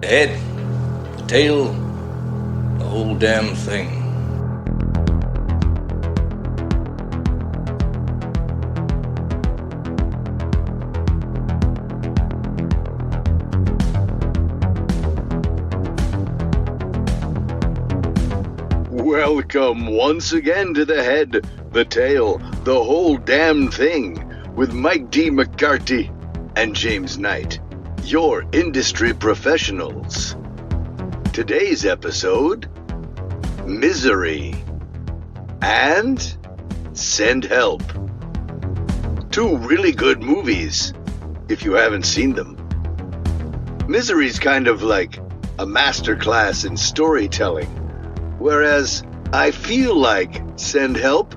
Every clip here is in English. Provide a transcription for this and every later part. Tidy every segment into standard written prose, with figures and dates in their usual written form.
The head, the tail, the whole damn thing. Welcome once again to The Head, the Tail, the Whole Damn Thing, with Mike D. McCarthy and James Knight, your industry professionals. Today's episode, Misery and Send Help. Two really good movies, if you haven't seen them. Misery's kind of like a masterclass in storytelling, whereas I feel like Send Help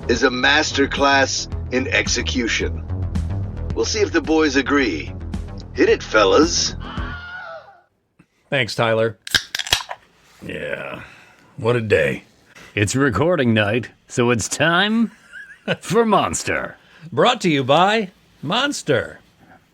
is a masterclass in execution. We'll see if the boys agree. Hit it, fellas. Thanks, Tyler. Yeah, what a day. It's recording night, so it's time for Monster. Brought to you by Monster.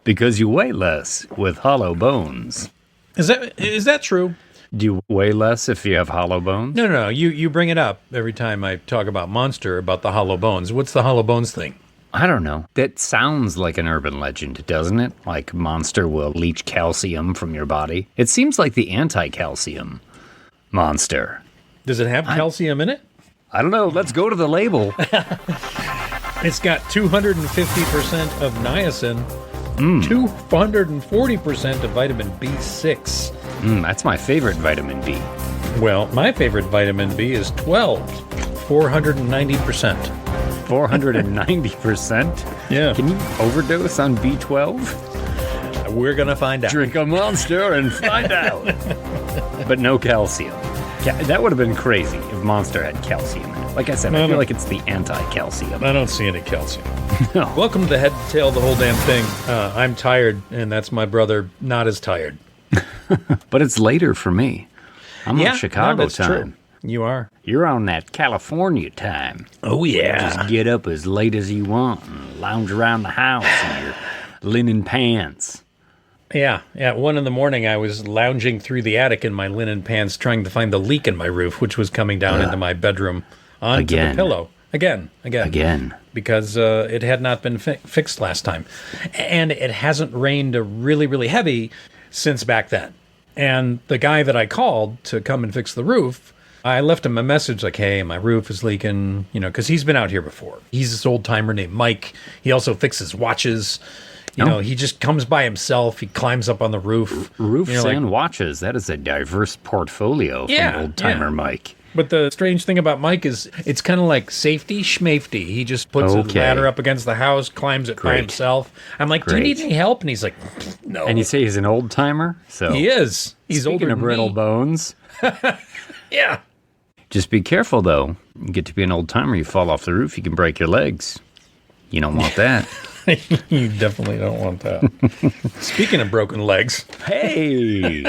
Because you weigh less with hollow bones. Is that true? Do you weigh less if you have hollow bones? No. You bring it up every time I talk about Monster, about the hollow bones. What's the hollow bones thing? I don't know. That sounds like an urban legend, doesn't it? Like Monster will leach calcium from your body. It seems like the anti-calcium Monster. Does it have calcium in it? I don't know. Let's go to the label. It's got 250% of niacin, 240% of vitamin B6. That's my favorite vitamin B. Well, my favorite vitamin B is 12, 490%. 490%? Yeah. Can you overdose on B12? We're going to find out. Drink a Monster and find out. But no calcium. That would have been crazy if Monster had calcium in it. Like I said, I feel like it's the anti-calcium. I don't see any calcium. No. Welcome to the Head, Tail, the Whole Damn Thing. I'm tired, and that's my brother not as tired. But it's later for me. I'm on Chicago that's time. True. You are. You're on that California time. Oh, yeah. Just get up as late as you want and lounge around the house in your linen pants. Yeah. At 1 a.m, I was lounging through the attic in my linen pants trying to find the leak in my roof, which was coming down into my bedroom onto the pillow. Again. Because it had not been fixed last time. And it hasn't rained really, really heavy since back then. And the guy that I called to come and fix the roof, I left him a message like, hey, my roof is leaking, because he's been out here before. He's this old timer named Mike. He also fixes watches. He just comes by himself. He climbs up on the roof. Roofs and watches. That is a diverse portfolio from old timer Mike. But the strange thing about Mike is it's kind of like safety schmafety. He just puts a ladder up against the house, climbs it by himself. I'm like, do you need any help? And he's like, no. And you say he's an old timer? So he is. He's older than Speaking of brittle bones. Yeah. Just be careful, though. You get to be an old timer, you fall off the roof, you can break your legs. You don't want that. You definitely don't want that. Speaking of broken legs. Hey!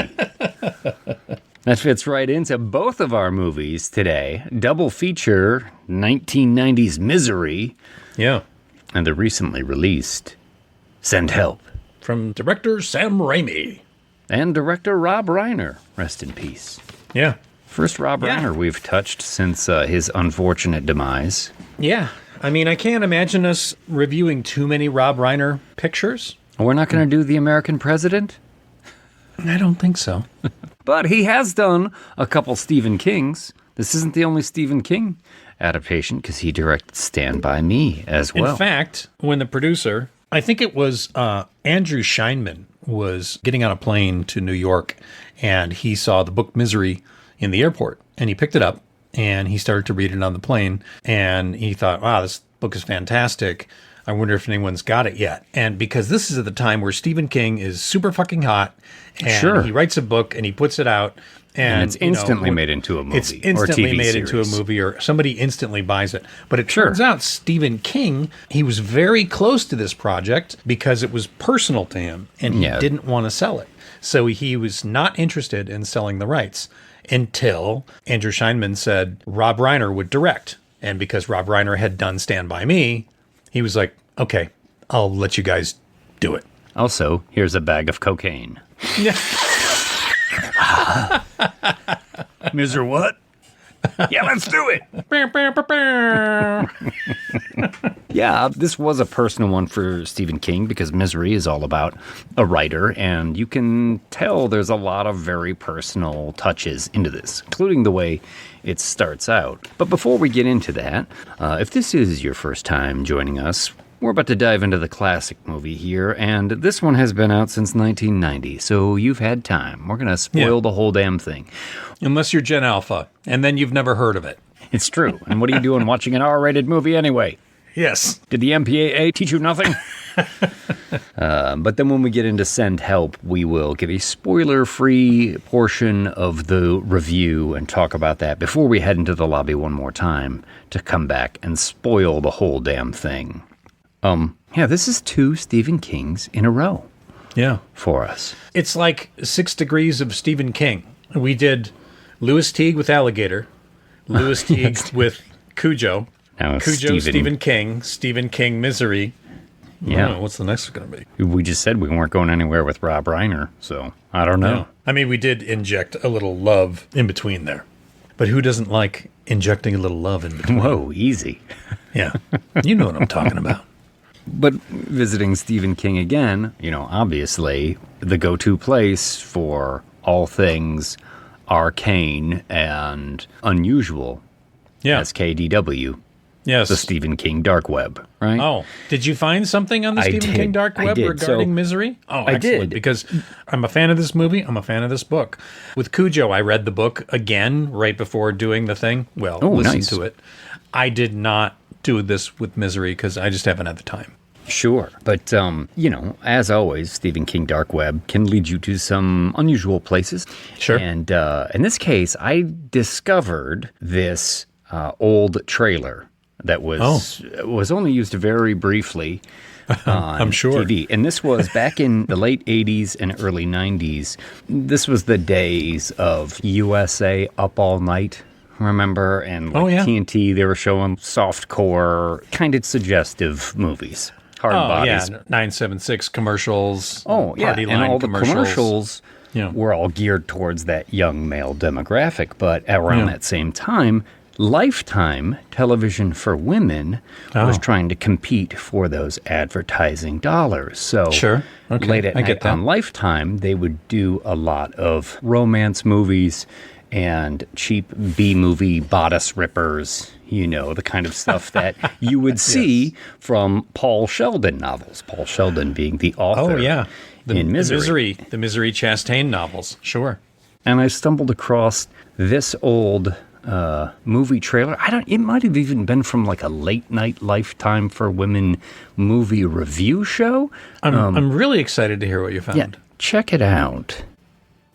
That fits right into both of our movies today. Double feature, 1990s Misery. Yeah. And the recently released Send Help. From director Sam Raimi. And director Rob Reiner. Rest in peace. Yeah. First Rob Reiner we've touched since his unfortunate demise. Yeah. I mean, I can't imagine us reviewing too many Rob Reiner pictures. We're not going to do The American President? I don't think so. But he has done a couple Stephen Kings. This isn't the only Stephen King adaptation, because he directed Stand By Me as well. In fact, when the producer, I think it was Andrew Scheinman, was getting on a plane to New York, and he saw the book Misery in the airport, and he picked it up, and he started to read it on the plane, and he thought, wow, this book is fantastic. I wonder if anyone's got it yet. And because this is at the time where Stephen King is super fucking hot, and he writes a book and he puts it out, and it's instantly made into a movie. It's instantly or TV made series. into a movie, or somebody instantly buys it. But it turns out Stephen King, he was very close to this project because it was personal to him, and he didn't want to sell it. So he was not interested in selling the rights until Andrew Scheinman said Rob Reiner would direct. And because Rob Reiner had done Stand By Me, he was like, okay, I'll let you guys do it. Also, here's a bag of cocaine. Yeah. Miser what? Yeah, let's do it. Yeah, this was a personal one for Stephen King because Misery is all about a writer, and you can tell there's a lot of very personal touches into this, including the way it starts out. But before we get into that, if this is your first time joining us, we're about to dive into the classic movie here, and this one has been out since 1990, so you've had time. We're going to spoil the whole damn thing. Unless you're Gen Alpha, and then you've never heard of it. It's true. And what are you doing watching an R-rated movie anyway? Yes. Did the MPAA teach you nothing? But then when we get into Send Help, we will give a spoiler-free portion of the review and talk about that before we head into the lobby one more time to come back and spoil the whole damn thing. Yeah, this is 2 Stephen Kings in a row. Yeah. For us. It's like 6 degrees of Stephen King. We did Louis Teague with Alligator, Louis Teague with Cujo, Cujo, Stephen King, Misery. Yeah. What's the next one going to be? We just said we weren't going anywhere with Rob Reiner, so I don't know. Yeah. I mean, we did inject a little love in between there. But who doesn't like injecting a little love in between? Whoa, easy. Yeah. You know what I'm talking about. But visiting Stephen King again, obviously the go-to place for all things arcane and unusual. Yeah. SKDW. Yes. The Stephen King Darkweb, right? Oh, did you find something on the Stephen King Darkweb regarding Misery? Oh, I did. Because I'm a fan of this movie. I'm a fan of this book. With Cujo, I read the book again right before doing the thing. Well, listen to it. I did not do this with Misery because I just haven't had the time. Sure. But, as always, Stephen King Darkweb can lead you to some unusual places. Sure. And in this case, I discovered this old trailer that was only used very briefly on I'm sure. TV. And this was back in the late 80s and early 90s. This was the days of USA Up All Night. Remember? And TNT, they were showing softcore, kind of suggestive movies. Hard bodies. Yeah, 976 commercials. Oh, yeah. Party line and all the commercials were all geared towards that young male demographic. But around that same time, Lifetime television for women was trying to compete for those advertising dollars. So late at night on Lifetime, they would do a lot of romance movies and cheap B-movie bodice rippers, the kind of stuff that you would see from Paul Sheldon novels. Paul Sheldon being the author in Misery. The Misery Chastain novels, sure. And I stumbled across this old movie trailer. It might have even been from like a late night Lifetime for Women movie review show. I'm really excited to hear what you found. Yeah, check it out.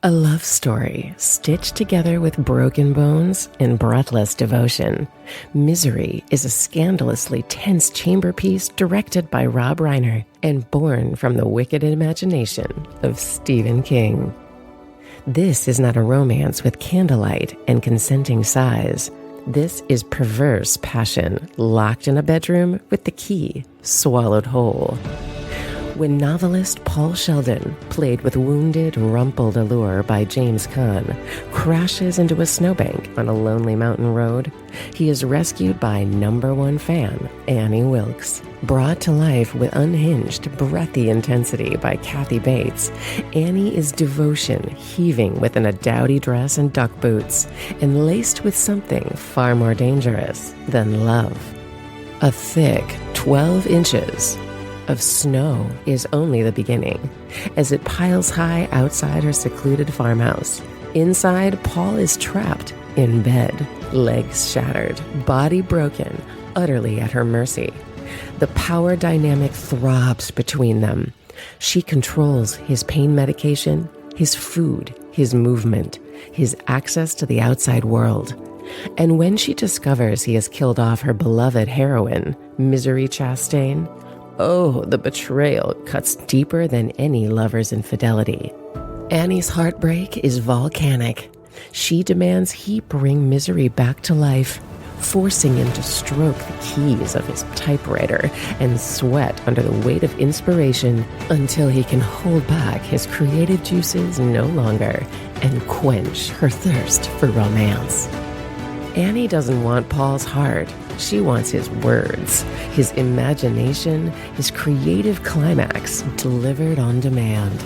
A love story stitched together with broken bones and breathless devotion. Misery is a scandalously tense chamber piece directed by Rob Reiner and born from the wicked imagination of Stephen King. This is not a romance with candlelight and consenting sighs. This is perverse passion locked in a bedroom with the key swallowed whole. When novelist Paul Sheldon, played with wounded, rumpled allure by James Caan, crashes into a snowbank on a lonely mountain road, he is rescued by #1 fan Annie Wilkes. Brought to life with unhinged, breathy intensity by Kathy Bates, Annie is devotion heaving within a dowdy dress and duck boots, and laced with something far more dangerous than love. A thick 12 inches of snow is only the beginning, as it piles high outside her secluded farmhouse. Inside, Paul is trapped in bed, legs shattered, body broken, utterly at her mercy. The power dynamic throbs between them. She controls his pain medication, his food, his movement, his access to the outside world. And when she discovers he has killed off her beloved heroine, Misery Chastain, the betrayal cuts deeper than any lover's infidelity. Annie's heartbreak is volcanic. She demands he bring Misery back to life, forcing him to stroke the keys of his typewriter and sweat under the weight of inspiration until he can hold back his creative juices no longer and quench her thirst for romance. Annie doesn't want Paul's heart. She wants his words, his imagination, his creative climax delivered on demand.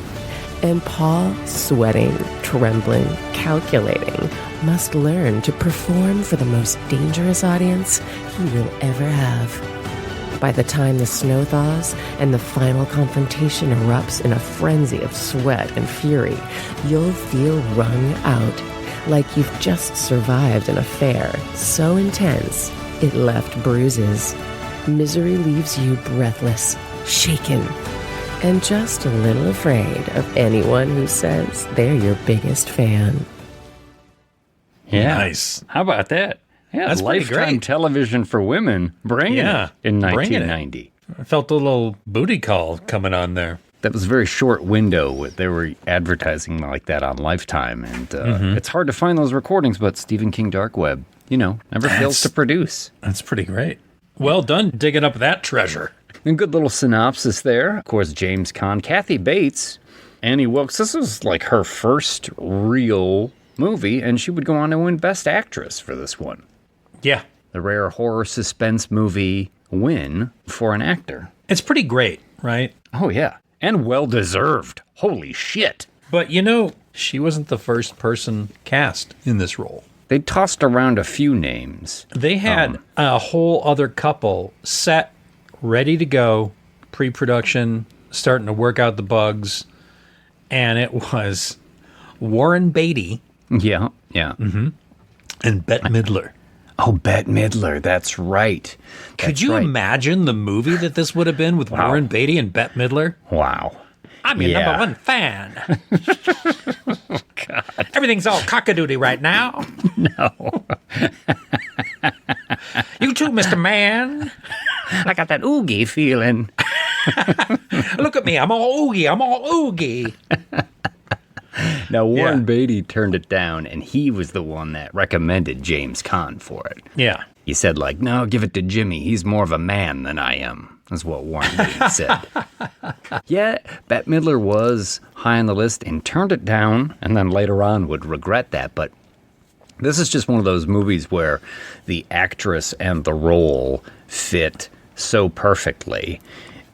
And Paul, sweating, trembling, calculating, must learn to perform for the most dangerous audience he will ever have. By the time the snow thaws and the final confrontation erupts in a frenzy of sweat and fury, you'll feel wrung out, like you've just survived an affair so intense it left bruises. Misery leaves you breathless, shaken, and just a little afraid of anyone who says they're your biggest fan. Yeah. Nice. How about that? Yeah, that's Lifetime television for women, bringing it in 1990. I felt a little booty call coming on there. That was a very short window. They were advertising like that on Lifetime, and it's hard to find those recordings, but Stephen King Darkweb, never fails to produce. That's pretty great. Well done digging up that treasure. And good little synopsis there. Of course, James Caan, Kathy Bates, Annie Wilkes. This was like her first real movie, and she would go on to win Best Actress for this one. Yeah. The rare horror suspense movie win for an actor. It's pretty great, right? Oh, yeah. And well-deserved. Holy shit. But, she wasn't the first person cast in this role. They tossed around a few names. They had a whole other couple set, ready to go, pre-production, starting to work out the bugs, and it was Warren Beatty. Yeah. And Bette Midler. Oh, Bette Midler, that's right. Could you imagine the movie that this would have been with Warren Beatty and Bette Midler? Wow. I'm your number one fan. God. Everything's all cockadoodie right now. No. You too, Mr. Man. I got that oogie feeling. Look at me. I'm all oogie. Now, Warren Beatty turned it down, and he was the one that recommended James Caan for it. Yeah. He said, no, give it to Jimmy. He's more of a man than I am. That's what Warren Beatty said. Yeah, Bette Midler was high on the list and turned it down, and then later on would regret that. But this is just one of those movies where the actress and the role fit so perfectly.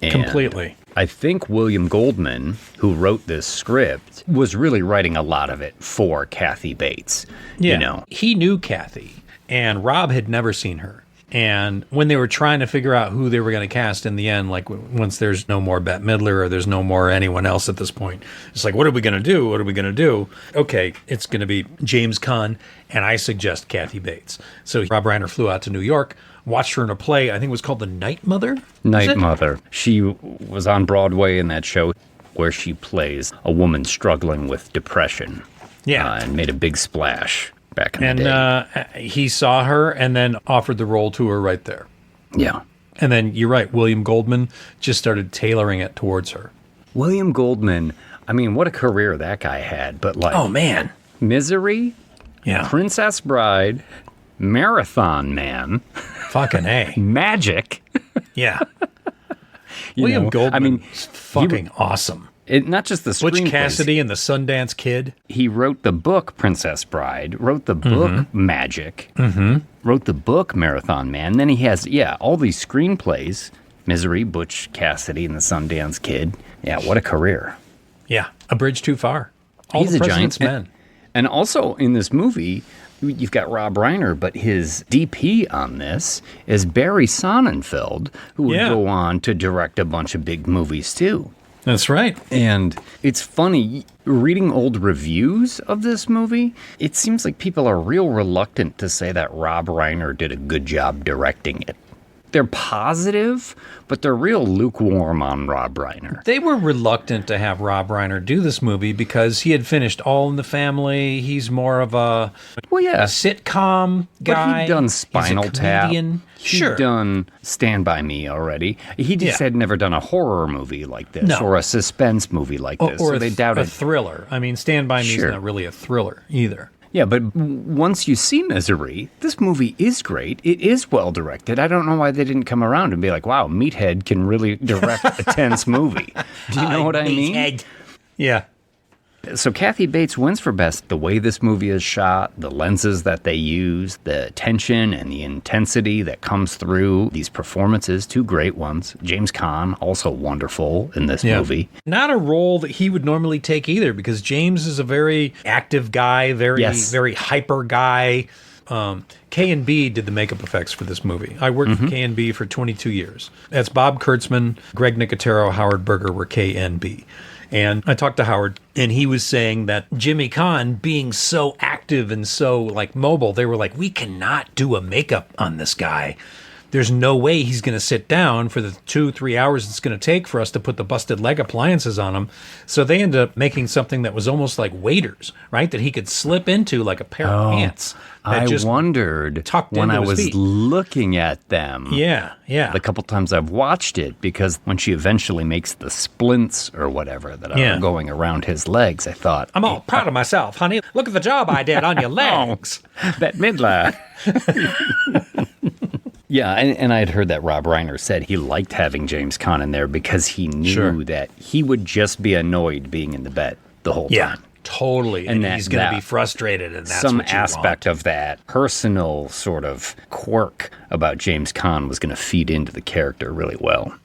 And completely. I think William Goldman, who wrote this script, was really writing a lot of it for Kathy Bates. Yeah, he knew Kathy, and Rob had never seen her. And when they were trying to figure out who they were going to cast in the end, like once there's no more Bette Midler or there's no more anyone else at this point, it's like, what are we going to do? What are we going to do? Okay, it's going to be James Caan, and I suggest Kathy Bates. So Rob Reiner flew out to New York, watched her in a play, I think it was called The Night Mother? Night Mother. She was on Broadway in that show where she plays a woman struggling with depression. Yeah. And made a big splash back in the day. And he saw her and then offered the role to her right there. Yeah. And then, you're right, William Goldman just started tailoring it towards her. William Goldman, I mean, what a career that guy had. But oh, man. Misery, Princess Bride, Marathon Man. Fucking A. Magic. Yeah. William Goldman is fucking awesome. Not just the screenplays. Butch Cassidy and the Sundance Kid. He wrote the book Princess Bride, wrote the book Magic, wrote the book Marathon Man. Then he has, all these screenplays. Misery, Butch Cassidy, and the Sundance Kid. Yeah, what a career. Yeah, A Bridge Too Far. He's a President's giant Men. And also in this movie, you've got Rob Reiner, but his DP on this is Barry Sonnenfeld, who would go on to direct a bunch of big movies too. That's right. And it's funny, reading old reviews of this movie, it seems like people are real reluctant to say that Rob Reiner did a good job directing it. They're positive, but they're real lukewarm on Rob Reiner. They were reluctant to have Rob Reiner do this movie because he had finished All in the Family. He's more of a sitcom guy. But he'd done Spinal Tap. Sure. He'd done Stand By Me already. He just had never done a horror movie like this or a suspense movie like this. Or so they doubted a thriller. I mean, Stand By Me is not really a thriller either. Yeah, but once you see Misery, this movie is great. It is well directed. I don't know why they didn't come around and be like, wow, Meathead can really direct a tense movie. Do you know what I mean? Yeah. So Kathy Bates wins for best. The way this movie is shot, the lenses that they use, the tension and the intensity that comes through these performances, 2 great ones. James Caan, also wonderful in this movie. Not a role that he would normally take either, because James is a very active guy, very hyper guy. K&B did the makeup effects for this movie. I worked for K&B for 22 years. That's Bob Kurtzman, Greg Nicotero, Howard Berger were K&B. And I talked to Howard, and he was saying that Jimmy Caan being so active and so like mobile, they were like, we cannot do a makeup on this guy. There's no way he's going to sit down for the 2-3 hours it's going to take for us to put the busted leg appliances on him. So they ended up making something that was almost like waders, right? That he could slip into like a pair of pants. I wondered when I was looking at them. Yeah. The couple times I've watched it, because when she eventually makes the splints or whatever that are going around his legs, I thought, I'm all proud of myself, honey. Look at the job I did on your legs. Bette Midler. Yeah, and I had heard that Rob Reiner said he liked having James Caan in there because he knew that he would just be annoyed being in the bed the whole time. Yeah, totally. And he's going to be frustrated, and that's some what you aspect want. of that personal sort of quirk about James Caan was going to feed into the character really well.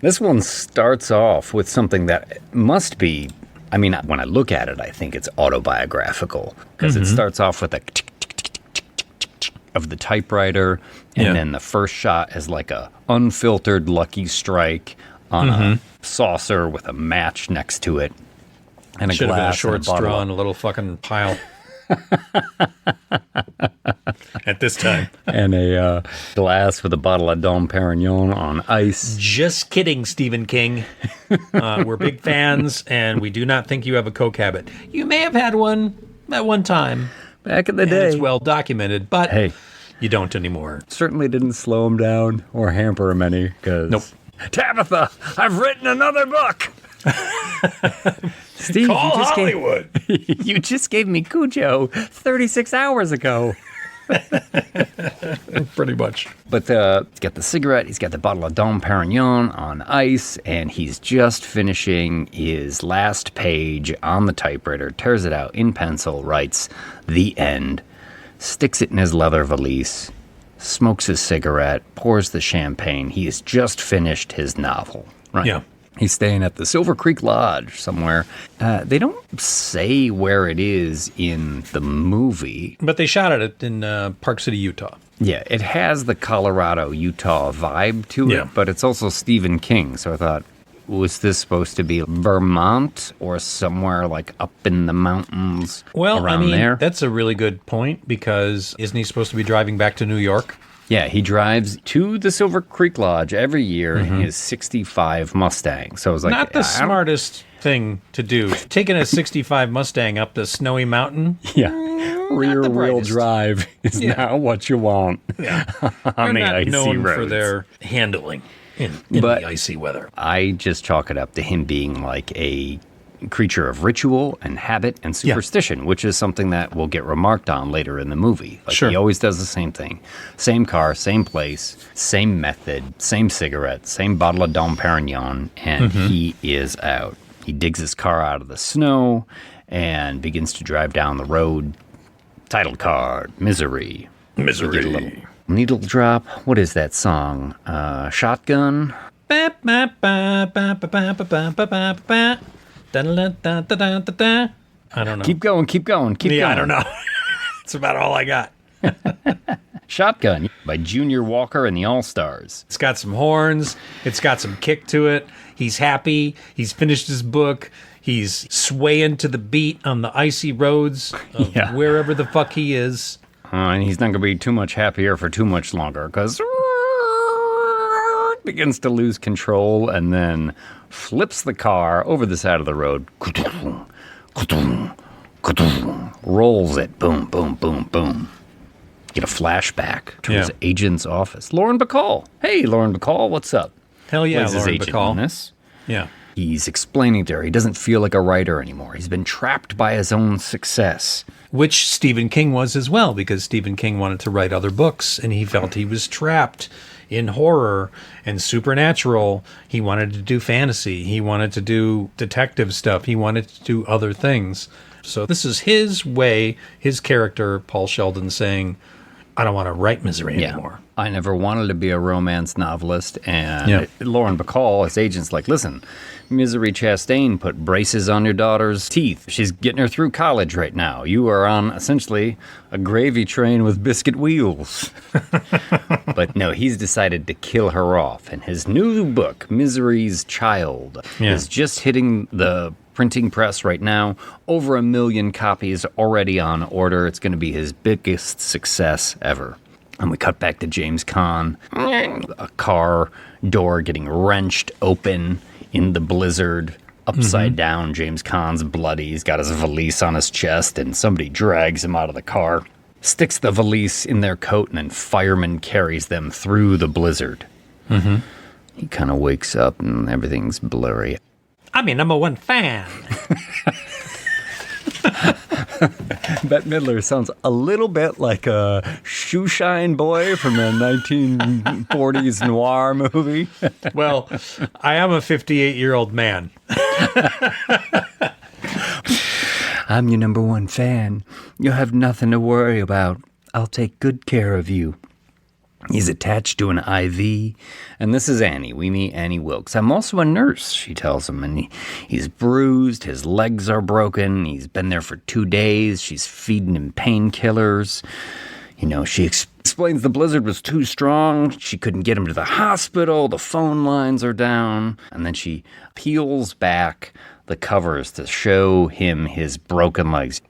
This one starts off with something that must be, I mean, when I look at it, I think it's autobiographical, because it starts off with a tick, of the typewriter, and then the first shot is like a unfiltered Lucky Strike on a saucer with a match next to it, and a Should have been a glass short and a bottle straw and a little fucking pile. At this time. and a glass with a bottle of Dom Perignon on ice. Just kidding, Stephen King. We're big fans, and we do not think you have a coke habit. You may have had one at one time. Back in the day. It's well documented, but hey, you don't anymore. Certainly didn't slow him down or hamper him any, because... Nope. Tabitha, I've written another book! Steve, Call Hollywood! You just gave me Cujo 36 hours ago. Pretty much. But he's got the cigarette, he's got the bottle of Dom Perignon on ice, and he's just finishing his last page on the typewriter, tears it out in pencil, writes, "The End," sticks it in his leather valise, smokes his cigarette, pours the champagne. He has just finished his novel. Right? Yeah. He's staying at the Silver Creek Lodge somewhere. They don't say where it is in the movie. But they shot it in Park City, Utah. Yeah, it has the Colorado-Utah vibe to it, but it's also Stephen King. So I thought, was this supposed to be Vermont or somewhere like up in the mountains around there? That's a really good point, because isn't he supposed to be driving back to New York? Yeah, he drives to the Silver Creek Lodge every year in his 65 Mustang. So it was like... Not the smartest thing to do. Taking a 65 Mustang up the snowy mountain? Yeah. Rear-wheel drive is now what you want on They're the not icy known roads. for their handling in the icy weather. I just chalk it up to him being like a creature of ritual and habit and superstition, which is something that will get remarked on later in the movie. Like he always does the same thing. Same car, same place, same method, same cigarette, same bottle of Dom Perignon, and he is out. He digs his car out of the snow and begins to drive down the road. Title card, Misery. Misery. We get a little needle drop. What is that song? Shotgun? I don't know. Keep going. Yeah, I don't know. It's about all I got. Shotgun by Junior Walker and the All-Stars. It's got some horns. It's got some kick to it. He's happy. He's finished his book. He's swaying to the beat on the icy roads of wherever the fuck he is. And he's not going to be too much happier for too much longer, because begins to lose control and then flips the car over the side of the road. Rolls it. Boom, boom, boom, boom. Get a flashback to his agent's office. Lauren Bacall. Hey, Lauren Bacall, what's up? Hell yeah, Plays his Lauren agent Bacall. in this. Yeah. He's explaining to her he doesn't feel like a writer anymore. He's been trapped by his own success. Which Stephen King was as well, because Stephen King wanted to write other books, and he felt he was trapped in horror and supernatural. He wanted to do fantasy. He wanted to do detective stuff. He wanted to do other things. So this is his way, his character, Paul Sheldon, saying, I don't want to write misery anymore. I never wanted to be a romance novelist. And Lauren Bacall, his agent's like, listen, Misery Chastain put braces on your daughter's teeth. She's getting her through college right now. You are on essentially a gravy train with biscuit wheels. But no, he's decided to kill her off. And his new book, Misery's Child, is just hitting the printing press right now. Over 1 million copies already on order. It's going to be his biggest success ever. And we cut back to James Caan, a car door getting wrenched open in the blizzard, upside down. James Caan's bloody. He's got his valise on his chest, and somebody drags him out of the car, sticks the valise in their coat, and then fireman carries them through the blizzard. He kind of wakes up, and everything's blurry. I'm your number one fan. Bette Midler sounds a little bit like a shoeshine boy from a 1940s noir movie. Well, I am a 58-year-old man. I'm your number one fan. You'll have nothing to worry about. I'll take good care of you. He's attached to an IV, and this is Annie. We meet Annie Wilkes. I'm also a nurse, she tells him, and he's bruised, his legs are broken, he's been there for 2 days, she's feeding him painkillers. You know, she explains the blizzard was too strong, she couldn't get him to the hospital, the phone lines are down, and then she peels back the covers to show him his broken legs.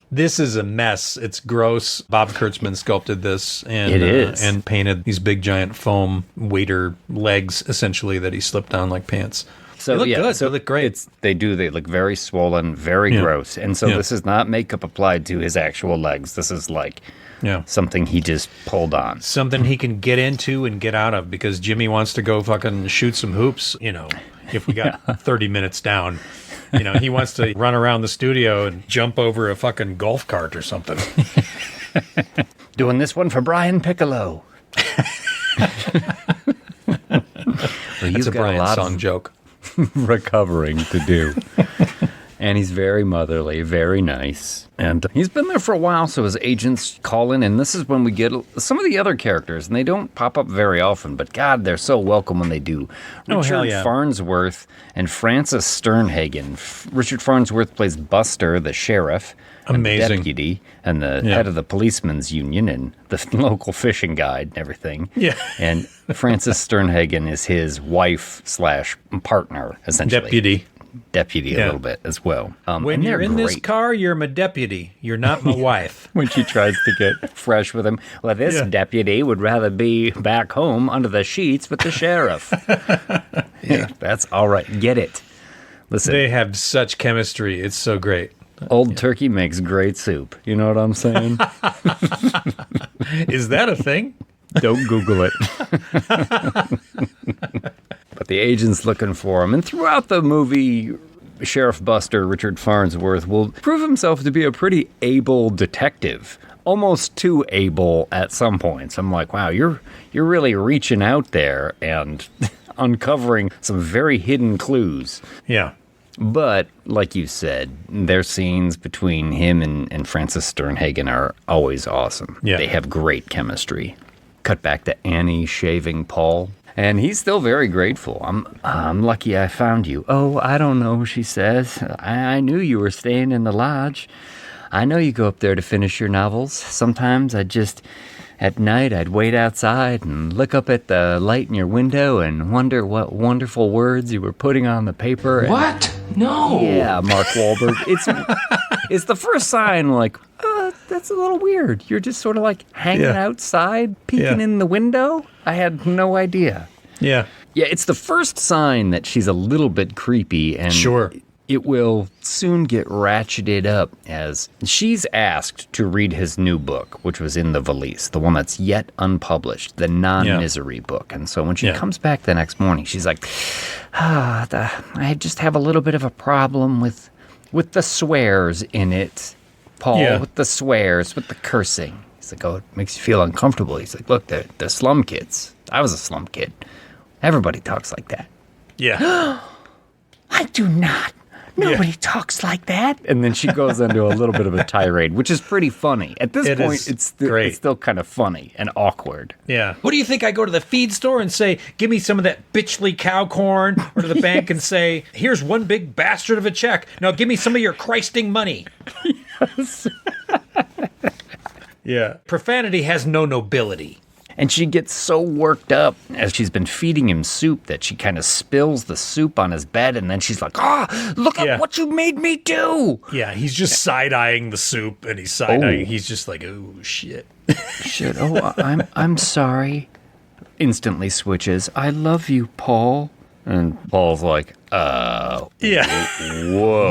This is a mess. It's gross. Bob Kurtzman sculpted this and It is. And painted these big giant foam waiter legs, essentially, that he slipped on like pants. So they look good. So they look great. They look very swollen, very gross. And so this is not makeup applied to his actual legs. This is like something he just pulled on. Something he can get into and get out of, because Jimmy wants to go fucking shoot some hoops, you know, if we got 30 minutes down. You know, he wants to run around the studio and jump over a fucking golf cart or something. Doing this one for Brian Piccolo. That's a Brian song joke. Recovering to do. And he's very motherly, very nice. And he's been there for a while, so his agents call in, and this is when we get some of the other characters, and they don't pop up very often, but God, they're so welcome when they do. Richard Farnsworth and Frances Sternhagen. Richard Farnsworth plays Buster, the sheriff, amazing, and the deputy, and the head of the policemen's union, and the local fishing guide and everything. Yeah. And Frances Sternhagen is his wife/partner, essentially. Deputy a little bit as well. When you're in this car, you're my deputy. You're not my wife. When she tries to get fresh with him. Well, this deputy would rather be back home under the sheets with the sheriff. That's all right. Get it. Listen. They have such chemistry. It's so great. Old turkey makes great soup. You know what I'm saying? Is that a thing? Don't Google it. But the agent's looking for him. And throughout the movie, Sheriff Buster, Richard Farnsworth, will prove himself to be a pretty able detective. Almost too able at some points. I'm like, wow, you're really reaching out there and uncovering some very hidden clues. Yeah. But, like you said, their scenes between him and Frances Sternhagen are always awesome. Yeah. They have great chemistry. Cut back to Annie shaving Paul. And he's still very grateful. I'm lucky I found you. Oh, I don't know, she says. I knew you were staying in the lodge. I know you go up there to finish your novels. Sometimes at night, I'd wait outside and look up at the light in your window and wonder what wonderful words you were putting on the paper. What? No. Yeah, Mark Wahlberg. It's the first sign, like, that's a little weird. You're just sort of like hanging outside, peeking in the window. I had no idea. Yeah. Yeah, it's the first sign that she's a little bit creepy. And it will soon get ratcheted up as she's asked to read his new book, which was in the valise, the one that's yet unpublished, the non-misery book. And so when she comes back the next morning, she's like, I just have a little bit of a problem with the swears in it, Paul, with the swears, with the cursing. He's like, oh, it makes you feel uncomfortable. He's like, look, they're slum kids. I was a slum kid. Everybody talks like that. Yeah. I do not. Nobody talks like that. And then she goes into a little bit of a tirade, which is pretty funny. At this point, it's still kind of funny and awkward. Yeah. What do you think? I go to the feed store and say, give me some of that bitchly cow corn, or to the bank and say, here's one big bastard of a check. Now give me some of your Christing money. Yes. Yeah. Profanity has no nobility. And she gets so worked up as she's been feeding him soup that she kind of spills the soup on his bed, and then she's like, look at what you made me do! Yeah, he's just side-eyeing the soup, and he's side-eyeing. He's just like, oh, shit. Shit, I'm sorry. Instantly switches, I love you, Paul. And Paul's like, whoa.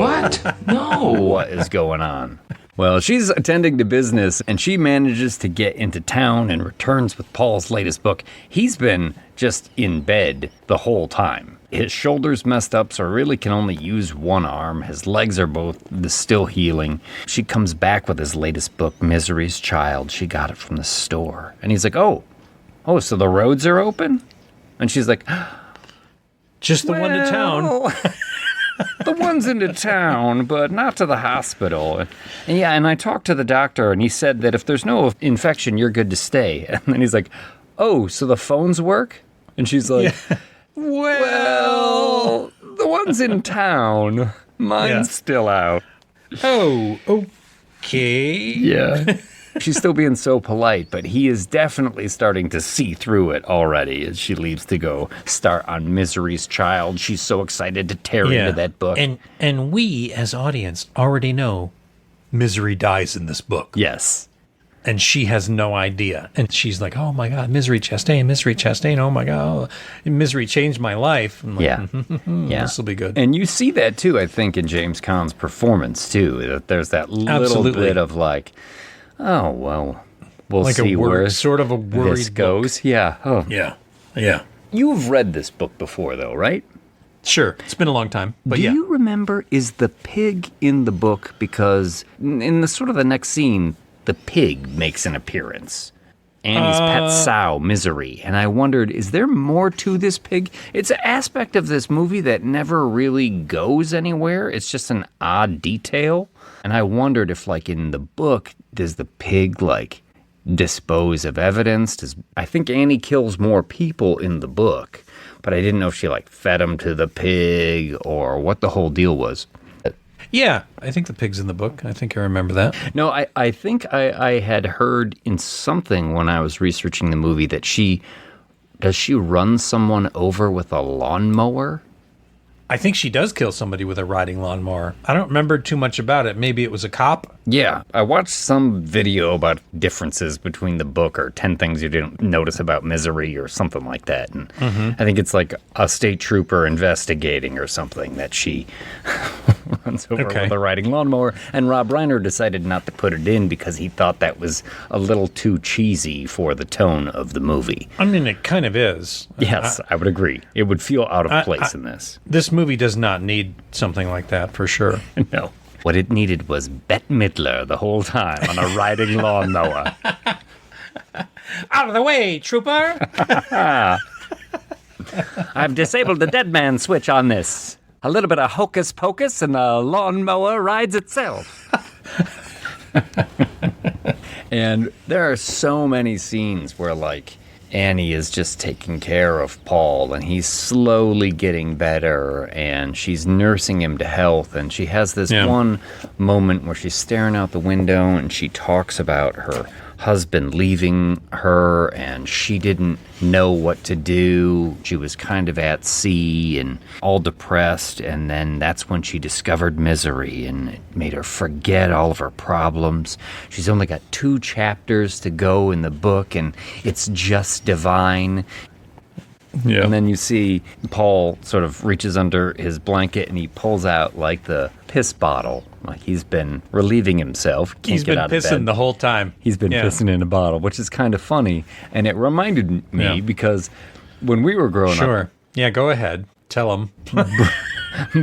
What? No. What is going on? Well, she's attending to business, and she manages to get into town and returns with Paul's latest book. He's been just in bed the whole time. His shoulder's messed up, so really can only use one arm. His legs are both still healing. She comes back with his latest book, Misery's Child. She got it from the store. And he's like, oh, so the roads are open? And she's like, just the one to town. The one's into town, but not to the hospital. And I talked to the doctor, and he said that if there's no infection, you're good to stay. And then he's like, oh, so the phones work? And she's like, well, the one's in town. Mine's still out. Oh, okay. Yeah. She's still being so polite, but he is definitely starting to see through it already as she leaves to go start on Misery's Child. She's so excited to tear into that book. And we, as audience, already know Misery dies in this book. Yes. And she has no idea. And she's like, oh my God, Misery Chastain, oh my God, Misery changed my life. I'm like, this will be good. And you see that too, I think, in James Caan's performance too, that there's that little bit of like, oh, well, we'll like see where sort of a worried this goes. Book. Yeah. Oh. Yeah. You've read this book before, though, right? Sure. It's been a long time. But Do you remember, is the pig in the book? Because in the sort of the next scene, the pig makes an appearance. Annie's pet sow, Misery. And I wondered, is there more to this pig? It's an aspect of this movie that never really goes anywhere. It's just an odd detail. And I wondered if, like, in the book, does the pig, like, dispose of evidence? I think Annie kills more people in the book, but I didn't know if she, like, fed them to the pig or what the whole deal was. Yeah, I think the pig's in the book. I think I remember that. No, I think I had heard in something when I was researching the movie that does she run someone over with a lawnmower? I think she does kill somebody with a riding lawnmower. I don't remember too much about it. Maybe it was a cop. Yeah, I watched some video about differences between the book or 10 things you didn't notice about Misery or something like that. And I think it's like a state trooper investigating or something that she runs over with a riding lawnmower. And Rob Reiner decided not to put it in because he thought that was a little too cheesy for the tone of the movie. I mean, it kind of is. Yes, I would agree. It would feel out of place in this. This movie does not need something like that, for sure. No. What it needed was Bette Midler the whole time on a riding lawnmower. Out of the way, trooper! I've disabled the dead man switch on this. A little bit of hocus pocus and the lawnmower rides itself. And there are so many scenes where, like, Annie is just taking care of Paul, and he's slowly getting better, and she's nursing him to health, and she has this one moment where she's staring out the window, and she talks about her husband leaving her, and she didn't know what to do. She was kind of at sea and all depressed, and then that's when she discovered Misery, and it made her forget all of her problems. She's only got 2 chapters to go in the book, and it's just divine. Yeah. And then you see Paul sort of reaches under his blanket and he pulls out like the piss bottle. Like he's been relieving himself. He's been pissing the whole time. He's been pissing in a bottle, which is kind of funny. And it reminded me because when we were growing up. Sure. Yeah, go ahead. Tell him.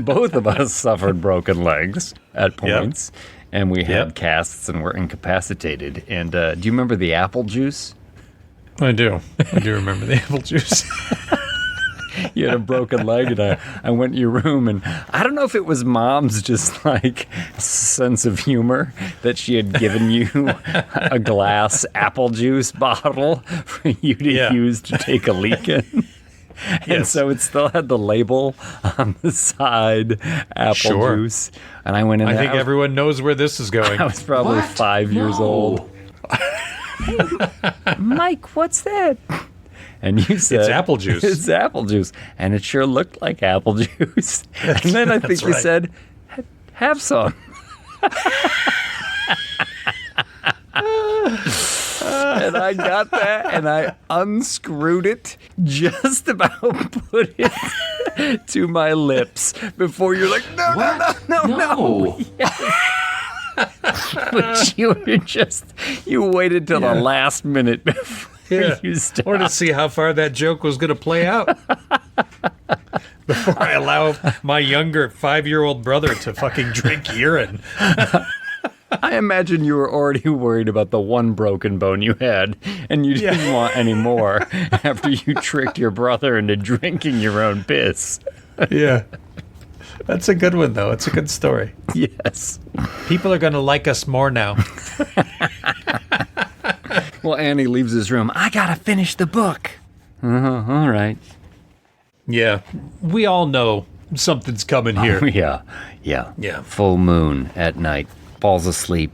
Both of us suffered broken legs at points. Yep. And we had casts and were incapacitated. And do you remember the apple juice? I do. I do remember the apple juice. You had a broken leg, and I went in your room, and I don't know if it was Mom's just like sense of humor that she had given you a glass apple juice bottle for you to use to take a leak in. And so it still had the label on the side, apple juice. And I went in. I think everyone knows where this is going. I was probably 5 years old. Mike, what's that? And you said, it's apple juice. It's apple juice. And it sure looked like apple juice. And then I think you said, have some. And I got that, and I unscrewed it, just about put it to my lips before you're like, no. Yes. But you waited till the last minute before you stopped. I wanted to see how far that joke was going to play out. Before I allow my younger 5-year-old brother to fucking drink urine. I imagine you were already worried about the one broken bone you had, and you didn't want any more after you tricked your brother into drinking your own piss. Yeah. That's a good one, though. It's a good story. Yes. People are going to like us more now. Well, Annie leaves his room. I got to finish the book. All right. Yeah. We all know something's coming here. Oh, yeah. Full moon at night. Falls asleep.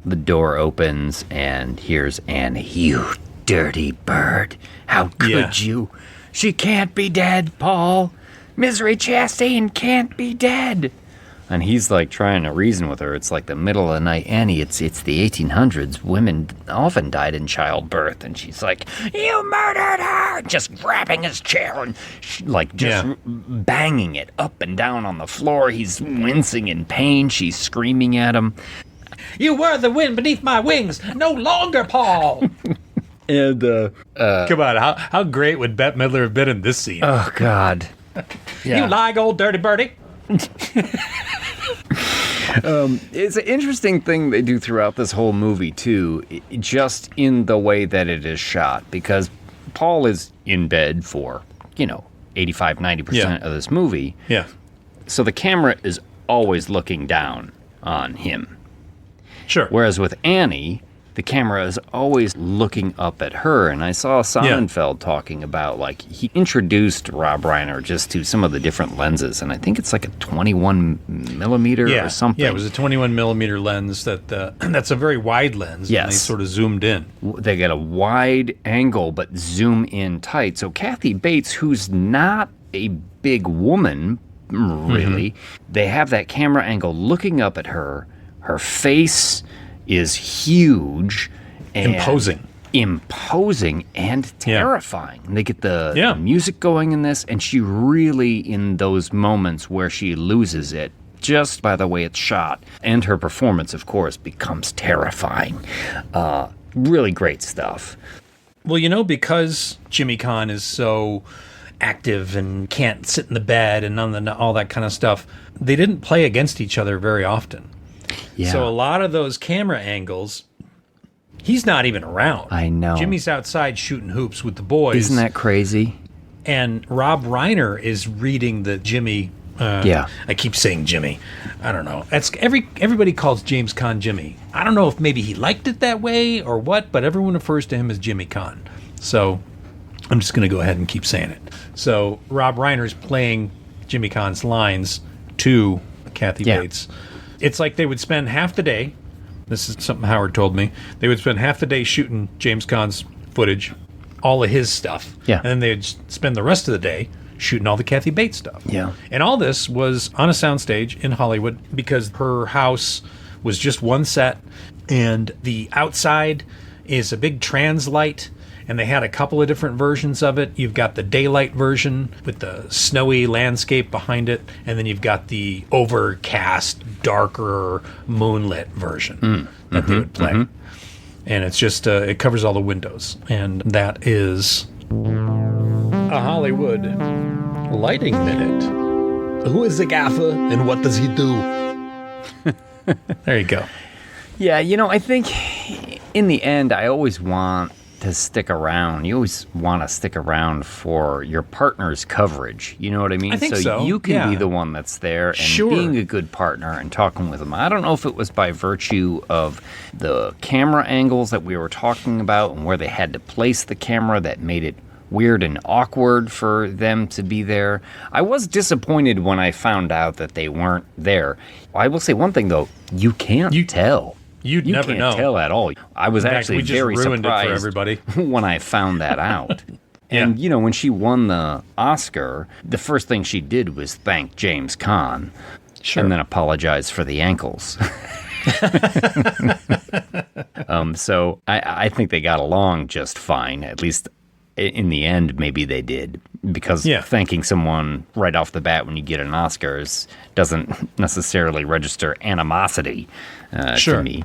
The door opens, and here's Annie. You dirty bird. How could you? She can't be dead, Paul. Misery Chastain can't be dead. And he's like trying to reason with her. It's like the middle of the night. Annie, it's the 1800s. Women often died in childbirth. And she's like, you murdered her! Just grabbing his chair and banging it up and down on the floor. He's wincing in pain. She's screaming at him. You were the wind beneath my wings. No longer, Paul. And come on, how great would Bette Midler have been in this scene? Oh, God. Yeah. You lying old dirty birdie. It's an interesting thing they do throughout this whole movie, too, just in the way that it is shot, because Paul is in bed for, 85, 90% of this movie. Yeah. So the camera is always looking down on him. Sure. Whereas with Annie, the camera is always looking up at her. And I saw Sonnenfeld talking about, he introduced Rob Reiner just to some of the different lenses. And I think it's like a 21 millimeter or something. Yeah, it was a 21 millimeter lens that's a very wide lens. Yes. And they sort of zoomed in. They get a wide angle, but zoom in tight. So Kathy Bates, who's not a big woman, really, they have that camera angle looking up at her. Her face is huge and imposing and terrifying. They get the music going in this, and she really, in those moments where she loses it, just by the way it's shot, and her performance, of course, becomes terrifying. Really great stuff. Well, because Jimmy Caan is so active and can't sit in the bed and all that kind of stuff, they didn't play against each other very often. Yeah. So a lot of those camera angles, he's not even around. I know. Jimmy's outside shooting hoops with the boys. Isn't that crazy? And Rob Reiner is reading the Jimmy. I keep saying Jimmy. I don't know. That's everybody calls James Caan Jimmy. I don't know if maybe he liked it that way or what, but everyone refers to him as Jimmy Caan. So I'm just going to go ahead and keep saying it. So Rob Reiner's playing Jimmy Caan's lines to Kathy Bates. It's like they would spend half the day, this is something Howard told me, they would spend half the day shooting James Caan's footage, all of his stuff. Yeah. And then they'd spend the rest of the day shooting all the Kathy Bates stuff. Yeah. And all this was on a soundstage in Hollywood because her house was just one set, and the outside is a big trans light, and they had a couple of different versions of it. You've got the daylight version with the snowy landscape behind it, and then you've got the overcast, darker, moonlit version that they would play. And it's just, it covers all the windows. And that is a Hollywood lighting minute. Who is the gaffer and what does he do? There you go. Yeah, I think in the end, I always want to stick around. You always want to stick around for your partner's coverage. You know what I mean? I think so. You can be the one that's there and being a good partner and talking with them. I don't know if it was by virtue of the camera angles that we were talking about and where they had to place the camera that made it weird and awkward for them to be there. I was disappointed when I found out that they weren't there. I will say one thing, though. You can't tell. You never can't know. Tell at all. I was actually very ruined surprised it for everybody. when I found that out. And, when she won the Oscar, the first thing she did was thank James Caan and then apologize for the ankles. So I think they got along just fine, at least in the end. Maybe they did, because thanking someone right off the bat when you get an Oscars doesn't necessarily register animosity to me.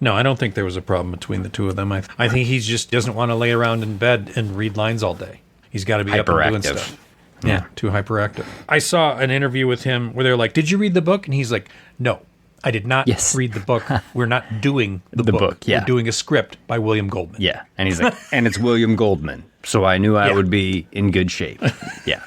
No, I don't think there was a problem between the two of them. I think he just doesn't want to lay around in bed and read lines all day. He's got to be up and doing stuff. Yeah, too hyperactive. I saw an interview with him where they're like, "Did you read the book?" And he's like, "No, I did not read the book. We're not doing the book. We're doing a script by William Goldman." Yeah, and he's like, and it's William Goldman, so I knew I would be in good shape. Yeah.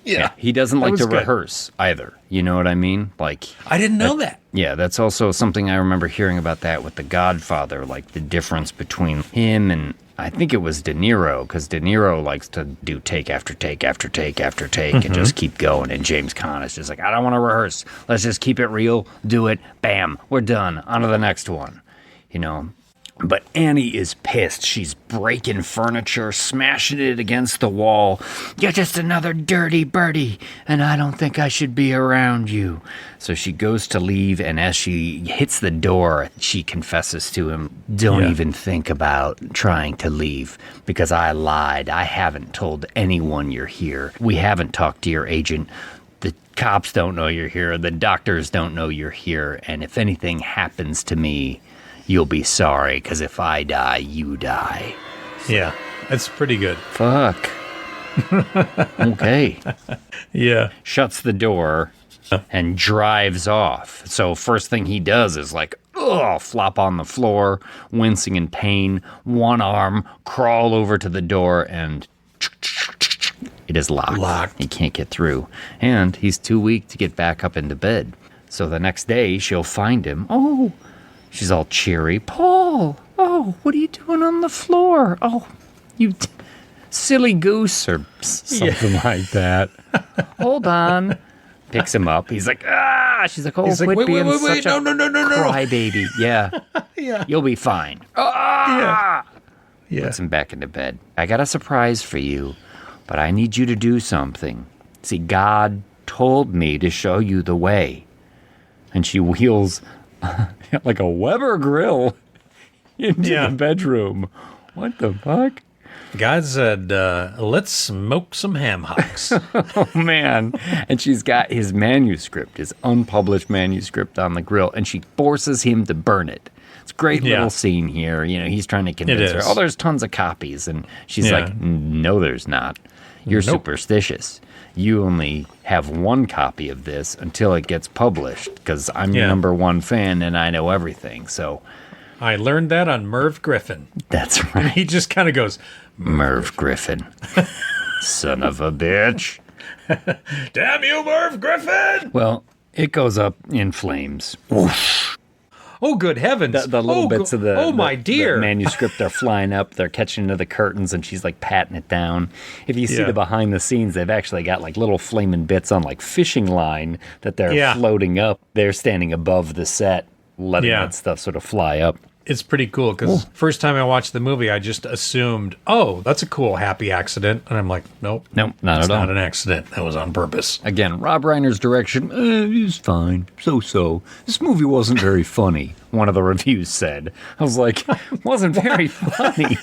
Yeah. He doesn't like to rehearse either. You know what I mean? Like, I didn't know that. Yeah, that's also something I remember hearing about that with The Godfather, like the difference between him and I think it was De Niro, because De Niro likes to do take after take after take after take and just keep going. And James Caan is just like, I don't want to rehearse. Let's just keep it real, do it, bam, we're done. On to the next one, But Annie is pissed. She's breaking furniture, smashing it against the wall. You're just another dirty birdie, and I don't think I should be around you. So she goes to leave, and as she hits the door, she confesses to him, don't even think about trying to leave, because I lied. I haven't told anyone you're here. We haven't talked to your agent. The cops don't know you're here. The doctors don't know you're here. And if anything happens to me, you'll be sorry, because if I die, you die. Yeah, that's pretty good. Fuck. Okay. Yeah. Shuts the door and drives off. So first thing he does is like, flop on the floor, wincing in pain, one arm, crawl over to the door, and it is locked. He can't get through. And he's too weak to get back up into bed. So the next day, she'll find him. She's all cheery. Paul, what are you doing on the floor? Oh, you silly goose, or something like that. Hold on. Picks him up. He's like, She's like, He's quit like, being wait, such a no. crybaby. Yeah. Yeah. You'll be fine. Yeah. Puts him back into bed. I got a surprise for you, but I need you to do something. See, God told me to show you the way. And she wheels like a Weber grill into the bedroom. What the fuck? God said, let's smoke some ham hocks. Oh, man. And she's got his manuscript, his unpublished manuscript on the grill, and she forces him to burn it. It's a great little scene here. He's trying to convince her, there's tons of copies. And she's like, no, there's not. You're superstitious. You only have one copy of this until it gets published, because I'm your number one fan and I know everything. So I learned that on Merv Griffin. That's right. And he just kind of goes, Merv Griffin. Son of a bitch. Damn you, Merv Griffin! Well, it goes up in flames. Whoosh. Oh, good heavens. The little bits of my dear. The manuscript are flying up. They're catching into the curtains, and she's like patting it down. If you see the behind the scenes, they've actually got like little flaming bits on like fishing line that they're floating up. They're standing above the set, letting that stuff sort of fly up. It's pretty cool, because first time I watched the movie, I just assumed, that's a cool, happy accident. And I'm like, nope, not at all. It's not an accident. That was on purpose. Again, Rob Reiner's direction is fine. So. This movie wasn't very funny, one of the reviews said. I was like, it wasn't very funny.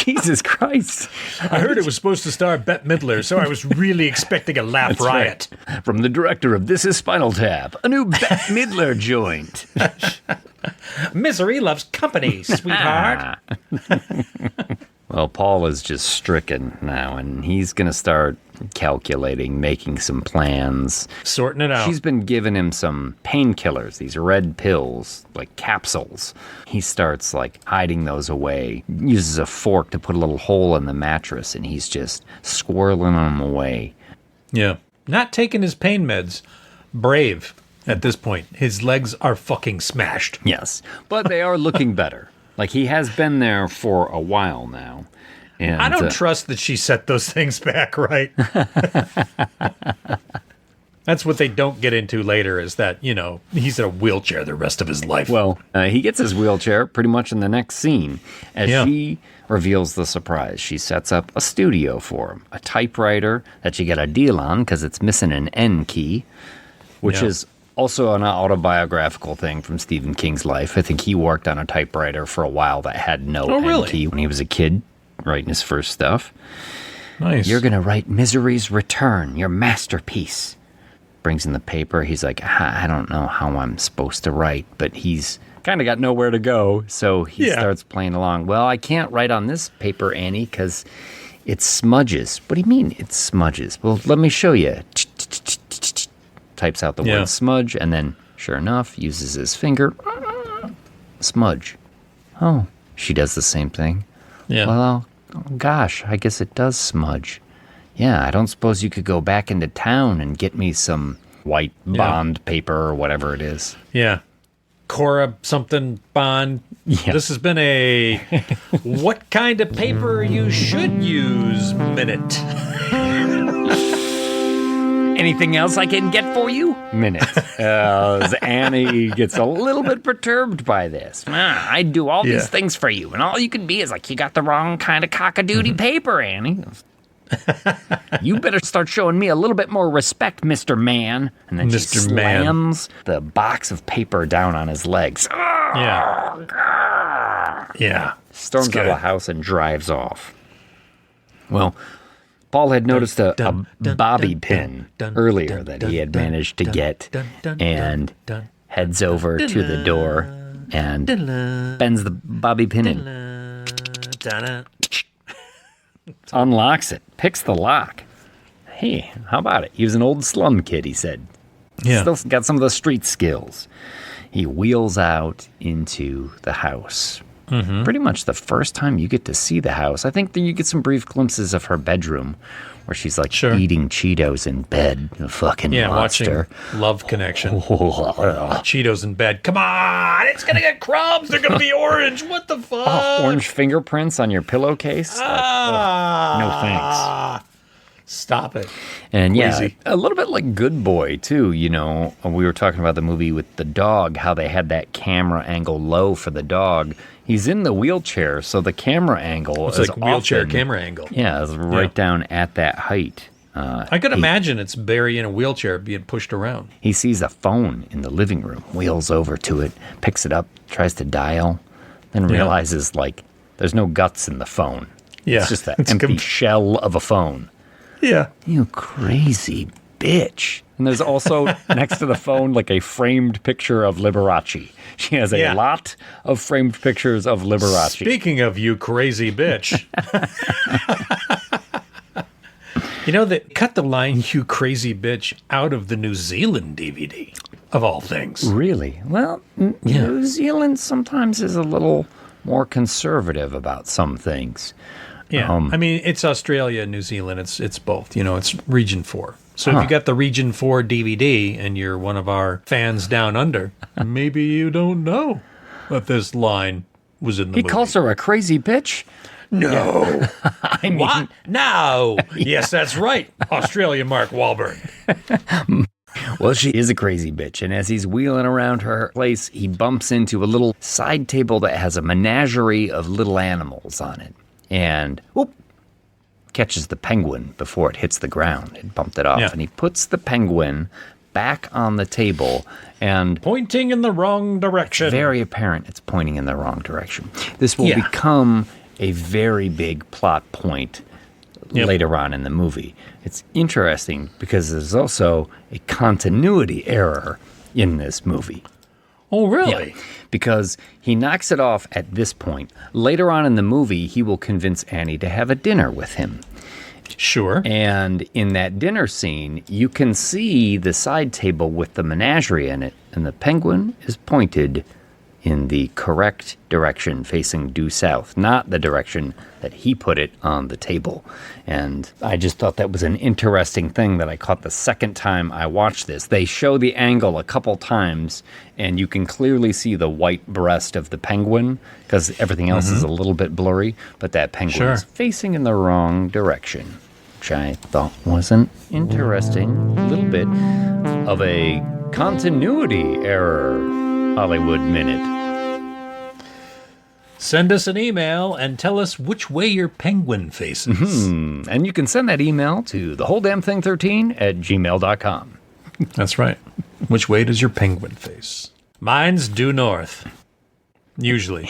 Jesus Christ. I heard it was supposed to star Bette Midler, so I was really expecting a laugh riot. Right. From the director of This Is Spinal Tap, a new Bette Midler joint. Misery loves company, sweetheart. Well, Paul is just stricken now, and he's going to start calculating, making some plans. Sorting it out. She's been giving him some painkillers, these red pills, like capsules. He starts, like, hiding those away, uses a fork to put a little hole in the mattress, and he's just squirreling them away. Yeah. Not taking his pain meds. Brave at this point. His legs are fucking smashed. Yes, but they are looking better. Like, he has been there for a while now. And I don't trust that she set those things back right. That's what they don't get into later is that, you know, he's in a wheelchair the rest of his life. Well, he gets his wheelchair pretty much in the next scene as she reveals the surprise. She sets up a studio for him, a typewriter that you get a deal on because it's missing an N key, which is also an autobiographical thing from Stephen King's life. I think he worked on a typewriter for a while that had no N key when he was a kid writing his first stuff. Nice. You're going to write Misery's Return, your masterpiece. Brings in the paper. He's like, I don't know how I'm supposed to write, but he's kind of got nowhere to go, so he starts playing along. Well, I can't write on this paper, Annie, because it smudges. What do you mean it smudges? Well, let me show you. Types out the word smudge, and then, sure enough, uses his finger. Smudge. Oh, she does the same thing. Yeah. Well, oh, gosh, I guess it does smudge. Yeah, I don't suppose you could go back into town and get me some white bond paper or whatever it is. Yeah. Cora something bond. Yeah. This has been a what kind of paper you should use minute. Anything else I can get for you? Minute. As Annie gets a little bit perturbed by this. I do all these things for you, and all you can be is like, you got the wrong kind of cock-a-doodie paper, Annie. You better start showing me a little bit more respect, Mr. Man. And then she slams the box of paper down on his legs. Yeah. Storms out of the house and drives off. Well, Paul had noticed a bobby pin earlier that he had managed to get and heads over to the door and bends the bobby pin in. Unlocks it, picks the lock. Hey, how about it? He was an old slum kid, he said. Yeah. Still got some of the street skills. He wheels out into the house. Mm-hmm. Pretty much the first time you get to see the house. I think that you get some brief glimpses of her bedroom where she's like eating Cheetos in bed. A fucking monster. Watching Love Connection. Cheetos in bed. Come on, it's going to get crumbs. They're going to be orange. What the fuck? Orange fingerprints on your pillowcase? No thanks. Stop it. And Queasy. A little bit like Good Boy, too. You know, we were talking about the movie with the dog, how they had that camera angle low for the dog. He's in the wheelchair, so the camera angle is like wheelchair camera angle. Yeah, it's right down at that height. I could imagine it's Barry in a wheelchair being pushed around. He sees a phone in the living room, wheels over to it, picks it up, tries to dial, then realizes, like, there's no guts in the phone. Yeah. It's just an empty shell of a phone. Yeah. You crazy bitch. And there's also next to the phone like a framed picture of Liberace. She has a lot of framed pictures of Liberace. Speaking of you crazy bitch. You know, they cut the line "you crazy bitch" out of the New Zealand DVD, of all things. Really? Well, New Zealand sometimes is a little more conservative about some things. Yeah, I mean, it's Australia and New Zealand. It's both. You know, it's Region 4. So if you got the Region 4 DVD and you're one of our fans down under, maybe you don't know that this line was in the movie. He calls her a crazy bitch? No. I mean, what? No. Yes, that's right. Australia, Mark Wahlberg. Well, she is a crazy bitch, and as he's wheeling around her place, he bumps into a little side table that has a menagerie of little animals on it. And catches the penguin before it hits the ground. It bumped it off, and he puts the penguin back on the table and pointing in the wrong direction. It's very apparent it's pointing in the wrong direction. This will become a very big plot point later on in the movie. It's interesting because there's also a continuity error in this movie. Oh, really? Yeah, because he knocks it off at this point. Later on in the movie, he will convince Annie to have a dinner with him. Sure. And in that dinner scene, you can see the side table with the menagerie in it, and the penguin is pointed in the correct direction, facing due south, not the direction that he put it on the table. And I just thought that was an interesting thing that I caught the second time I watched this. They show the angle a couple times, and you can clearly see the white breast of the penguin, because everything else is a little bit blurry, but that penguin is facing in the wrong direction, which I thought was an interesting little bit of a continuity error Hollywood Minute. Send us an email and tell us which way your penguin faces. And you can send that email to thewholedamnthing13@gmail.com. That's right. Which way does your penguin face? Mine's due north. Usually.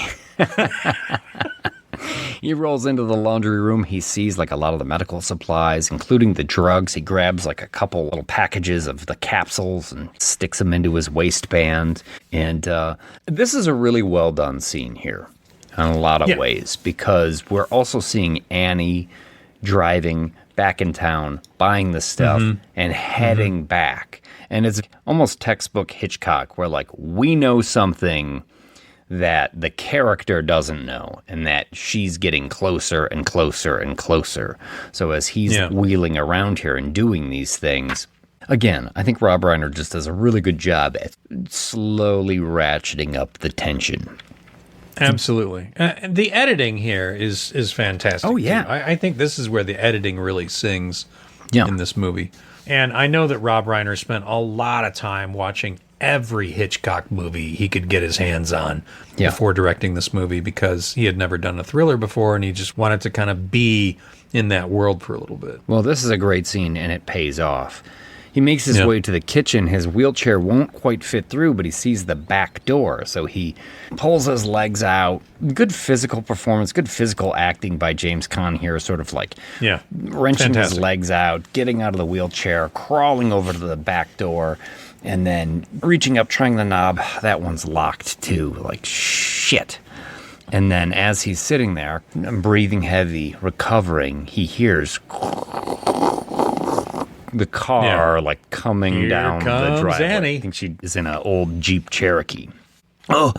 He rolls into the laundry room. He sees like a lot of the medical supplies, including the drugs. He grabs like a couple little packages of the capsules and sticks them into his waistband. And this is a really well done scene here in a lot of ways, because we're also seeing Annie driving back in town, buying the stuff, and heading back. And it's almost textbook Hitchcock, where like we know something that the character doesn't know, and that she's getting closer and closer and closer. So as he's wheeling around here and doing these things, again, I think Rob Reiner just does a really good job at slowly ratcheting up the tension. Absolutely. The editing here is fantastic. Oh, yeah. Too. I think this is where the editing really sings in this movie. And I know that Rob Reiner spent a lot of time watching every Hitchcock movie he could get his hands on before directing this movie, because he had never done a thriller before, and he just wanted to kind of be in that world for a little bit. Well, this is a great scene, and it pays off. He makes his way to the kitchen. His wheelchair won't quite fit through, but he sees the back door, so he pulls his legs out. Good physical performance, good physical acting by James Caan here, sort of like wrenching his legs out, getting out of the wheelchair, crawling over to the back door, and then reaching up, trying the knob. That one's locked too. Like, shit. And then as he's sitting there, breathing heavy, recovering, he hears the car like coming down the driveway. Annie. I think she is in an old Jeep Cherokee. Oh,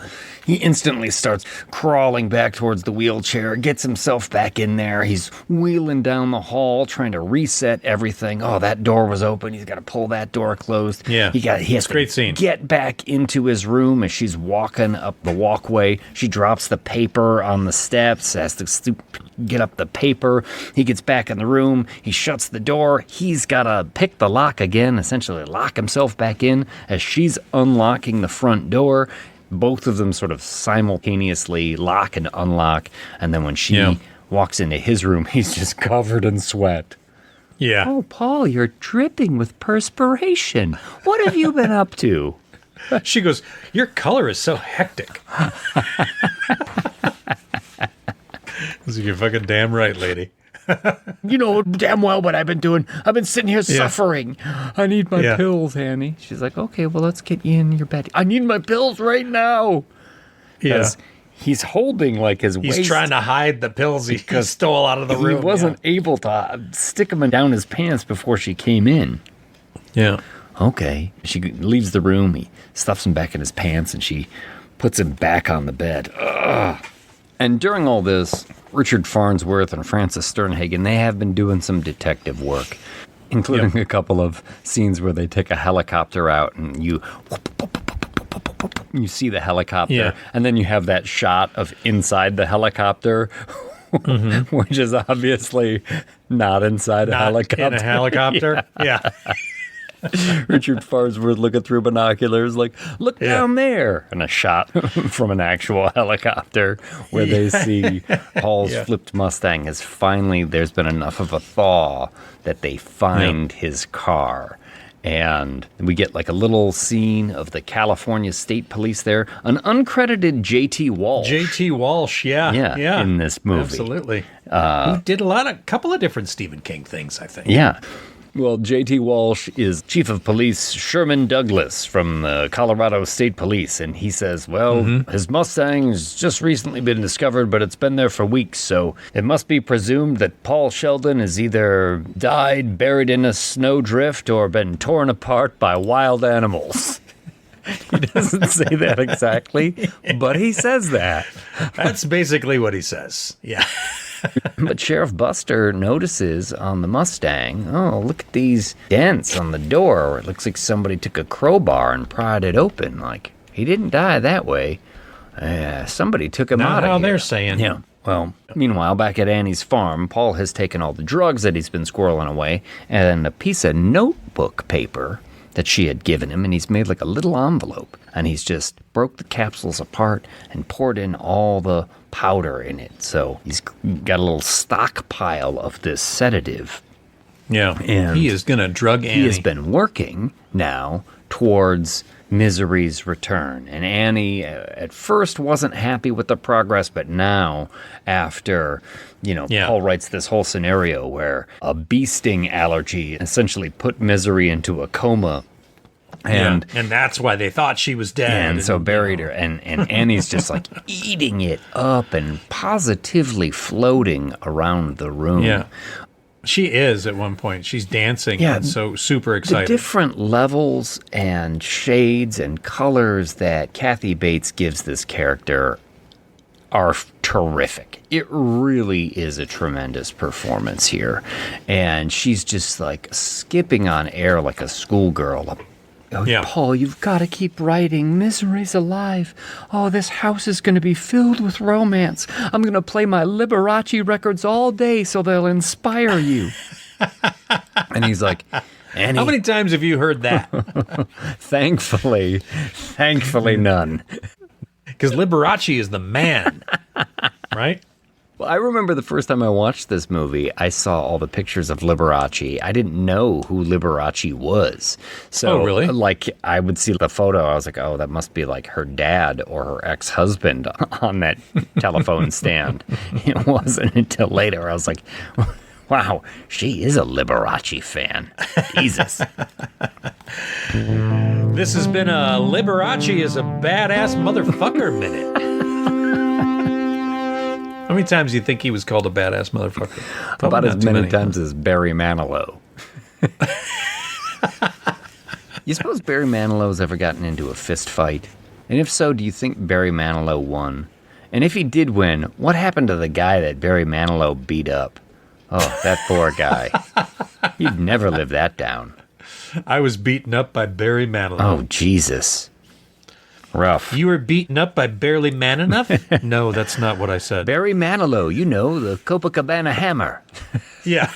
he instantly starts crawling back towards the wheelchair, gets himself back in there. He's wheeling down the hall, trying to reset everything. Oh, that door was open. He's got to pull that door closed. Yeah, he has to great scene. Get back into his room as she's walking up the walkway. She drops the paper on the steps, has to get up the paper. He gets back in the room. He shuts the door. He's got to pick the lock again, essentially lock himself back in as she's unlocking the front door. Both of them sort of simultaneously lock and unlock. And then when she walks into his room, he's just covered in sweat. Yeah. Oh, Paul, you're dripping with perspiration. What have you been up to? She goes, your color is so hectic. You're fucking damn right, lady. You know damn well what I've been doing. I've been sitting here suffering. I need my pills, Annie. She's like, okay, well, let's get you in your bed. I need my pills right now. Yeah. He's holding like his waist. He's trying to hide the pills he stole out of the room. He wasn't able to stick them down his pants before she came in. Yeah. Okay. She leaves the room. He stuffs him back in his pants, and she puts him back on the bed. Ugh. And during all this, Richard Farnsworth and Frances Sternhagen, they have been doing some detective work, including a couple of scenes where they take a helicopter out and you see the helicopter, and then you have that shot of inside the helicopter, which is obviously not inside a helicopter. In a helicopter? Yeah. Richard Farnsworth looking through binoculars, like, look down there. And a shot from an actual helicopter where they see Paul's flipped Mustang there's been enough of a thaw that they find his car. And we get like a little scene of the California State Police there. An uncredited J.T. Walsh. J.T. Walsh, yeah. In this movie. Absolutely. Who did a couple of different Stephen King things, I think. Yeah. Well, J.T. Walsh is Chief of Police Sherman Douglas from the Colorado State Police, and he says, well, his Mustang's just recently been discovered, but it's been there for weeks, so it must be presumed that Paul Sheldon has either died buried in a snowdrift or been torn apart by wild animals. He doesn't say that exactly, but he says that. That's basically what he says, yeah. But Sheriff Buster notices on the Mustang, oh, look at these dents on the door. It looks like somebody took a crowbar and pried it open. Like, he didn't die that way. Somebody took him out of here. Not how they're saying. Yeah. Well, meanwhile, back at Annie's farm, Paul has taken all the drugs that he's been squirreling away and a piece of notebook paper that she had given him, and he's made like a little envelope, and he's just broke the capsules apart and poured in all the powder in it. So he's got a little stockpile of this sedative. Yeah, and he is going to drug Annie. He has been working now towards Misery's return. And Annie at first wasn't happy with the progress, but now after, Paul writes this whole scenario where a bee sting allergy essentially put Misery into a coma. And that's why they thought she was dead. And so buried her. And Annie's just like eating it up and positively floating around the room. Yeah. She is at one point. She's dancing. Yeah, and so super excited. The different levels and shades and colors that Kathy Bates gives this character are terrific. It really is a tremendous performance here. And she's just like skipping on air like a schoolgirl. Oh, yeah. Paul, you've got to keep writing. Misery's alive. Oh, this house is going to be filled with romance. I'm going to play my Liberace records all day so they'll inspire you. And he's like, Annie. How many times have you heard that? Thankfully none. Because Liberace is the man, right? Well, I remember the first time I watched this movie, I saw all the pictures of Liberace. I didn't know who Liberace was. So, really? Like, I would see the photo. I was like, oh, that must be like her dad or her ex-husband on that telephone stand. It wasn't until later I was like, wow, she is a Liberace fan. Jesus. This has been a Liberace is a badass motherfucker minute. How many times do you think he was called a badass motherfucker? Probably about as many times as Barry Manilow. You suppose Barry Manilow's ever gotten into a fist fight? And if so, do you think Barry Manilow won? And if he did win, what happened to the guy that Barry Manilow beat up? Oh, that poor guy. He'd never live that down. I was beaten up by Barry Manilow. Oh, Jesus. Rough. You were beaten up by Barely Man Enough? No, that's not what I said. Barry Manilow, the Copacabana Hammer. Yeah.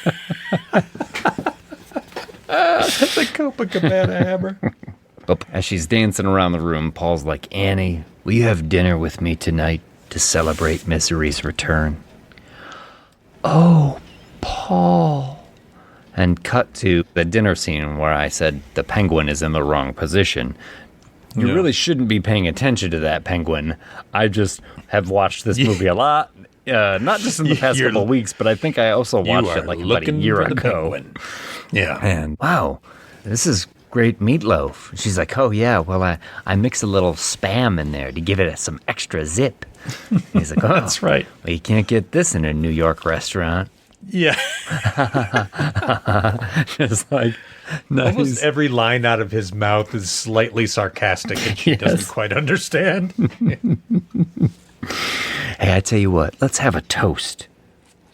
The Copacabana Hammer. As she's dancing around the room, Paul's like, Annie, will you have dinner with me tonight to celebrate Misery's return? Oh, Paul. And cut to the dinner scene where I said the penguin is in the wrong position. You really shouldn't be paying attention to that penguin. I just have watched this movie a lot, not just in the past couple of weeks, but I think I also watched it like about a year ago. Yeah. And wow, this is great meatloaf. She's like, oh yeah, well I mix a little Spam in there to give it some extra zip. And he's like, oh, that's right. Well, you can't get this in a New York restaurant. Yeah. Just like, nice. Almost every line out of his mouth is slightly sarcastic and she doesn't quite understand. Hey, I tell you what, let's have a toast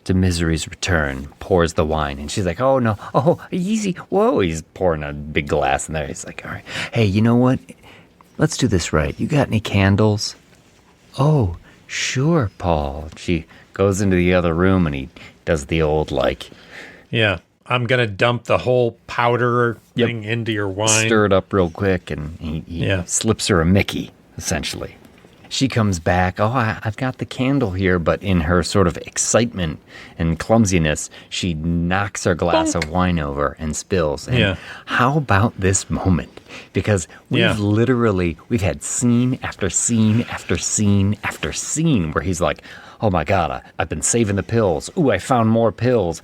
to Misery's return. Pours the wine and she's like, oh no, oh, easy. Whoa, he's pouring a big glass in there. He's like, all right, hey, you know what? Let's do this right. You got any candles? Oh, sure, Paul. She goes into the other room and he does the old yeah, I'm going to dump the whole powder thing into your wine. Stir it up real quick, and he slips her a Mickey, essentially. she comes back. Oh, I've got the candle here. But in her sort of excitement and clumsiness, she knocks her glass of wine over and spills. And how about this moment? Because we've had scene after scene after scene after scene where he's like, oh my God, I've been saving the pills. Ooh, I found more pills.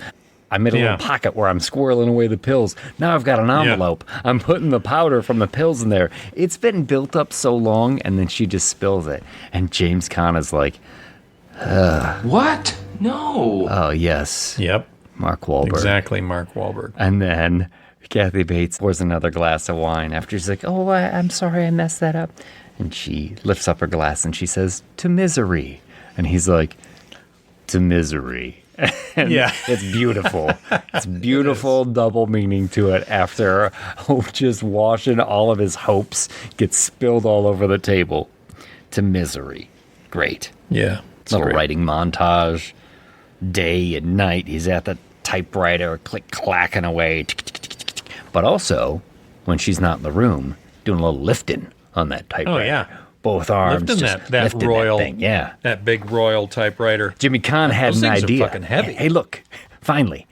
I made a little pocket where I'm squirreling away the pills. Now I've got an envelope. I'm putting the powder from the pills in there. It's been built up so long, and then she just spills it. And James Caan is like, What? No. Oh, yes. Yep. Mark Wahlberg. Exactly, Mark Wahlberg. And then Kathy Bates pours another glass of wine after she's like, oh, I'm sorry I messed that up. And she lifts up her glass and she says, to misery. And he's like, to misery. And it's beautiful. It's beautiful double meaning to it after just washing all of his hopes gets spilled all over the table. To misery. Great. Yeah. Little writing montage. Day and night. He's at the typewriter, clacking away. But also, when she's not in the room, doing a little lifting on that typewriter. Oh, yeah. Both arms. Lifting just that lifting royal, that thing. Yeah. That big royal typewriter. Jimmy Caan had Those an things idea. Are fucking heavy. Hey, look, finally.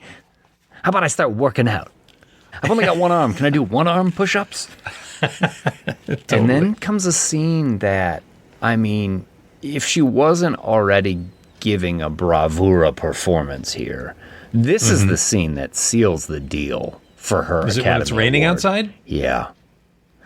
How about I start working out? I've only got one arm. Can I do one arm push-ups? Totally. And then comes a scene that, I mean, if she wasn't already giving a bravura performance here, this is the scene that seals the deal for her. Is it Academy when it's raining Award. outside? Yeah.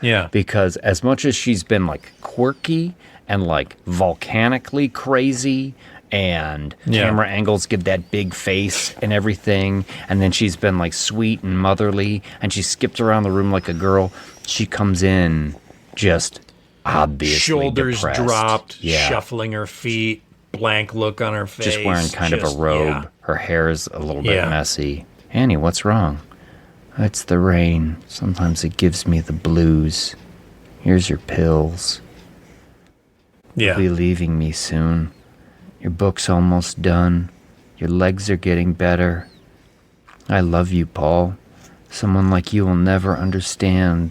Yeah. Because as much as she's been like quirky and like volcanically crazy and camera angles give that big face and everything, and then she's been like sweet and motherly and she skips around the room like a girl, she comes in just obviously shoulders depressed. Dropped, shuffling her feet, blank look on her face. Just wearing kind of a robe. Yeah. Her hair's a little bit messy. Annie, what's wrong? It's the rain. Sometimes it gives me the blues. Here's your pills. Yeah. You'll be leaving me soon. Your book's almost done. Your legs are getting better. I love you, Paul. Someone like you will never understand.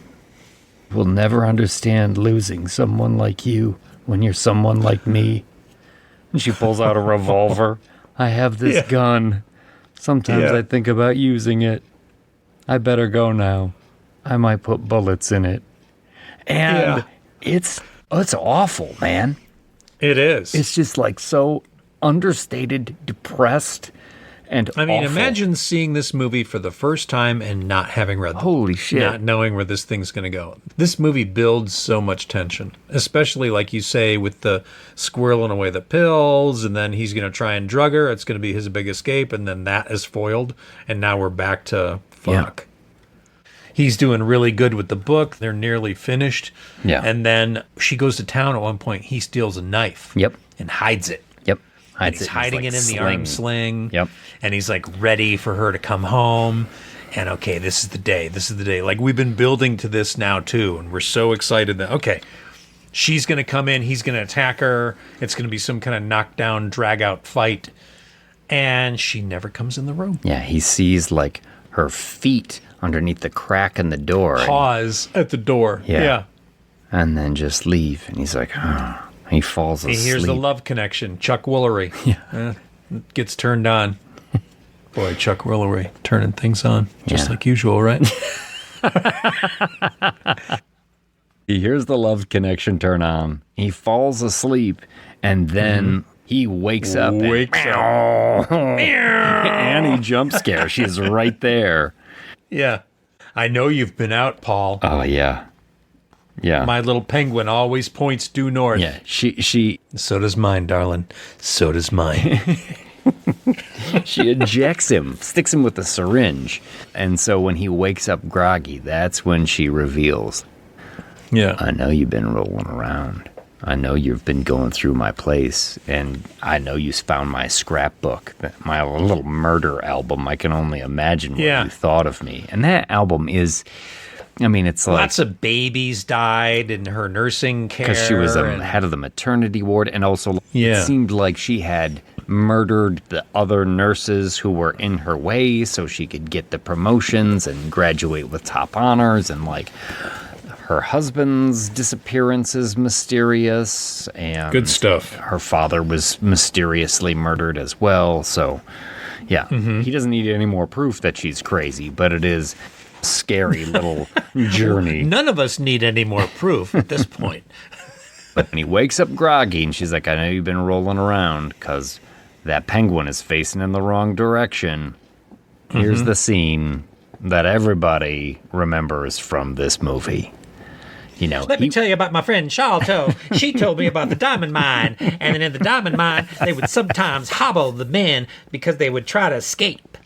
Will never understand losing someone like you when you're someone like me. And she pulls out a revolver. I have this gun. Sometimes I think about using it. I better go now. I might put bullets in it. And it's awful, man. It is. It's just like so understated, depressed, and I mean, awful. imagine seeing this movie for the first time and not having read the Holy shit. not knowing where this thing's going to go. This movie builds so much tension, especially like you say with the squirreling away the pills, and then he's going to try and drug her. It's going to be his big escape, and then that is foiled, and now we're back to fuck. He's doing really good with the book. They're nearly finished. Yeah. And then she goes to town at one point. He steals a knife. Yep. And hides it. Yep. And he's hiding it in the arm sling. Yep. And he's like ready for her to come home. And okay, this is the day. This is the day. Like we've been building to this now too. And we're so excited that, okay, she's going to come in. He's going to attack her. It's going to be some kind of knockdown, drag out fight. And she never comes in the room. Yeah. He sees like her feet underneath the crack in the door. Pause at the door. Yeah. And then just leave. And he's like, oh. He falls asleep. He hears the love connection. Chuck Woolery. Yeah. Gets turned on. Boy, Chuck Woolery turning things on. Just like usual, right? He hears the love connection turn on. He falls asleep. And then he wakes up. Annie jump scare. She's right there. Yeah. I know you've been out, Paul. Oh, yeah. Yeah. My little penguin always points due north. Yeah. She. So does mine, darling. So does mine. She ejects him, sticks him with a syringe. And so when he wakes up groggy, that's when she reveals. Yeah. I know you've been rolling around. I know you've been going through my place, and I know you found my scrapbook, my little murder album. I can only imagine what you thought of me. And that album is, I mean, it's like... Lots of babies died in her nursing care. Because she was head of the maternity ward, and also it seemed like she had murdered the other nurses who were in her way so she could get the promotions and graduate with top honors, and like... her husband's disappearance is mysterious, and good stuff. Her father was mysteriously murdered as well. So, yeah, he doesn't need any more proof that she's crazy, but it is a scary little journey. None of us need any more proof at this point. But he wakes up groggy, and she's like, I know you've been rolling around because that penguin is facing in the wrong direction. Here's the scene that everybody remembers from this movie. You know, Let me tell you about my friend Shalto. She told me about the diamond mine. And then in the diamond mine, they would sometimes hobble the men because they would try to escape.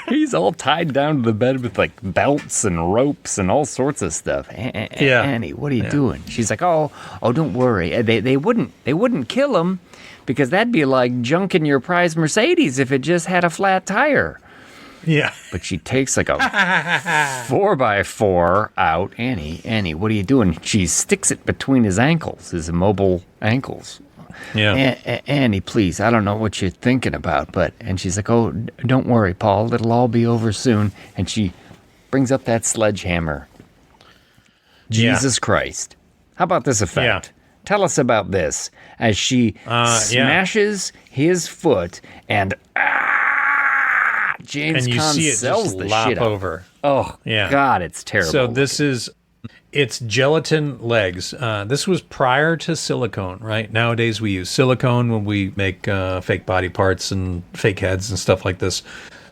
He's all tied down to the bed with like belts and ropes and all sorts of stuff. Annie, what are you doing? She's like, oh, don't worry. They wouldn't kill him because that'd be like junking your prize Mercedes if it just had a flat tire. Yeah. But she takes like a 4x4 out. Annie, what are you doing? She sticks it between his ankles, his immobile ankles. Yeah. Annie, please, I don't know what you're thinking about, and she's like, oh, don't worry, Paul, it'll all be over soon. And she brings up that sledgehammer. Jesus Christ. How about this effect? Yeah. Tell us about this. As she smashes his foot and James and you Caan see it sells just the lop shit over. Oh, yeah. God, it's terrible. So it's gelatin legs. This was prior to silicone, right? Nowadays we use silicone when we make fake body parts and fake heads and stuff like this.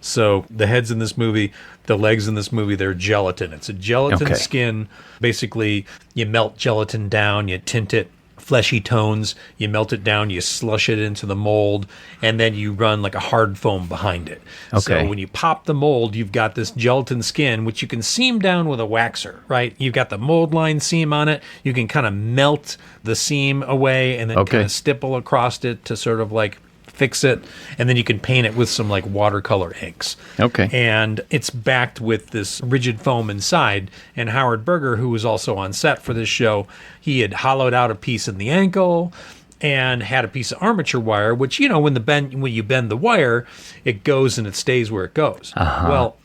So the heads in this movie, the legs in this movie, they're gelatin. It's a gelatin skin. Basically, you melt gelatin down, you tint it fleshy tones, you melt it down, you slush it into the mold, and then you run like a hard foam behind it. So when you pop the mold, you've got this gelatin skin, which you can seam down with a waxer, right? You've got the mold line seam on it. You can kind of melt the seam away and then kind of stipple across it to sort of like fix it, and then you can paint it with some like watercolor inks. And it's backed with this rigid foam inside. And Howard Berger, who was also on set for this show, he had hollowed out a piece in the ankle and had a piece of armature wire, which, you know, when you bend the wire, it goes and it stays where it goes. Well,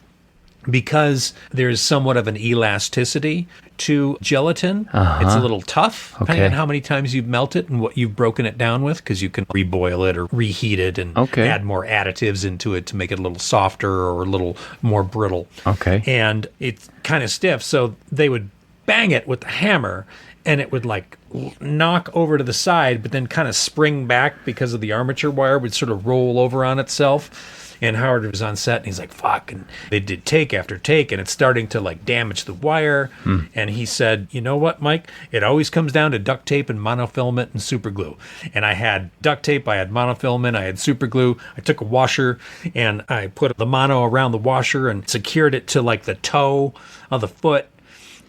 because there's somewhat of an elasticity to gelatin, it's a little tough, depending on how many times you've melted and what you've broken it down with, because you can reboil it or reheat it and add more additives into it to make it a little softer or a little more brittle. And it's kind of stiff, so they would bang it with the hammer, and it would like knock over to the side, but then kind of spring back because of the armature wire would sort of roll over on itself. And Howard was on set, and he's like, fuck. And they did take after take, and it's starting to, like, damage the wire. And he said, you know what, Mike? It always comes down to duct tape and monofilament and super glue. And I had duct tape, I had monofilament, I had super glue. I took a washer, and I put the mono around the washer and secured it to, like, the toe of the foot.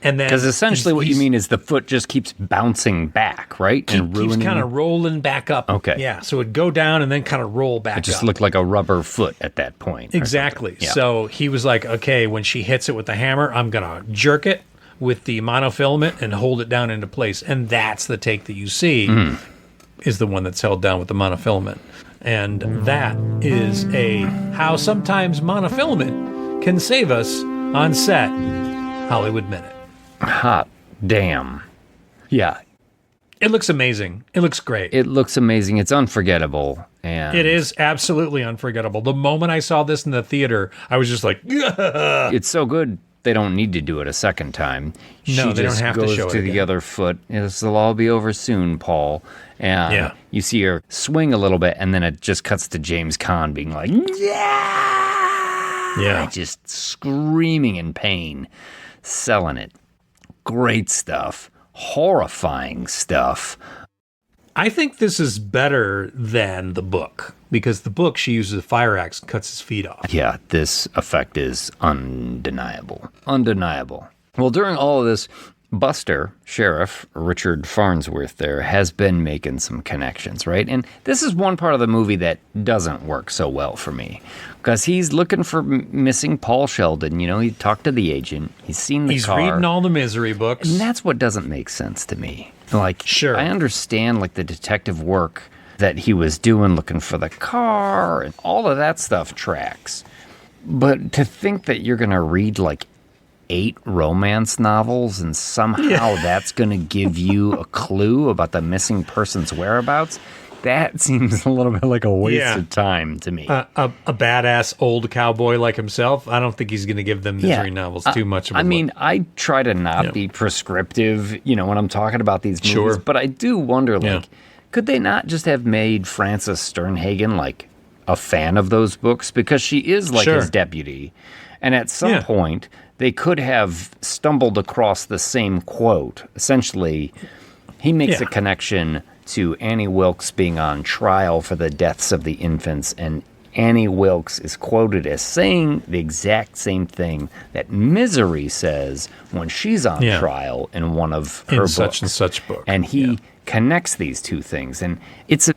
And then, because essentially what you mean is the foot just keeps bouncing back, right? And keeps kind of rolling back up. Yeah, so it'd go down and then kind of roll back up. It just looked like a rubber foot at that point. Exactly. So he was like, okay, when she hits it with the hammer, I'm going to jerk it with the monofilament and hold it down into place. And that's the take that you see is the one that's held down with the monofilament. And that is how sometimes monofilament can save us on set. Hollywood Minute. Hot damn. Yeah. It looks amazing. It looks great. It looks amazing. It's unforgettable. And it is absolutely unforgettable. The moment I saw this in the theater, I was just like, yeah. It's so good, they don't need to do it a second time. No, she they just don't have to goes show to it the again. other foot. This will all be over soon, Paul. And you see her swing a little bit, and then it just cuts to James Caan being like, yeah. Just screaming in pain, selling it. Great stuff. Horrifying stuff. I think this is better than the book, because the book, she uses a fire axe and cuts his feet off. Yeah, this effect is undeniable. Undeniable. Well, during all of this, Buster, Sheriff Richard Farnsworth there, has been making some connections, right? And this is one part of the movie that doesn't work so well for me, because he's looking for missing Paul Sheldon. You know, he talked to the agent. He's seen the car. He's reading all the misery books. And that's what doesn't make sense to me. Like, sure. I understand, like, the detective work that he was doing, looking for the car, and all of that stuff tracks. But to think that you're going to read, like, 8 romance novels and somehow that's going to give you a clue about the missing person's whereabouts? That seems a little bit like a waste of time to me. A badass old cowboy like himself, I don't think he's going to give them misery novels too much of a look. I try to not be prescriptive, when I'm talking about these movies, but I do wonder, could they not just have made Frances Sternhagen, like, a fan of those books? Because she is, like, his deputy. And at some point, they could have stumbled across the same quote. Essentially, he makes a connection to Annie Wilkes being on trial for the deaths of the infants, and Annie Wilkes is quoted as saying the exact same thing that Misery says when she's on trial in one of her books. Such and such book. And he connects these two things, and it's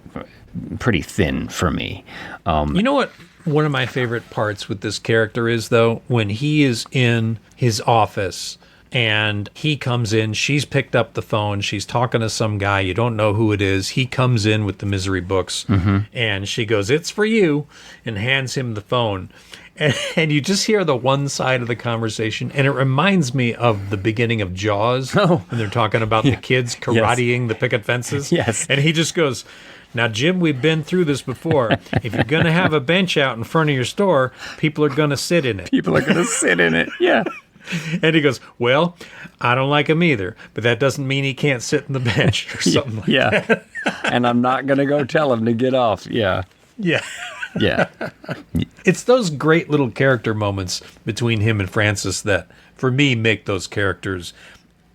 pretty thin for me. You know what one of my favorite parts with this character is, though? When he is in his office and he comes in, she's picked up the phone, she's talking to some guy, you don't know who it is. He comes in with the Misery books, and she goes, "It's for you," and hands him the phone. And you just hear the one side of the conversation, and it reminds me of the beginning of Jaws, when they're talking about the kids karateing the picket fences. And he just goes, "Now, Jim, we've been through this before. If you're going to have a bench out in front of your store, people are going to sit in it." People are going to sit in it, And he goes, "Well, I don't like him either, but that doesn't mean he can't sit in the bench," or something like that. And I'm not going to go tell him to get off. Yeah. It's those great little character moments between him and Frances that, for me, make those characters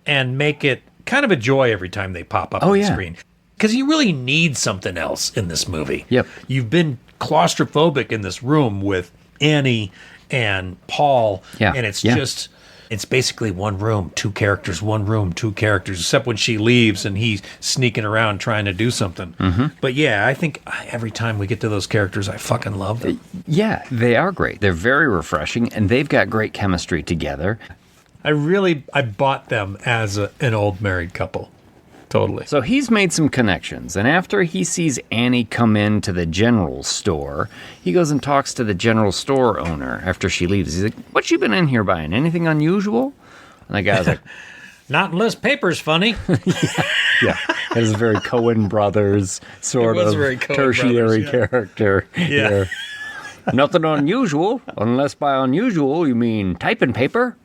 and make it kind of a joy every time they pop up on the screen. Because you really need something else in this movie. You've been claustrophobic in this room with Annie and Paul, and it's just... It's basically one room, two characters, except when she leaves and he's sneaking around trying to do something. But I think every time we get to those characters, I fucking love them. Yeah, they are great. They're very refreshing, and they've got great chemistry together. I bought them as an old married couple. Totally. So he's made some connections, and after he sees Annie come into the general store, he goes and talks to the general store owner after she leaves. He's like, "What you been in here buying? Anything unusual?" And the guy's like, "Not unless paper's funny." It is a very Coen Brothers sort of tertiary character here. "Nothing unusual, unless by unusual you mean typing paper."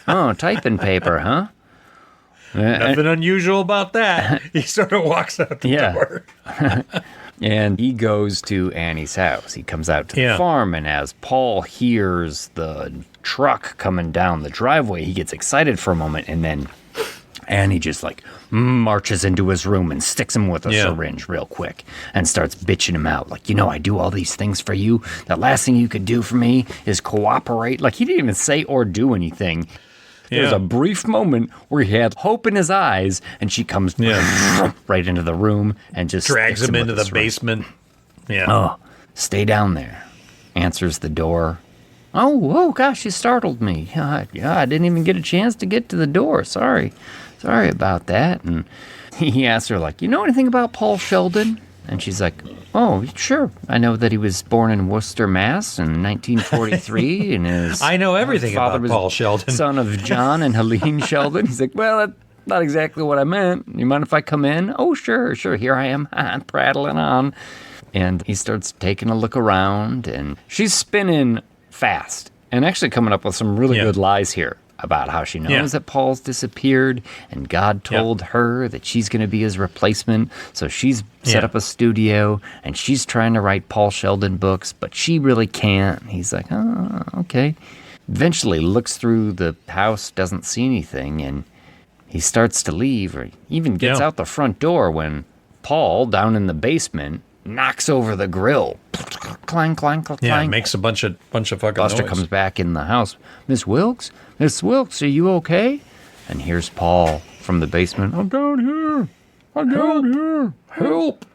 "Oh, typing paper, huh?" Nothing unusual about that. He sort of walks out the door. And he goes to Annie's house. He comes out to the farm, and as Paul hears the truck coming down the driveway, he gets excited for a moment, and then Annie just marches into his room and sticks him with a syringe real quick and starts bitching him out. Like, "I do all these things for you. The last thing you could do for me is cooperate." Like, he didn't even say or do anything. There's a brief moment where he had hope in his eyes, and she comes right into the room and just drags him into the basement. "Oh, stay down there." Answers the door. Oh, gosh, you startled me. I didn't even get a chance to get to the door. Sorry about that. And he asks her, "You know anything about Paul Sheldon?" And she's like, "Oh, sure. I know that he was born in Worcester, Mass. in 1943. And his I know everything about Paul Sheldon. Son of John and Helene Sheldon." He's like, "Well, that's not exactly what I meant. You mind if I come in?" "Oh, sure. Here I am, prattling on." And he starts taking a look around, and she's spinning fast and actually coming up with some really good lies here about how she knows that Paul's disappeared, and God told her that she's going to be his replacement. So she's set up a studio, and she's trying to write Paul Sheldon books, but she really can't. He's like, "Oh, okay." Eventually looks through the house, doesn't see anything, and he starts to leave, or even gets out the front door when Paul, down in the basement, knocks over the grill. Clang, clang, clang, clang. Makes a bunch of fucking Buster noise. comes back in the house. Miss Wilkes, are you okay?" And here's Paul from the basement. "I'm down here. Help."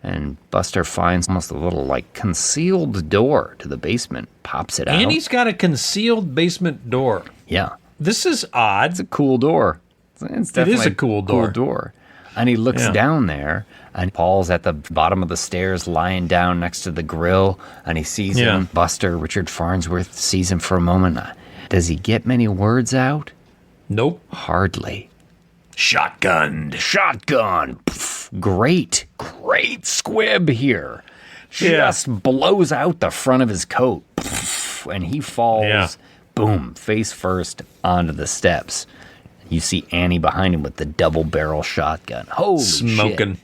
And Buster finds almost a little concealed door to the basement, pops it out. Annie's got a concealed basement door. Yeah. This is odd. It's a cool door. It's definitely a cool door. And he looks down there, and Paul's at the bottom of the stairs lying down next to the grill, and he sees him. Buster, Richard Farnsworth, sees him for a moment. Does he get many words out? Nope. Hardly. Shotgun. Pff, great squib here. Just blows out the front of his coat. Pff, and he falls, boom, face first onto the steps. You see Annie behind him with the double barrel shotgun. Holy Smoking. shit.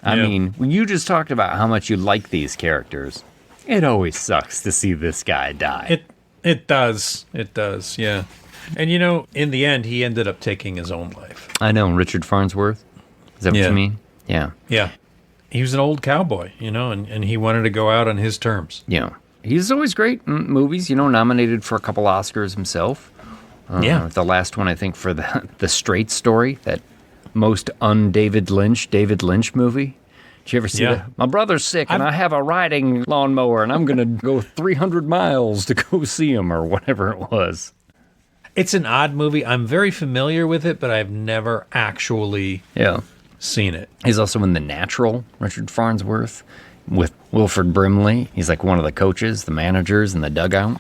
I mean, when you just talked about how much you like these characters, it always sucks to see this guy die. It does. It does, yeah. And, you know, in the end, he ended up taking his own life. I know, Richard Farnsworth. Is that what you mean? Yeah. Yeah. He was an old cowboy, you know, and he wanted to go out on his terms. Yeah. He's always great in movies, you know, nominated for a couple Oscars himself. The last one, I think, for the Straight Story, that most David Lynch movie. Did you ever see that? My brother's sick, and I have a riding lawnmower, and I'm going to go 300 miles to go see him, or whatever it was. It's an odd movie. I'm very familiar with it, but I've never actually seen it. He's also in The Natural, Richard Farnsworth, with Wilford Brimley. He's like one of the coaches, the managers in the dugout.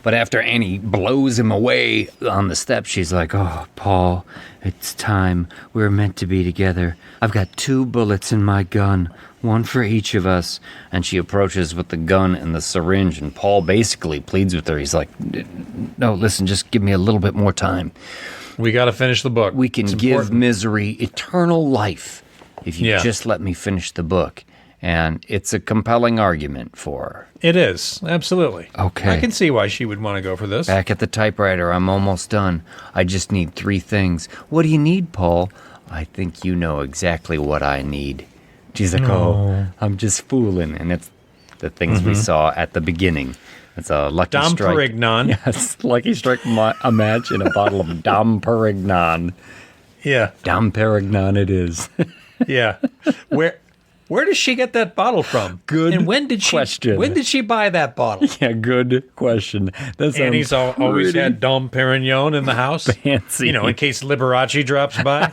But after Annie blows him away on the steps, she's like, "Oh, Paul, it's time. We're meant to be together. I've got 2 bullets in my gun, one for each of us." And she approaches with the gun and the syringe, and Paul basically pleads with her. He's like, "No, listen, just give me a little bit more time. We got to finish the book. We can give Misery eternal life if you just let me finish the book." And it's a compelling argument for her. It is, absolutely. Okay. I can see why she would want to go for this. Back at the typewriter, I'm almost done. I just need 3 things. What do you need, Paul? I think you know exactly what I need. She's like, "Oh, I'm just fooling." And it's the things we saw at the beginning. It's a Lucky Dom Strike. Perignon. Yes, Lucky Strike a match in a bottle of Dom Perignon. Yeah. Dom Perignon it is. Yeah. Where does she get that bottle from? Good and when did question. When did she buy that bottle? Yeah, good question. Annie's always had Dom Perignon in the house. Fancy. You know, in case Liberace drops by.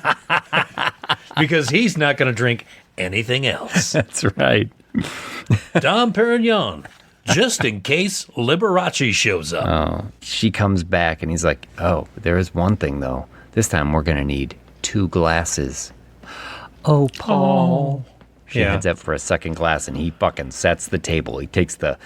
Because he's not going to drink anything else. That's right. Dom Perignon, just in case Liberace shows up. Oh, she comes back and he's like, "Oh, there is one thing, though. This time we're going to need 2 glasses." Oh, Paul. She heads up for a second glass, and he fucking sets the table. He takes the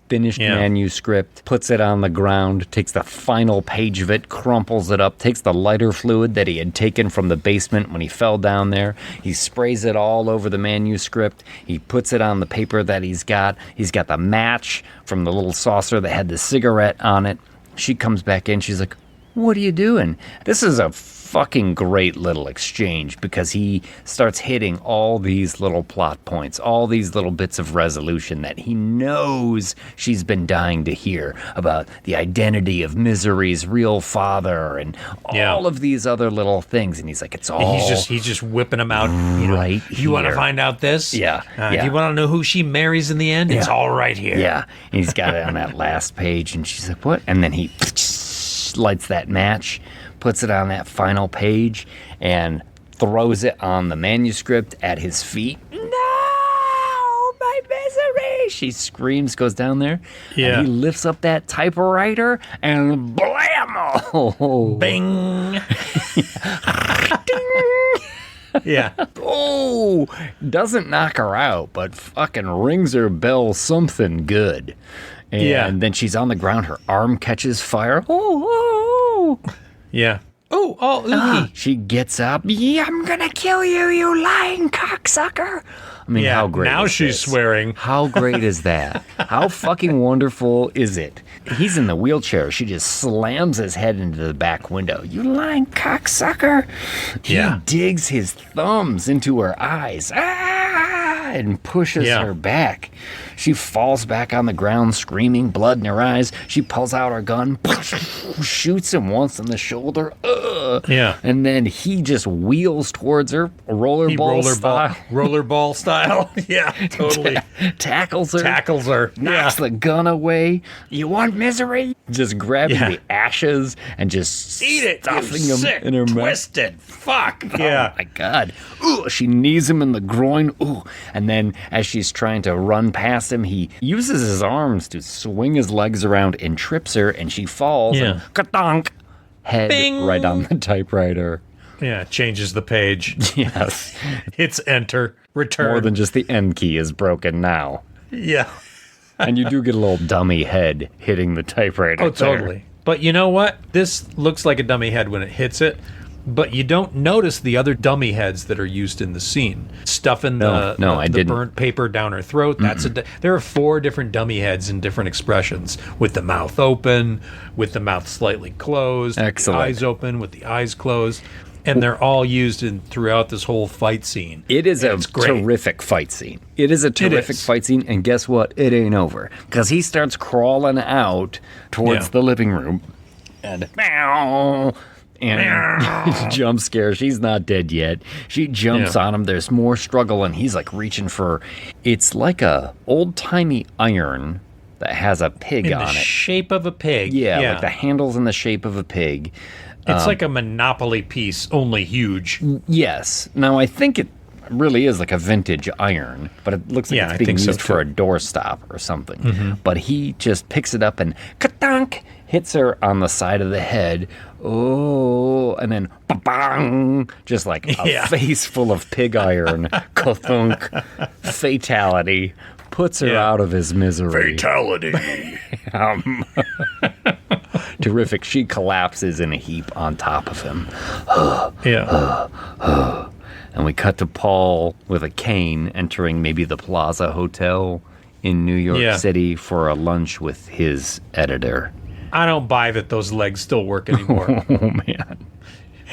finished manuscript, puts it on the ground, takes the final page of it, crumples it up, takes the lighter fluid that he had taken from the basement when he fell down there. He sprays it all over the manuscript. He puts it on the paper that he's got. He's got the match from the little saucer that had the cigarette on it. She comes back in. She's like, "What are you doing?" This is a fucking great little exchange because he starts hitting all these little plot points, all these little bits of resolution that he knows she's been dying to hear about the identity of Misery's real father and all of these other little things. And he's like, it's all he's just whipping them out. Right here. You want to find out this? Yeah. Do you want to know who she marries in the end? It's all right here. Yeah. And he's got it on that last page, and she's like, "What?" And then he lights that match, puts it on that final page, and throws it on the manuscript at his feet. "No, my Misery!" She screams, goes down there, and he lifts up that typewriter, and blam! Bing! Yeah. Oh, doesn't knock her out, but fucking rings her bell something good. And then she's on the ground, her arm catches fire. Oh. Yeah. Oogie. She gets up. "Yeah, I'm gonna kill you, you lying cocksucker." I mean, how great now is she's this? swearing. How great is that? How fucking wonderful is it? He's in the wheelchair. She just slams his head into the back window. "You lying cocksucker." He digs his thumbs into her eyes. And pushes her back. She falls back on the ground, screaming, blood in her eyes. She pulls out her gun, shoots him once in the shoulder. Yeah. And then he just wheels towards her, rollerball style. Rollerball style. Yeah, totally. Tackles her. Tackles her. Knocks the gun away. You want misery? Just grabbing the ashes and just eat it, stuffing you them sick, in her mouth. twisted fuck. Yeah. Oh my God. Ooh, she knees him in the groin. Ooh. And then as she's trying to run past him, he uses his arms to swing his legs around and trips her, and she falls. Yeah. And ka-donk, head Bing. right on the typewriter. Yeah, changes the page. Yes. Hits enter, return. More than just the N key is broken now. Yeah. And you do get a little dummy head hitting the typewriter. Oh, totally. But you know what? This looks like a dummy head when it hits it, but you don't notice the other dummy heads that are used in the scene. Stuffing I the didn't. burnt paper down her throat. That's there are 4 different dummy heads in different expressions, with the mouth open, with the mouth slightly closed, Excellent. with the eyes open, with the eyes closed. And they're all used throughout this whole fight scene. It is a great. terrific fight scene. It is a terrific fight scene, and guess what? It ain't over. Because he starts crawling out towards the living room, and jump scare. She's not dead yet. She jumps on him. There's more struggle, and he's like reaching for. It's like a old-timey iron that has a pig in on the it. Shape of a pig. Yeah, like the handle's in the shape of a pig. It's like a Monopoly piece, only huge. Yes. Now, I think it really is like a vintage iron, but it looks like it's being used for a doorstop or something. Mm-hmm. But he just picks it up and ka-donk, hits her on the side of the head. Oh, and then ba-bang, just like a face full of pig iron. Ka-thunk, fatality, puts her out of his misery. Fatality. Terrific. She collapses in a heap on top of him. And we cut to Paul with a cane entering maybe the Plaza Hotel in New York City for a lunch with his editor. I don't buy that those legs still work anymore. Oh, man.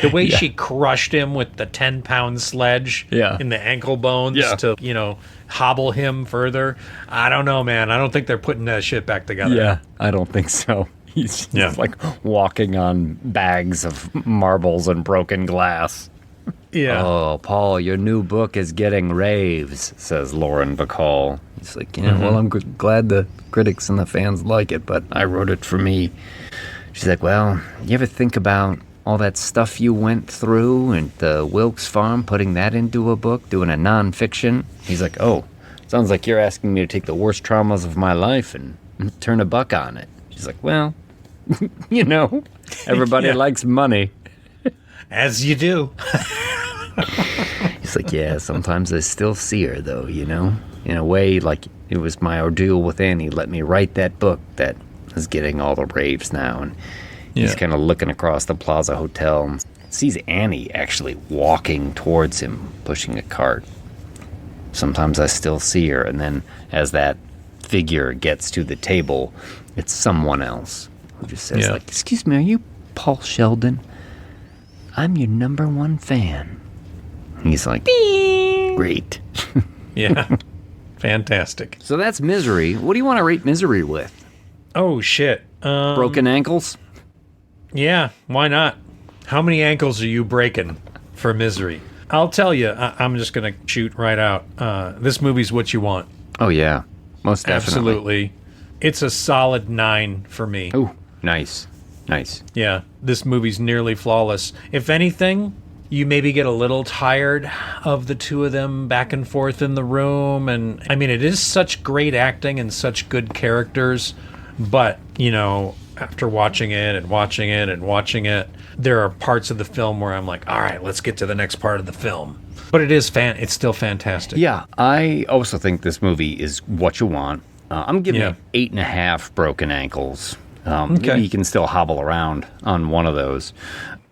The way she crushed him with the 10-pound sledge in the ankle bones to, hobble him further. I don't know, man. I don't think they're putting that shit back together. Yeah, I don't think so. He's just like walking on bags of marbles and broken glass. Yeah. Oh, Paul, your new book is getting raves, says Lauren Bacall. He's like, well, I'm glad the critics and the fans like it, but I wrote it for me. She's like, well, you ever think about all that stuff you went through and the Wilkes farm, putting that into a book, doing a nonfiction? He's like, oh, sounds like you're asking me to take the worst traumas of my life and turn a buck on it. She's like, well, everybody likes money. As you do. He's like, yeah, sometimes I still see her, though, in a way, like it was my ordeal with Annie. Let me write that book that is getting all the raves now. And he's kind of looking across the Plaza Hotel and sees Annie actually walking towards him, pushing a cart. Sometimes I still see her. And then as that figure gets to the table, it's someone else who just says, excuse me, are you Paul Sheldon? I'm your #1 fan. He's like, great. Yeah. Fantastic. So that's Misery. What do you want to rate Misery with? Oh, shit. Broken ankles? Yeah, why not? How many ankles are you breaking for Misery? I'll tell you, I'm just going to shoot right out. This movie's what you want. Oh, yeah. Most definitely. Absolutely. It's a solid 9 for me. Oh, nice. Nice. Yeah, this movie's nearly flawless. If anything, you maybe get a little tired of the two of them back and forth in the room. And I mean, it is such great acting and such good characters. But, after watching it and watching it and watching it, there are parts of the film where I'm like, all right, let's get to the next part of the film. But it's still fantastic. Yeah, I also think this movie is what you want. I'm giving it 8.5 broken ankles. Maybe he can still hobble around on one of those.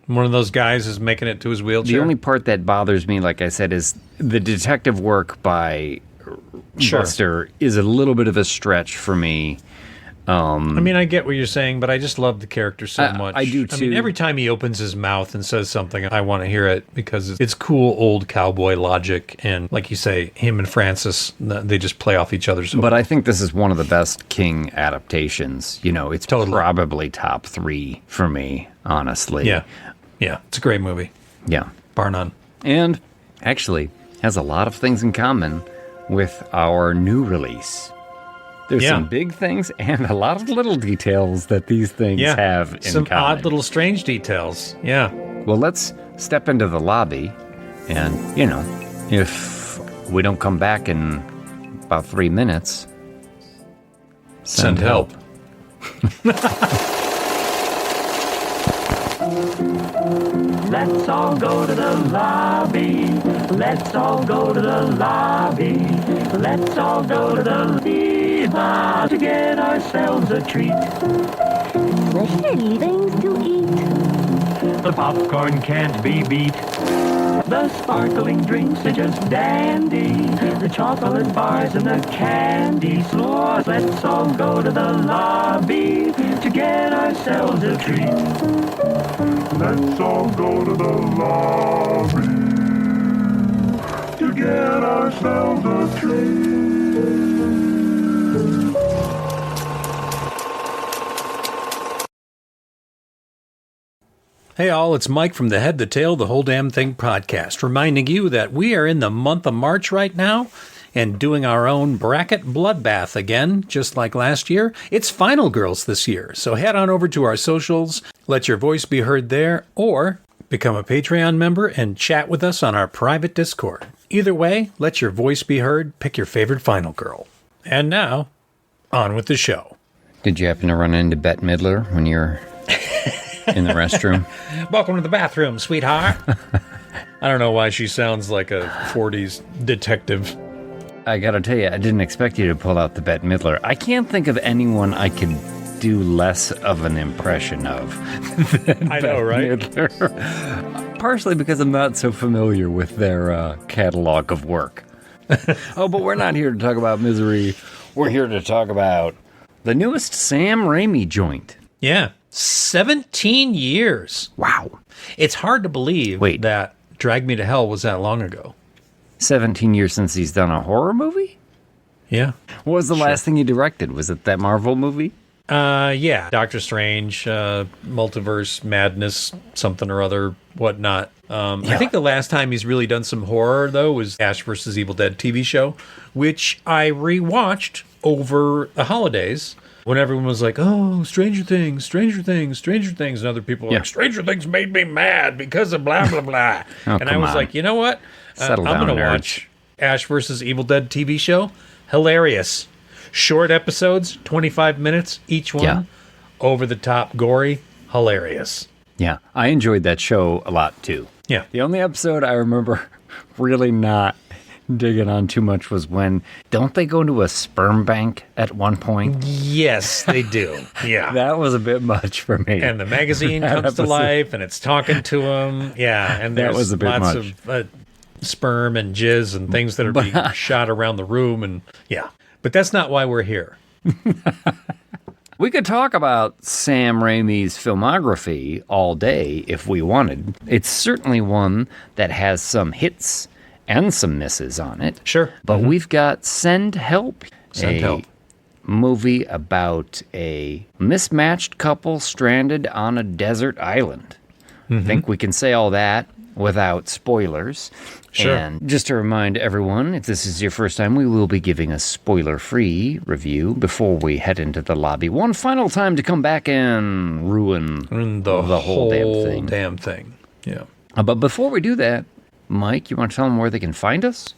One of those guys is making it to his wheelchair. The only part that bothers me, like I said, is the detective work by Buster is a little bit of a stretch for me. I mean, I get what you're saying, but I just love the character so much. I do, too. I mean, every time he opens his mouth and says something, I want to hear it because it's cool old cowboy logic. And like you say, him and Francis, they just play off each other. But I think this is one of the best King adaptations. It's probably top 3 for me, honestly. Yeah. Yeah, it's a great movie. Yeah. Bar none. And actually has a lot of things in common with our new release. There's some big things and a lot of little details that these things have in some common. odd little strange details. Yeah. Well, let's step into the lobby and, if we don't come back in about 3 minutes, send help. Let's all go to the lobby. Let's all go to the lobby. Let's all go to the Viva to get ourselves a treat. Especially things to eat. The popcorn can't be beat. The sparkling drinks are just dandy. The chocolate bars and the candy floors. Let's all go to the lobby to get ourselves a treat. Let's all go to the lobby to get ourselves a treat. Hey all, it's Mike from the Head to Tail, the Whole Damn Thing podcast, reminding you that we are in the month of March right now and doing our own bracket bloodbath again, just like last year. It's Final Girls this year, so head on over to our socials, let your voice be heard there, or become a Patreon member and chat with us on our private Discord. Either way, let your voice be heard, pick your favorite Final Girl. And now, on with the show. Did you happen to run into Bette Midler when you're in the restroom? Welcome to the bathroom, sweetheart. I don't know why she sounds like a 40s detective. I gotta tell you, I didn't expect you to pull out the Bette Midler. I can't think of anyone I could do less of an impression of than I know, right? Midler. Partially because I'm not so familiar with their catalog of work. Oh, but we're not here to talk about Misery. We're here to talk about the newest Sam Raimi joint. Yeah. 17 years. Wow. It's hard to believe that Drag Me to Hell was that long ago. 17 years since he's done a horror movie? Yeah. What was the last thing he directed? Was it that Marvel movie? Yeah. Doctor Strange, Multiverse Madness, something or other, whatnot. I think the last time he's really done some horror, though, was Ash vs. Evil Dead TV show, which I rewatched over the holidays. When everyone was like, oh, Stranger Things, Stranger Things, Stranger Things, and other people were like, Stranger Things made me mad because of blah, blah, blah. And I was like, you know what? I'm going to watch Ash vs. Evil Dead TV show. Hilarious. Short episodes, 25 minutes each one. Yeah. Over the top, gory, hilarious. Yeah, I enjoyed that show a lot, too. Yeah. The only episode I remember really not digging on too much was when, don't they go to a sperm bank at one point? Yes, they do. Yeah. That was a bit much for me. And the magazine comes to life and it's talking to him. Yeah. And there's that was a bit lots much. of sperm and jizz and things that are being shot around the room. And yeah. But that's not why we're here. We could talk about Sam Raimi's filmography all day if we wanted. It's certainly one that has some hits and some misses on it. Sure. But we've got Send Help. Send Help. Movie about a mismatched couple stranded on a desert island. I think we can say all that without spoilers. Sure. And just to remind everyone, if this is your first time, we will be giving a spoiler-free review before we head into the lobby. One final time to come back and ruin the whole damn thing. Yeah. But before we do that, Mike, you want to tell them where they can find us?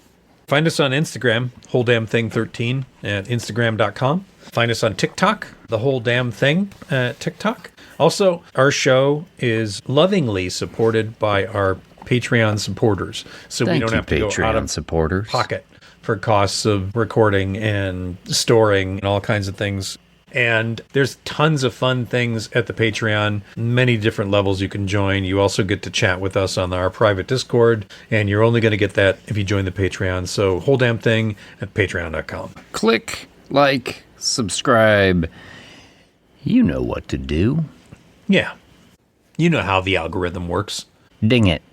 Find us on Instagram, Whole Damn Thing 13 at Instagram.com. Find us on TikTok, The Whole Damn Thing at TikTok. Also, our show is lovingly supported by our Patreon supporters. So we don't have to go out of pocket for costs of recording and storing and all kinds of things. And there's tons of fun things at the Patreon, many different levels you can join. You also get to chat with us on our private Discord, and you're only going to get that if you join the Patreon. So whole damn thing at patreon.com. Click, like, subscribe. You know what to do. Yeah. You know how the algorithm works. Ding it.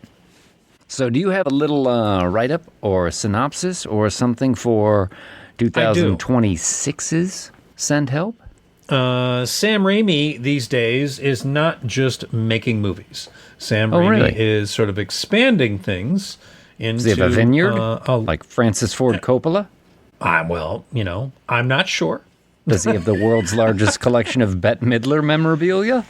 So do you have a little write-up or a synopsis or something for 2026's Send Help? Sam Raimi these days is not just making movies. Sam Raimi is sort of expanding things into... Does he have a vineyard? Like Francis Ford Coppola? Well, I'm not sure. Does he have the world's largest collection of Bette Midler memorabilia?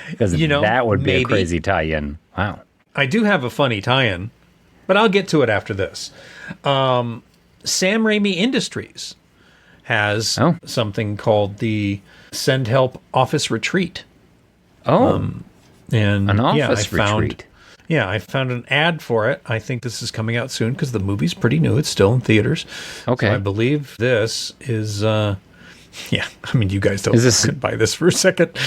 Because that would be a crazy tie-in. Wow. I do have a funny tie-in, but I'll get to it after this. Sam Raimi Industries has something called the Send Help Office Retreat. And an office retreat. I found an ad for it. I think this is coming out soon because the movie's pretty new. It's still in theaters. Okay. So I believe this is... you guys don't buy this for a second.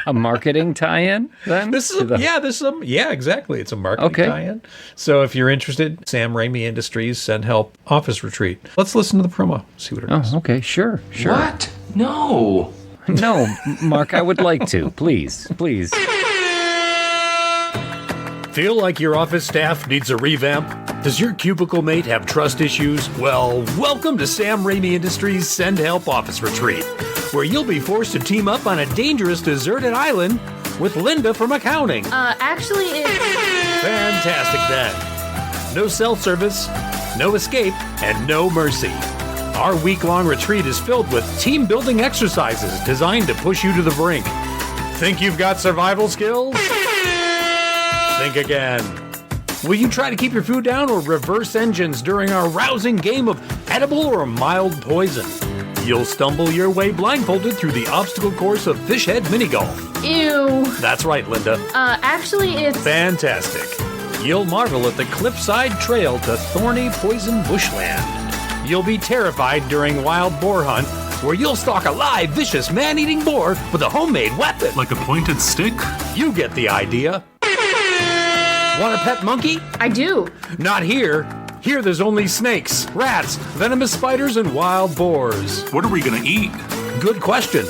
A marketing tie-in, then? Exactly. It's a marketing tie-in. So if you're interested, Sam Raimi Industries Send Help Office Retreat. Let's listen to the promo. See what it is. Okay, sure. What? No. No, Mark, I would like to. Please. Feel like your office staff needs a revamp? Does your cubicle mate have trust issues? Well, welcome to Sam Raimi Industries Send Help Office Retreat, where you'll be forced to team up on a dangerous deserted island with Linda from accounting. Actually, it's... Fantastic then. No self-service, no escape, and no mercy. Our week-long retreat is filled with team-building exercises designed to push you to the brink. Think you've got survival skills? Think again. Will you try to keep your food down or reverse engines during our rousing game of edible or mild poison? You'll stumble your way blindfolded through the obstacle course of Fish Head Mini Golf. Ew. That's right, Linda. Actually, it's... Fantastic. You'll marvel at the cliffside trail to thorny poison bushland. You'll be terrified during wild boar hunt, where you'll stalk a live, vicious, man-eating boar with a homemade weapon. Like a pointed stick? You get the idea. Want a pet monkey? I do. Not here. Here there's only snakes, rats, venomous spiders, and wild boars. What are we gonna eat? Good question.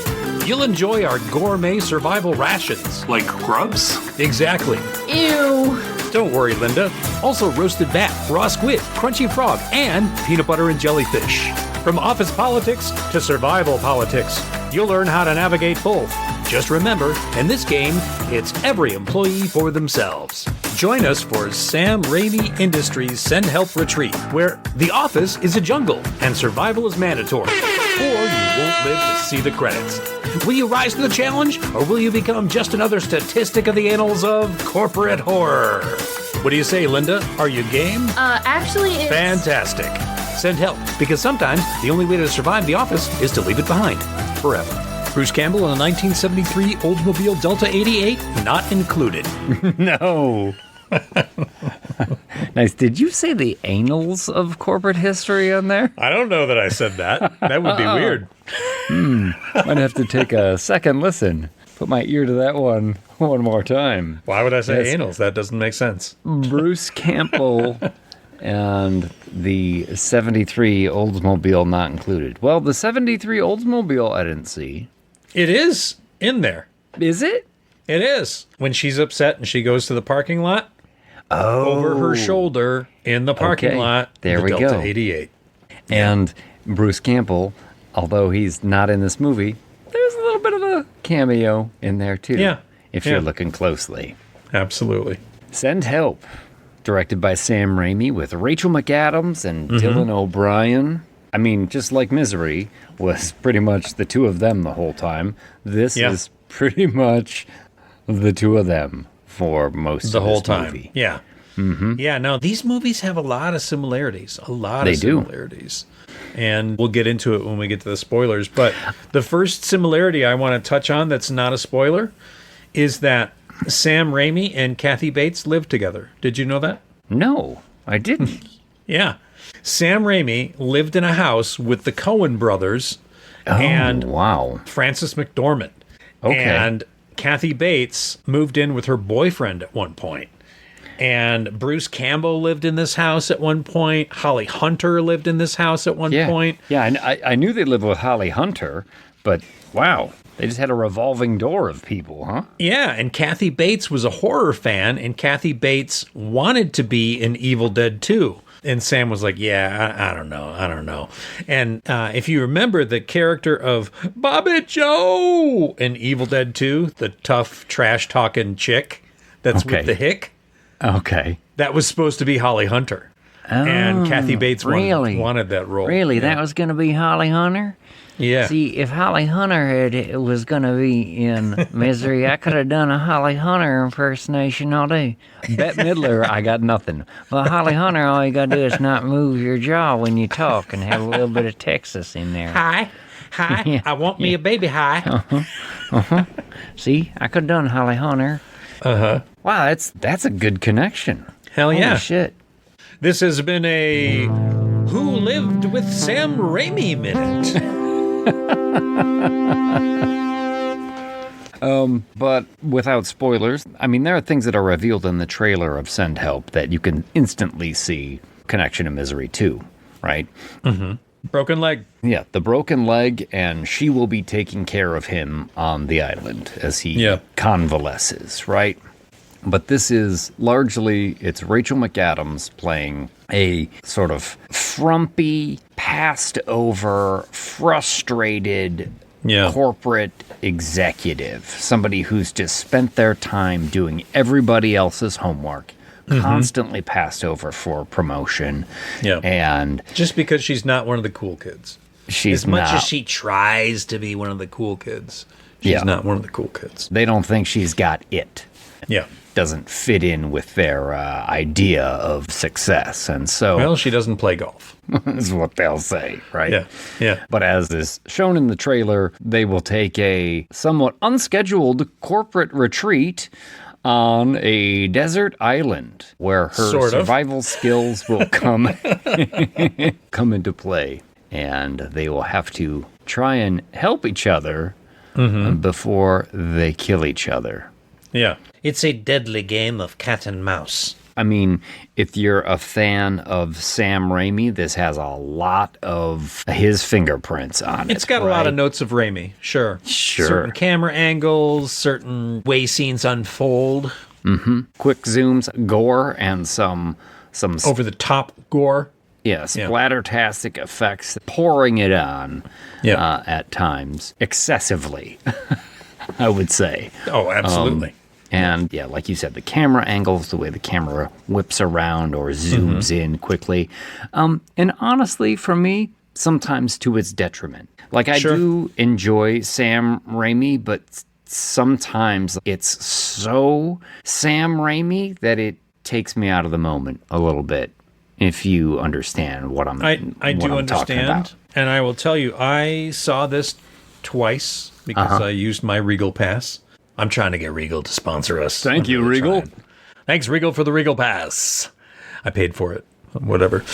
You'll enjoy our gourmet survival rations. Like grubs? Exactly. Ew. Don't worry, Linda. Also roasted bat, raw squid, crunchy frog, and peanut butter and jellyfish. From office politics to survival politics, you'll learn how to navigate both. Just remember, in this game, it's every employee for themselves. Join us for Sam Raimi Industries Send Help Retreat, where the office is a jungle and survival is mandatory, or you won't live to see the credits. Will you rise to the challenge, or will you become just another statistic of the annals of corporate horror? What do you say, Linda? Are you game? Actually, it's... Fantastic. Send help, because sometimes the only way to survive the office is to leave it behind. Forever. Bruce Campbell in a 1973 Oldsmobile Delta 88, not included. No. Nice. Did you say the annals of corporate history on there? I don't know that I said that. That would be weird. Might have to take a second listen. Put my ear to that one more time. Why would I say annals? That doesn't make sense. Bruce Campbell and the 73 Oldsmobile not included. Well, the 73 Oldsmobile I didn't see. It is in there. Is it? It is. When she's upset and she goes to the parking lot, over her shoulder in the parking lot, there we Delta go. 88. And Bruce Campbell, although he's not in this movie, there's a little bit of a cameo in there too. Yeah. If you're looking closely. Absolutely. Send Help, directed by Sam Raimi with Rachel McAdams and Dylan O'Brien. I mean, just like Misery was pretty much the two of them the whole time. This is pretty much the two of them for most of the whole time. Movie. Yeah. Yeah, no, these movies have a lot of similarities. They do. And we'll get into it when we get to the spoilers. But the first similarity I want to touch on that's not a spoiler is that Sam Raimi and Kathy Bates lived together. Did you know that? No, I didn't. Yeah. Sam Raimi lived in a house with the Coen brothers and Frances McDormand. Okay. And Kathy Bates moved in with her boyfriend at one point. And Bruce Campbell lived in this house at one point. Holly Hunter lived in this house at one point. Yeah, I knew they lived with Holly Hunter, but wow. They just had a revolving door of people, huh? Yeah, and Kathy Bates was a horror fan, and Kathy Bates wanted to be in Evil Dead 2. And Sam was like, yeah, I don't know. And if you remember the character of Bobby Joe in Evil Dead 2, the tough, trash-talking chick that's with the hick. Okay. That was supposed to be Holly Hunter. And Kathy Bates wanted that role. Really? Yeah. That was going to be Holly Hunter? Yeah. See, if Holly Hunter was going to be in Misery, I could have done a Holly Hunter impersonation all day. Bette Midler, I got nothing. Well, Holly Hunter, all you got to do is not move your jaw when you talk and have a little bit of Texas in there. Hi. Yeah. I want me a baby high. See, I could have done Holly Hunter. Wow, that's a good connection. Hell yeah. Holy shit. This has been a Who Lived with Sam Raimi minute. But without spoilers, I mean, there are things that are revealed in the trailer of Send Help that you can instantly see connection to Misery 2, right? Mm-hmm. Broken leg. Yeah, the broken leg, and she will be taking care of him on the island as he convalesces, right? But this is largely, it's Rachel McAdams playing a sort of frumpy, passed over, frustrated corporate executive. Somebody who's just spent their time doing everybody else's homework, constantly passed over for promotion. Yeah. And just because she's not one of the cool kids. She's as much not. as she tries to be one of the cool kids, she's not one of the cool kids. They don't think she's got it. Yeah. Doesn't fit in with their idea of success. And so... Well, she doesn't play golf. is what they'll say, right? Yeah, yeah. But as is shown in the trailer, they will take a somewhat unscheduled corporate retreat on a desert island where her survival skills will come into play. And they will have to try and help each other before they kill each other. Yeah. It's a deadly game of cat and mouse. I mean, if you're a fan of Sam Raimi, this has a lot of his fingerprints on it. It's got a lot of notes of Raimi, sure. Certain camera angles, certain way scenes unfold. Quick zooms, gore, and some over-the-top gore. Yeah, splattertastic effects, pouring it on at times, excessively, I would say. Oh, absolutely. And yeah, like you said, the camera angles, the way the camera whips around or zooms in quickly. And honestly, for me, sometimes to its detriment. Like I do enjoy Sam Raimi, but sometimes it's so Sam Raimi that it takes me out of the moment a little bit. If you understand what I'm I do understand. And I will tell you, I saw this twice because I used my Regal Pass. I'm trying to get Regal to sponsor us. Thank you, Regal. Thanks, Regal, for the Regal Pass. I paid for it. Whatever.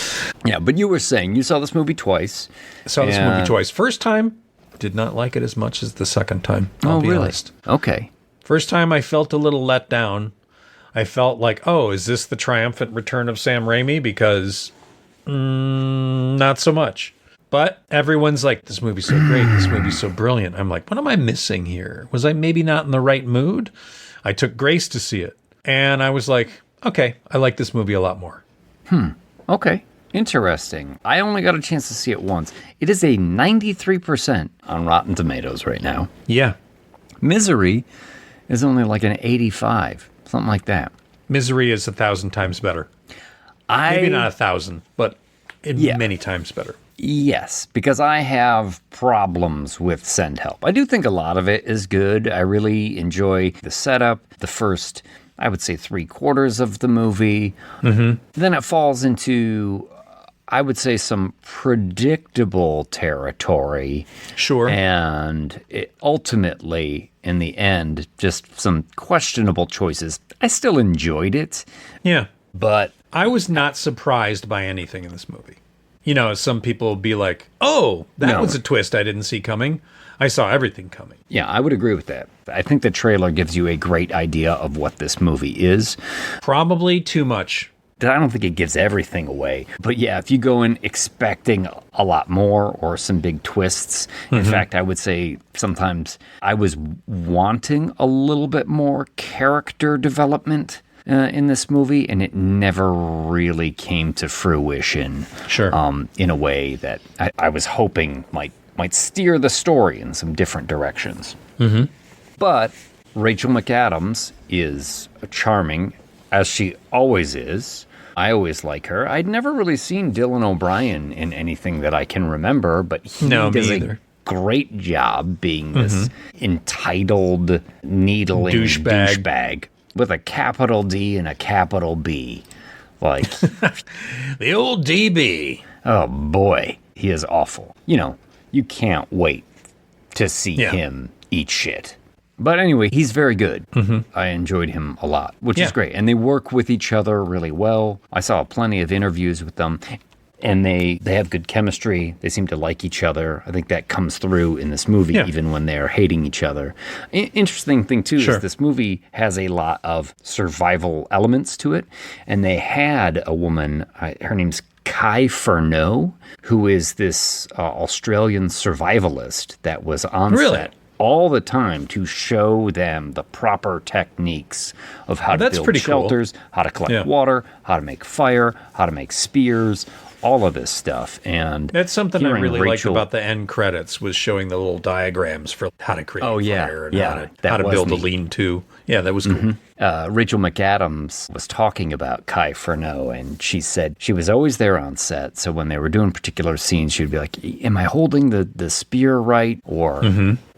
Yeah, but you were saying you saw this movie twice. I saw this movie twice. First time, did not like it as much as the second time. I'll be honest. Okay. First time, I felt a little let down. I felt like, oh, is this the triumphant return of Sam Raimi? Because not so much. But everyone's like, this movie's so great. This movie's so brilliant. I'm like, what am I missing here? Was I maybe not in the right mood? I took Grace to see it. And I was like, okay, I like this movie a lot more. Okay. Interesting. I only got a chance to see it once. It is a 93% on Rotten Tomatoes right now. Yeah. Misery is only like an 85, something like that. Misery is 1,000 times better. Maybe not 1,000, but many times better. Yes, because I have problems with Send Help. I do think a lot of it is good. I really enjoy the setup, the first, I would say, 3/4 of the movie. Then it falls into, I would say, some predictable territory. Sure. And it ultimately, in the end, just some questionable choices. I still enjoyed it. Yeah. But I was not surprised by anything in this movie. You know, some people will be like, oh, that was a twist I didn't see coming. I saw everything coming. Yeah, I would agree with that. I think the trailer gives you a great idea of what this movie is. Probably too much. I don't think it gives everything away. But yeah, if you go in expecting a lot more or some big twists, in fact, I would say sometimes I was wanting a little bit more character development. in this movie, and it never really came to fruition. Sure. In a way that I was hoping might steer the story in some different directions. Mm-hmm. But Rachel McAdams is charming, as she always is. I always like her. I'd never really seen Dylan O'Brien in anything that I can remember, but he does a great job being this entitled, needling douchebag with a capital D and a capital B. Like the old DB. Oh boy, he is awful. You can't wait to see him eat shit. But anyway, he's very good. Mm-hmm. I enjoyed him a lot, which is great. And they work with each other really well. I saw plenty of interviews with them, and they have good chemistry. They seem to like each other. I think that comes through in this movie, even when they're hating each other. Interesting thing, too, is this movie has a lot of survival elements to it. And they had a woman, her name's Kai Furneaux, who is this Australian survivalist that was on set all the time to show them the proper techniques of how to build shelters, how to collect water, how to make fire, how to make spears, all of this stuff. And that's something I really liked about the end credits, was showing the little diagrams for how to create fire and how to build a lean-to. Yeah, that was cool. Mm-hmm. Rachel McAdams was talking about Kai Furneaux, and she said she was always there on set. So when they were doing particular scenes, she'd be like, am I holding the spear right? Or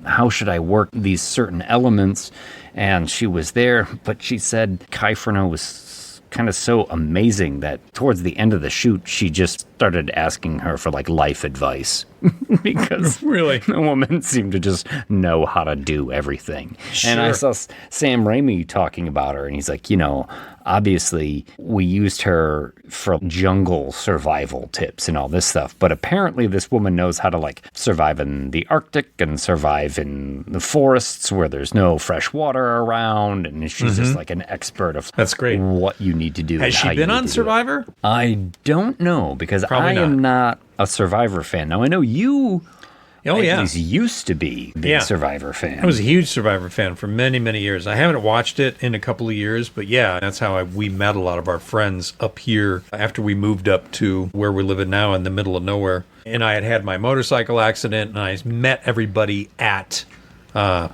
how should I work these certain elements? And she was there, but she said Kai Furneaux was kind of so amazing that towards the end of the shoot, she just started asking her for life advice because the woman seemed to just know how to do everything. Sure. And I saw Sam Raimi talking about her, and he's like, obviously we used her for jungle survival tips and all this stuff, but apparently this woman knows how to survive in the Arctic and survive in the forests where there's no fresh water around, and she's just an expert of what you need to do. Has she been on Survivor? I don't know, because I am not a Survivor fan. Now I know you at least used to be a big Survivor fan. I was a huge Survivor fan for many, many years. I haven't watched it in a couple of years, but that's how we met a lot of our friends up here after we moved up to where we're living now in the middle of nowhere. And I had my motorcycle accident, and I met everybody at the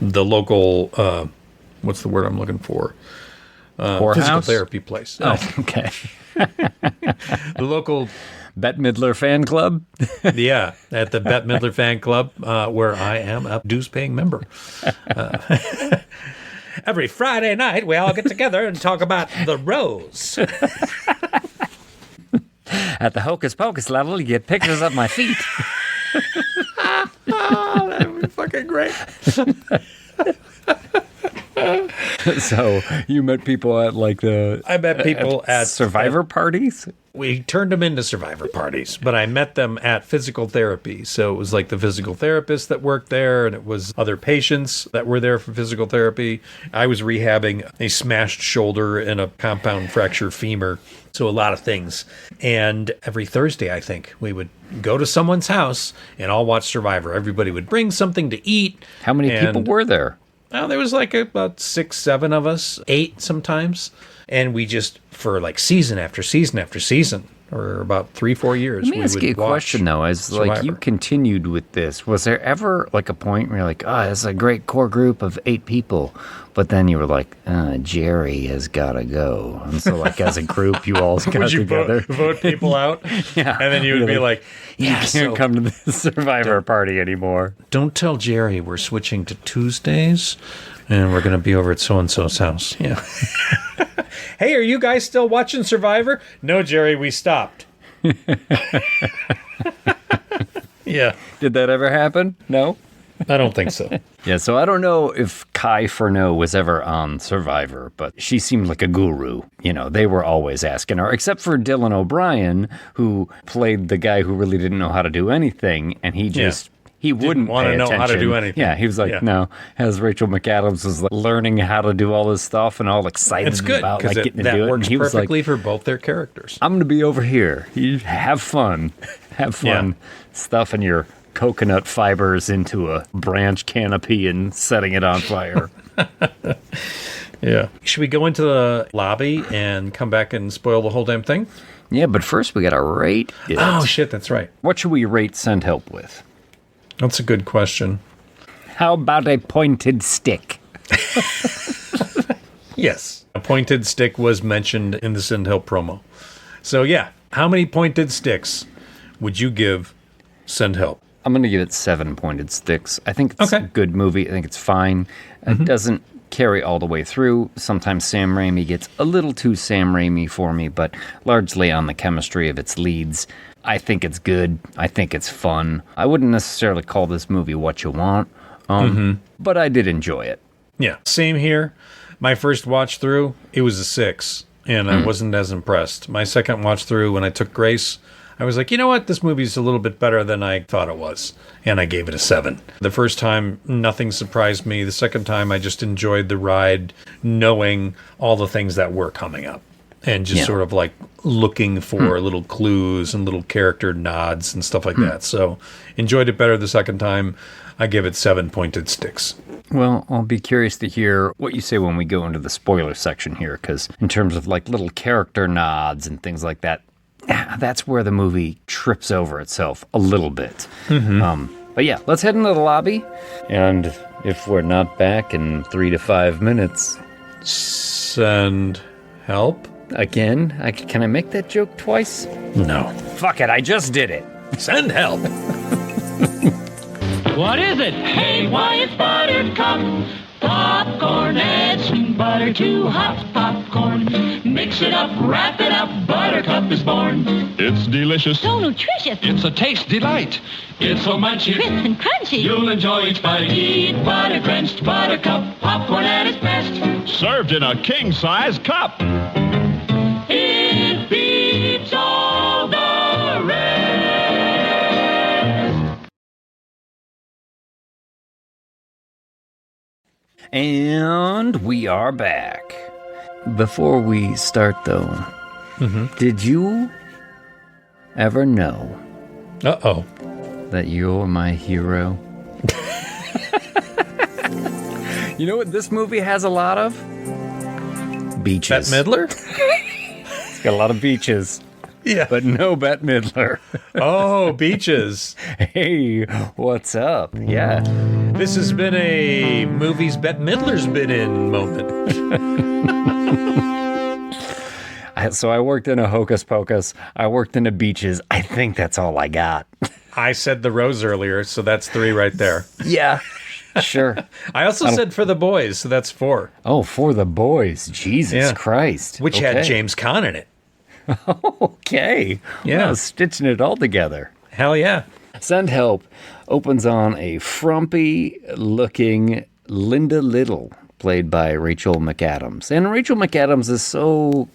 local, what's the word I'm looking for? Physical therapy place. Oh, okay. The local Bette Midler fan club? At the Bette Midler fan club, where I am a dues-paying member. Every Friday night, we all get together and talk about the Rose. At the Hocus Pocus level, you get pictures of my feet. That would be fucking great. So you met people at I met people at Survivor parties? We turned them into Survivor parties, but I met them at physical therapy. So it was the physical therapist that worked there, and it was other patients that were there for physical therapy. I was rehabbing a smashed shoulder and a compound fracture femur. So a lot of things. And every Thursday, I think, we would go to someone's house and all watch Survivor. Everybody would bring something to eat. How many people were there? Oh, there was about 6, 7 of us, 8 sometimes. And we just, for season after season after season, or about 3, 4 years, Let me ask you a question, though. As you continued with this, was there ever a point where you're like, it's a great core group of 8 people, but then you were like, Jerry has got to go. And so as a group, you all got together. Vote people out? Yeah. And then you would be like, you can't come to the Survivor party anymore. Don't tell Jerry we're switching to Tuesdays, and we're going to be over at so-and-so's house. Yeah. Hey, are you guys still watching Survivor? No, Jerry, we stopped. Yeah. Did that ever happen? No? I don't think so. Yeah, so I don't know if Kai Furneaux was ever on Survivor, but she seemed like a guru. They were always asking her, except for Dylan O'Brien, who played the guy who really didn't know how to do anything, and he just... He wouldn't want to know attention. how to do anything. Yeah, he was no. As Rachel McAdams was learning how to do all this stuff and all excited about getting to do it. That works he was perfectly for both their characters. I'm going to be over here. You have fun. Have fun stuffing your coconut fibers into a branch canopy and setting it on fire. Yeah. Should we go into the lobby and come back and spoil the whole damn thing? Yeah, but first we gotta rate it. Oh, shit, that's right. What should we rate Send Help with? That's a good question. How about a pointed stick? Yes. A pointed stick was mentioned in the Send Help promo. So, yeah. How many pointed sticks would you give Send Help? I'm going to give it 7 pointed sticks. I think it's a good movie. I think it's fine. It doesn't carry all the way through. Sometimes Sam Raimi gets a little too Sam Raimi for me, but largely on the chemistry of its leads. I think it's good. I think it's fun. I wouldn't necessarily call this movie what you want, but I did enjoy it. Yeah, same here. My first watch through, it was a 6, and I wasn't as impressed. My second watch through, when I took Grace, I was like, you know what? This movie's a little bit better than I thought it was. And I gave it a 7. The first time, nothing surprised me. The second time, I just enjoyed the ride, knowing all the things that were coming up. And just sort of like looking for little clues and little character nods and stuff like that. So enjoyed it better the second time. I give it 7 pointed sticks. Well, I'll be curious to hear what you say when we go into the spoiler section here, because in terms of like little character nods and things like that, that's where the movie trips over itself a little bit. But yeah, let's head into the lobby. And if we're not back in 3 to 5 minutes... Send help? Again? Can I make that joke twice? No. Fuck it, I just did it. Send help! What is it? Hey, why it's Buttercup popcorn. Add sweet butter to hot popcorn. Mix it up, wrap it up. Buttercup is born. It's delicious. So nutritious. It's a taste delight. It's so munchy. Crisp and crunchy. You'll enjoy each bite. Eat butter-drenched Buttercup popcorn at its best. Served in a king-size cup. It beats all the rest. And we are back. Before we start, though, did you ever know that you're my hero? You know what this movie has a lot of? Beaches. Bette Midler? It's got a lot of beaches. Yeah. But no Bette Midler. Oh, beaches. Hey, what's up? Yeah. This has been a movies Bette Midler's been in moment. So I worked in a Hocus Pocus. I worked in a beaches. I think that's all I got. I said the Rose earlier, so that's 3 right there. Yeah, sure. I also said For the Boys, so that's 4. Oh, For the Boys. Jesus Christ. Which had James Caan in it. Okay. Yeah. Wow, stitching it all together. Hell yeah. Send Help opens on a frumpy-looking Linda Little, played by Rachel McAdams. And Rachel McAdams is so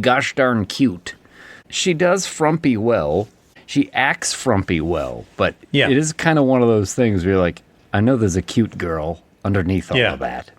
gosh darn cute. She does frumpy well. She acts frumpy well, but it is kind of one of those things where you're like, I know there's a cute girl underneath all of that.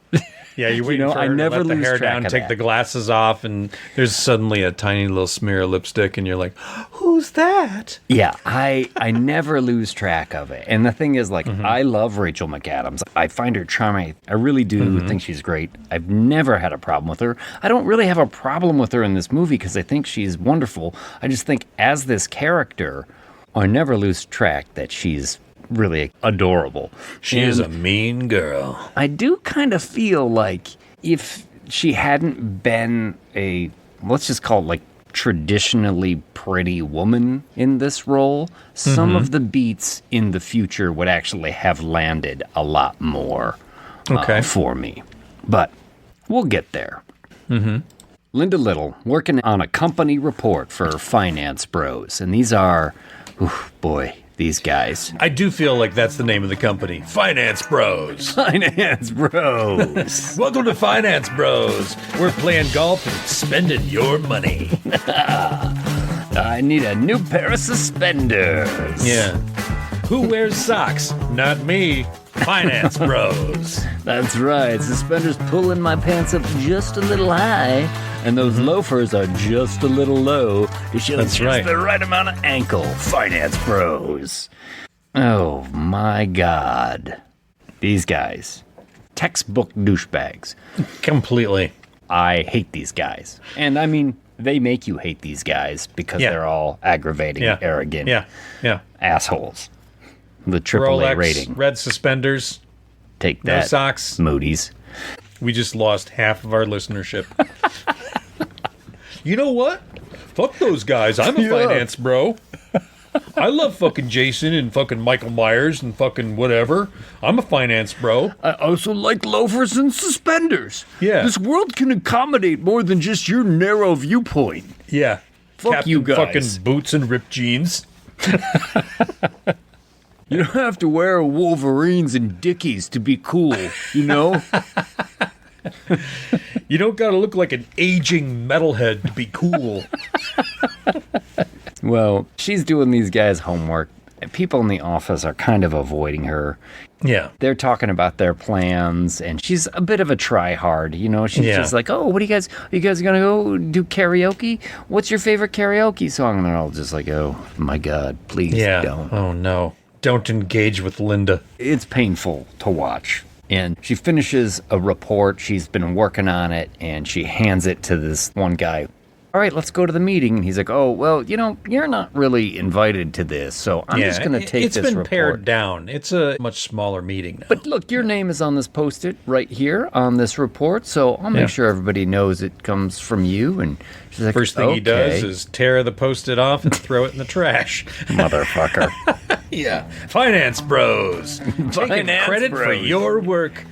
Yeah, you're waiting for her to let the hair down, take the glasses off, and there's suddenly a tiny little smear of lipstick, and you're like, who's that? Yeah, I never lose track of it. And the thing is, like, I love Rachel McAdams. I find her charming. I really do think she's great. I've never had a problem with her. I don't really have a problem with her in this movie because I think she's wonderful. I just think as this character, I never lose track that she's really adorable. She is a mean girl. I do kind of feel like if she hadn't been a, let's just call it like traditionally pretty woman in this role, some of the beats in the future would actually have landed a lot more for me. But we'll get there. Linda Little working on a company report for Finance Bros. And these are, these guys. I do feel like that's the name of the company. Finance Bros. Finance Bros. Welcome to Finance Bros. We're playing golf and spending your money. I need a new pair of suspenders. Yeah. Who wears socks? Not me. Finance Bros. That's right. Suspenders pulling my pants up just a little high, and those loafers are just a little low to show just the right amount of ankle. Finance Bros. Oh my God. These guys. textbook douchebags. Completely. I hate these guys. And I mean, they make you hate these guys because they're all aggravating, arrogant assholes. The AAA Rolex, rating. red suspenders. Take that. No socks. Moody's. We just lost half of our listenership. You know what? Fuck those guys. I'm a finance bro. I love fucking Jason and fucking Michael Myers and fucking whatever. I'm a finance bro. I also like loafers and suspenders. Yeah. This world can accommodate more than just your narrow viewpoint. Yeah. Fuck Captain you guys. Fucking boots and ripped jeans. You don't have to wear Wolverines and Dickies to be cool, you know? You don't gotta look like an aging metalhead to be cool. Well, she's doing these guys' homework. People in the office are kind of avoiding her. Yeah. They're talking about their plans, and she's a bit of a try-hard, you know? She's just like, oh, what are you guys gonna go do karaoke? What's your favorite karaoke song? And they're all just like, oh, my God, please don't. Oh, no. Don't engage with Linda. It's painful to watch. And she finishes a report. She's been working on it, and she hands it to this one guy. All right, let's go to the meeting. And he's like, oh, well, you know, you're not really invited to this, so I'm just going to take this report. It's been pared down. It's a much smaller meeting now. But look, your name is on this Post-it right here on this report, so I'll make sure everybody knows it comes from you. And she's like, first thing he does is tear the Post-it off and throw it in the trash. Motherfucker. Yeah. Finance bros. Taking credit for your work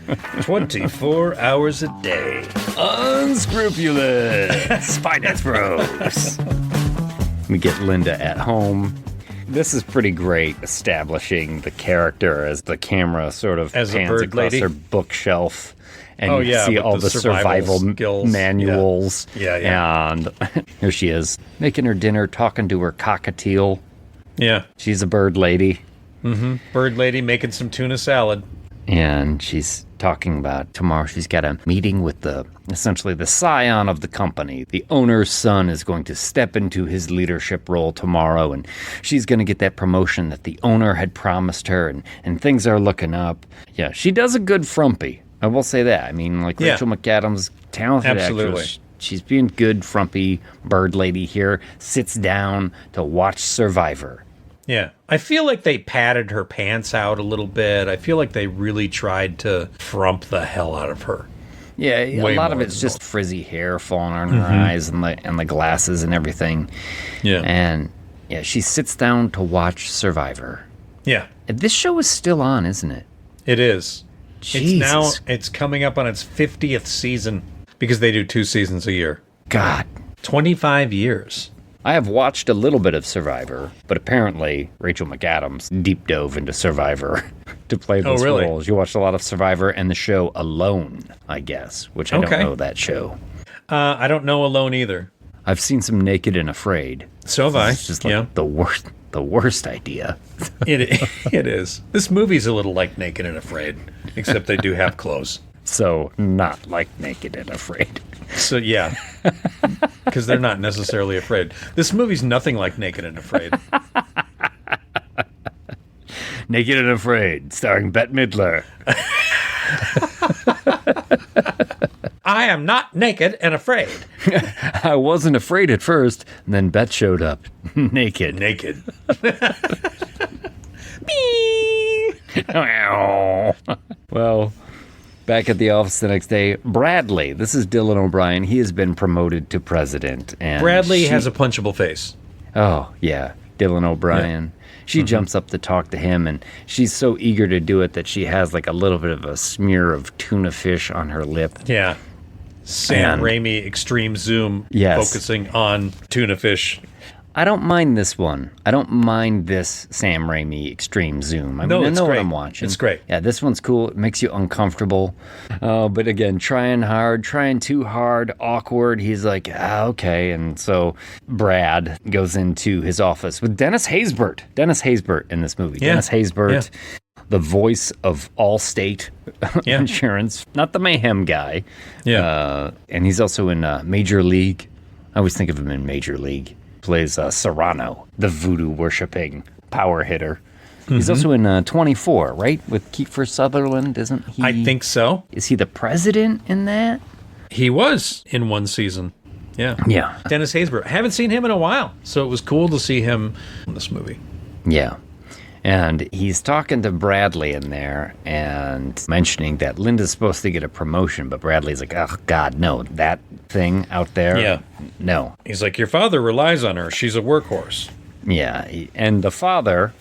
24 hours a day. Unscrupulous. Finance bros. We get Linda at home. This is pretty great, establishing the character as the camera sort of as pans a bird across lady. her bookshelf. And you see all the survival skills. manuals. Yeah. And here she is, making her dinner, talking to her cockatiel. Yeah. She's a bird lady. Mm-hmm. Bird lady making some tuna salad. And she's talking about tomorrow she's got a meeting with essentially the scion of the company. The owner's son is going to step into his leadership role tomorrow, and she's going to get that promotion that the owner had promised her, and things are looking up. Yeah, she does a good frumpy. I will say that. I mean, like Rachel McAdams, talented actress. She's being good frumpy bird lady here, sits down to watch Survivor. Yeah. I feel like they padded her pants out a little bit. I feel like they really tried to frump the hell out of her. Yeah, a lot of it's just frizzy hair falling on her eyes and the glasses and everything. Yeah. And she sits down to watch Survivor. Yeah. This show is still on, isn't it? It is. Jesus. It's coming up on its 50th season because they do 2 seasons a year. God. 25 years. I have watched a little bit of Survivor, but apparently Rachel McAdams deep dove into Survivor to play those roles. You watched a lot of Survivor and the show Alone, I guess, which I don't know that show. I don't know Alone either. I've seen some Naked and Afraid. So have I. It's just like the worst idea. It is. This movie's a little like Naked and Afraid, except they do have clothes. So not like Naked and Afraid. So yeah, because they're not necessarily afraid. This movie's nothing like Naked and Afraid. Naked and Afraid, starring Bette Midler. I am not naked and afraid. I wasn't afraid at first, and then Bette showed up. Naked. Well, back at the office the next day, Bradley, this is Dylan O'Brien, he has been promoted to president. And Bradley has a punchable face. Oh, yeah, Dylan O'Brien. Yeah. She jumps up to talk to him, and she's so eager to do it that she has like a little bit of a smear of tuna fish on her lip. Yeah. Sam Raimi extreme zoom focusing on tuna fish. I don't mind this one. I don't mind this Sam Raimi extreme zoom. I mean, I know what I'm watching. It's great. Yeah, this one's cool. It makes you uncomfortable. But again, trying too hard, awkward. He's like, okay. And so Brad goes into his office with Dennis Haysbert. Dennis Haysbert in this movie. Yeah. Dennis Haysbert, the voice of Allstate Insurance. Not the Mayhem guy. Yeah. And he's also in Major League. I always think of him in Major League. Plays Serrano, the voodoo-worshipping power hitter. He's also in 24, right? With Kiefer Sutherland, isn't he? I think so. Is he the president in that? He was in one season. Yeah. Yeah. Dennis Haysbert. I haven't seen him in a while, so it was cool to see him in this movie. Yeah. And he's talking to Bradley in there and mentioning that Linda's supposed to get a promotion, but Bradley's like, oh, God, no, that thing out there? Yeah. No. He's like, your father relies on her. She's a workhorse. Yeah. And the father,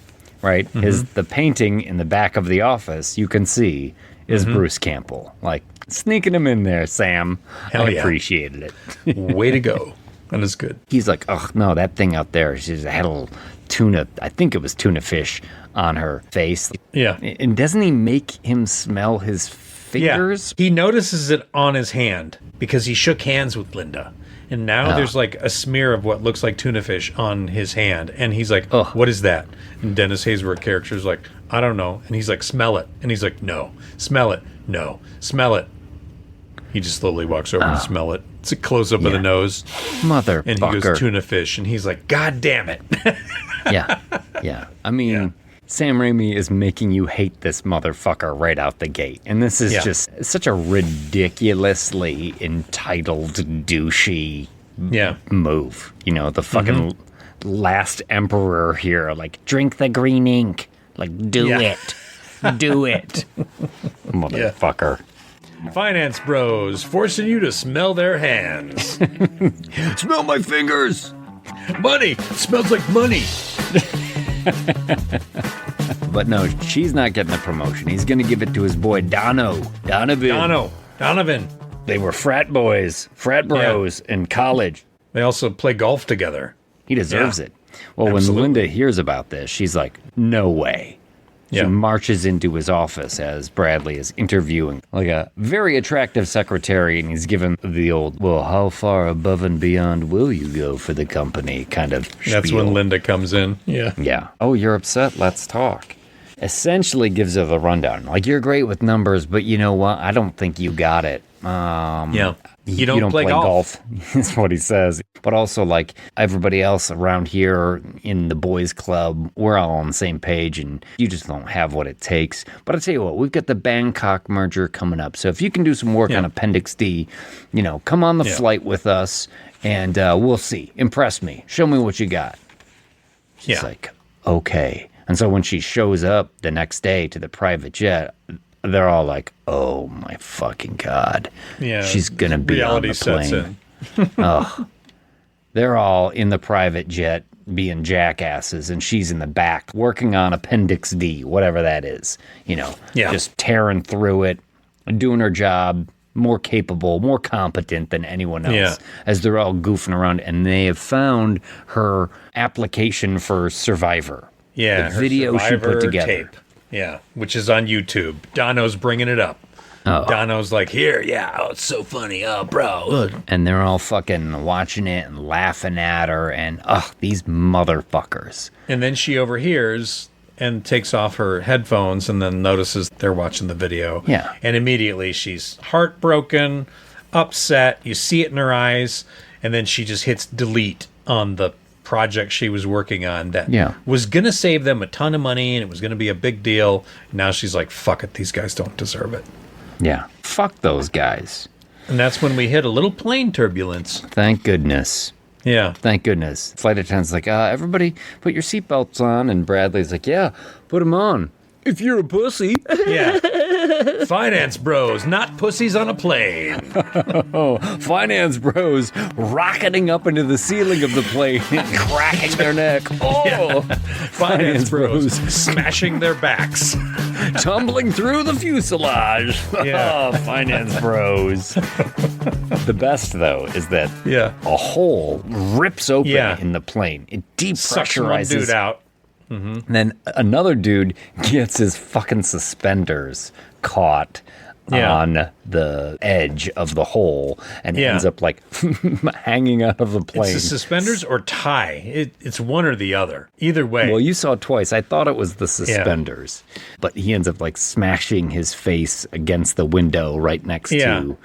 right, is the painting in the back of the office you can see is Bruce Campbell. Like, sneaking him in there, Sam. Hell I yeah. appreciated it. Way to go. That is good. He's like, oh, no, that thing out there, she's had a little tuna, I think it was tuna fish on her face. Yeah. And doesn't he make him smell his fingers? Yeah. He notices it on his hand because he shook hands with Linda. And now there's like a smear of what looks like tuna fish on his hand. And he's like, what is that? And Dennis Haysbert character's like, I don't know. And he's like, smell it. And he's like, no. Smell it. No. Smell it. He just slowly walks over and smell it. It's a close up of the nose. Motherfucker. And he goes, tuna fish. And he's like, God damn it. Yeah. I mean, Sam Raimi is making you hate this motherfucker right out the gate. And this is just such a ridiculously entitled, douchey move. You know, the fucking last emperor here, like, drink the green ink. Like, do it. Do it. Motherfucker. Finance bros forcing you to smell their hands. Smell my fingers. Money. It smells like money. But no, she's not getting the promotion. He's going to give it to his boy Donovan. Donovan. They were frat boys, frat bros in college. They also play golf together. He deserves it. Well, when Linda hears about this, she's like, no way. She marches into his office as Bradley is interviewing like a very attractive secretary, and he's given the old, well, how far above and beyond will you go for the company kind of spiel. That's when Linda comes in. Yeah. Oh, you're upset? Let's talk. Essentially gives her the rundown. Like, you're great with numbers, but you know what? I don't think you got it. You don't play golf. Is what he says. But also, like, everybody else around here in the boys club, we're all on the same page, and you just don't have what it takes. But I tell you what, we've got the Bangkok merger coming up. So if you can do some work on Appendix D, you know, come on the flight with us, and we'll see. Impress me. Show me what you got. She's like, okay. And so when she shows up the next day to the private jet, they're all like, oh my fucking God. Yeah. She's going to be on the plane. Oh. They're all in the private jet being jackasses, and she's in the back working on Appendix D, whatever that is. You know, just tearing through it, doing her job, more capable, more competent than anyone else, as they're all goofing around, and they have found her application for Survivor. Yeah, the video she put together. Tape. Yeah, which is on YouTube. Dono's bringing it up. Oh. Dono's like, here, it's so funny, bro. And they're all fucking watching it and laughing at her, and these motherfuckers. And then she overhears and takes off her headphones and then notices they're watching the video. Yeah. And immediately she's heartbroken, upset. You see it in her eyes. And then she just hits delete on the project she was working on that was going to save them a ton of money, and it was going to be a big deal. Now she's like, fuck it, these guys don't deserve it. Yeah, fuck those guys. And that's when we hit a little plane turbulence. Thank goodness. Yeah. Thank goodness. Flight attendant's like, everybody put your seatbelts on, and Bradley's like, yeah, put them on. If you're a pussy. Yeah. Finance bros, not pussies on a plane. Finance bros rocketing up into the ceiling of the plane and cracking their neck. Finance bros smashing their backs. Tumbling through the fuselage. Finance bros. The best, though, is that a hole rips open in the plane. It depressurizes. Sucks one dude out. Mm-hmm. And then another dude gets his fucking suspenders caught on the edge of the hole and ends up like hanging out of the plane. It's the suspenders or tie. It's one or the other. Either way. Well, you saw it twice. I thought it was the suspenders. But he ends up like smashing his face against the window right next to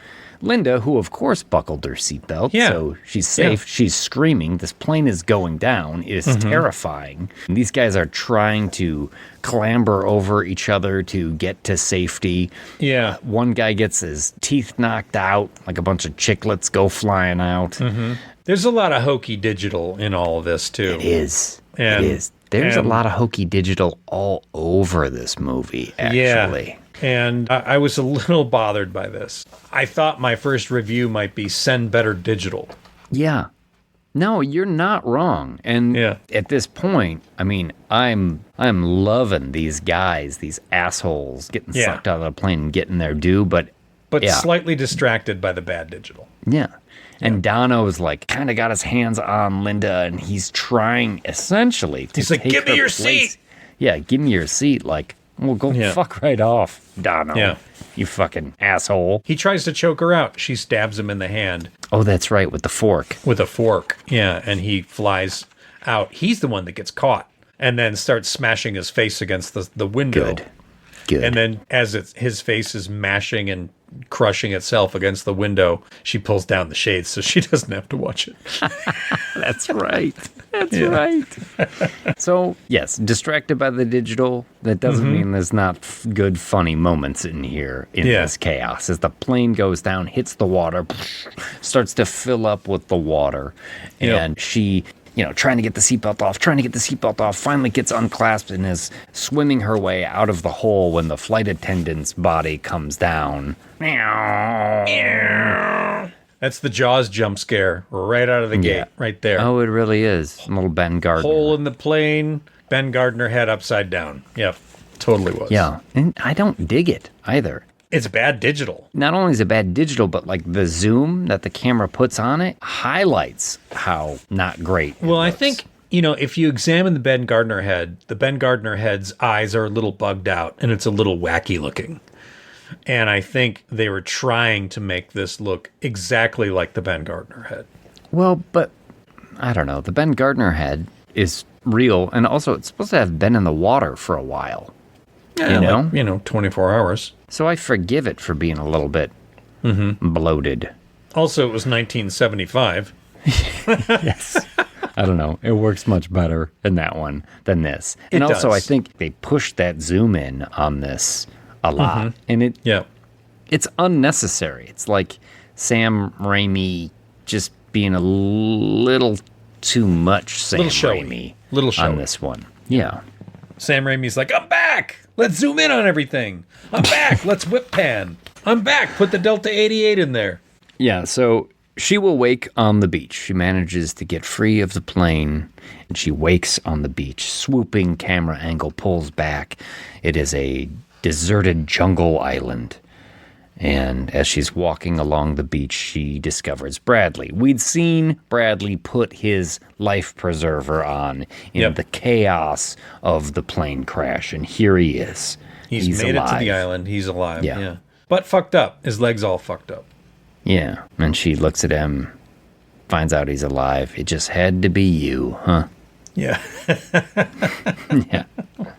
Linda, who of course buckled her seatbelt, so she's safe. Yeah. She's screaming. This plane is going down. It is terrifying. And these guys are trying to clamber over each other to get to safety. Yeah. One guy gets his teeth knocked out, like a bunch of chiclets go flying out. There's a lot of hokey digital in all of this, too. It is. It is. There's a lot of hokey digital all over this movie, actually. Yeah. And I was a little bothered by this. I thought my first review might be send better digital. Yeah. No, you're not wrong. And at this point, I mean, I'm loving these guys, these assholes getting sucked out of the plane and getting their due, but slightly distracted by the bad digital. Yeah. And Dono's like kind of got his hands on Linda, and he's trying essentially to take give me her your place. seat. Yeah, give me your seat. Like, well, go fuck right off, Dono. Yeah. You fucking asshole. He tries to choke her out. She stabs him in the hand. Oh, that's right, with the fork. With a fork, yeah. And he flies out. He's the one that gets caught and then starts smashing his face against the window. Good. And then as his face is mashing and crushing itself against the window, she pulls down the shades so she doesn't have to watch it. That's right. That's right. So, yes, distracted by the digital. That doesn't mean there's not good, funny moments in here in this chaos. As the plane goes down, hits the water, starts to fill up with the water, and she... trying to get the seatbelt off, finally gets unclasped and is swimming her way out of the hole when the flight attendant's body comes down. That's the Jaws jump scare right out of the gate, right there. Oh, it really is. A little Ben Gardner. Hole in the plane, Ben Gardner head upside down. Yep, totally was. Yeah, and I don't dig it either. It's bad digital. Not only is it bad digital, but like the zoom that the camera puts on it highlights how not great. Well, I think, if you examine the Ben Gardner head's eyes are a little bugged out and it's a little wacky looking. And I think they were trying to make this look exactly like the Ben Gardner head. Well, but I don't know. The Ben Gardner head is real, and also it's supposed to have been in the water for a while. Yeah, 24 hours. So I forgive it for being a little bit bloated. Also, it was 1975. Yes. I don't know. It works much better in that one than this. And also, I think they pushed that zoom in on this a lot. And it's unnecessary. It's like Sam Raimi just being a little too much Sam Raimi on this one. Yeah. Sam Raimi's like, I'm back! Let's zoom in on everything. I'm back. Let's whip pan. I'm back. Put the Delta 88 in there. Yeah, so she will wake on the beach. She manages to get free of the plane, and she wakes on the beach. Swooping camera angle pulls back. It is a deserted jungle island. And as she's walking along the beach, she discovers Bradley. We'd seen Bradley put his life preserver on in the chaos of the plane crash, and here he is. He's made alive. It to the island. He's alive. Yeah. But fucked up. His leg's all fucked up. Yeah. And she looks at him, finds out he's alive. It just had to be you, huh? Yeah.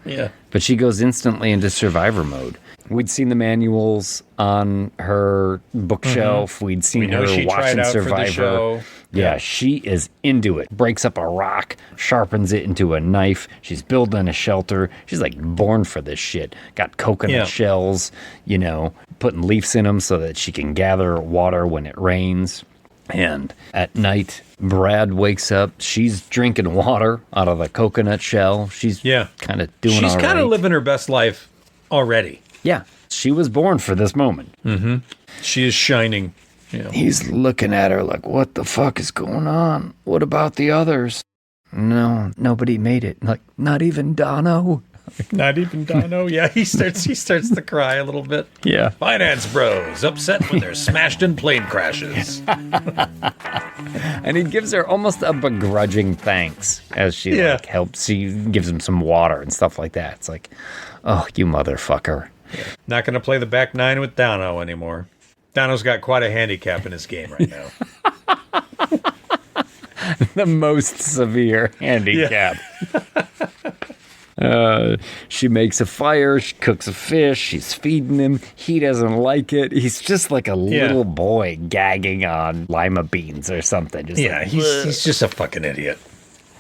Yeah. But she goes instantly into survivor mode. We'd seen the manuals on her bookshelf. We'd seen her watching Survivor. Yeah, she is into it. Breaks up a rock, sharpens it into a knife. She's building a shelter. She's like born for this shit. Got coconut shells, putting leaves in them so that she can gather water when it rains. And at night, Brad wakes up. She's drinking water out of the coconut shell. She's kind of doing all right. She's kind of living her best life already. Yeah, she was born for this moment. She is shining. Yeah. He's looking at her like, what the fuck is going on? What about the others? No, nobody made it. Like, not even Dono. Not even Dono. Yeah, he starts to cry a little bit. Yeah. Finance bros upset when they're smashed in plane crashes. And he gives her almost a begrudging thanks as she helps. She gives him some water and stuff like that. It's like, oh, you motherfucker. Yeah. Not going to play the back nine with Dono anymore. Dono's got quite a handicap in his game right now. The most severe handicap. She makes a fire, she cooks a fish, she's feeding him. He doesn't like it. He's just like a little boy gagging on lima beans or something. Just he's just a fucking idiot.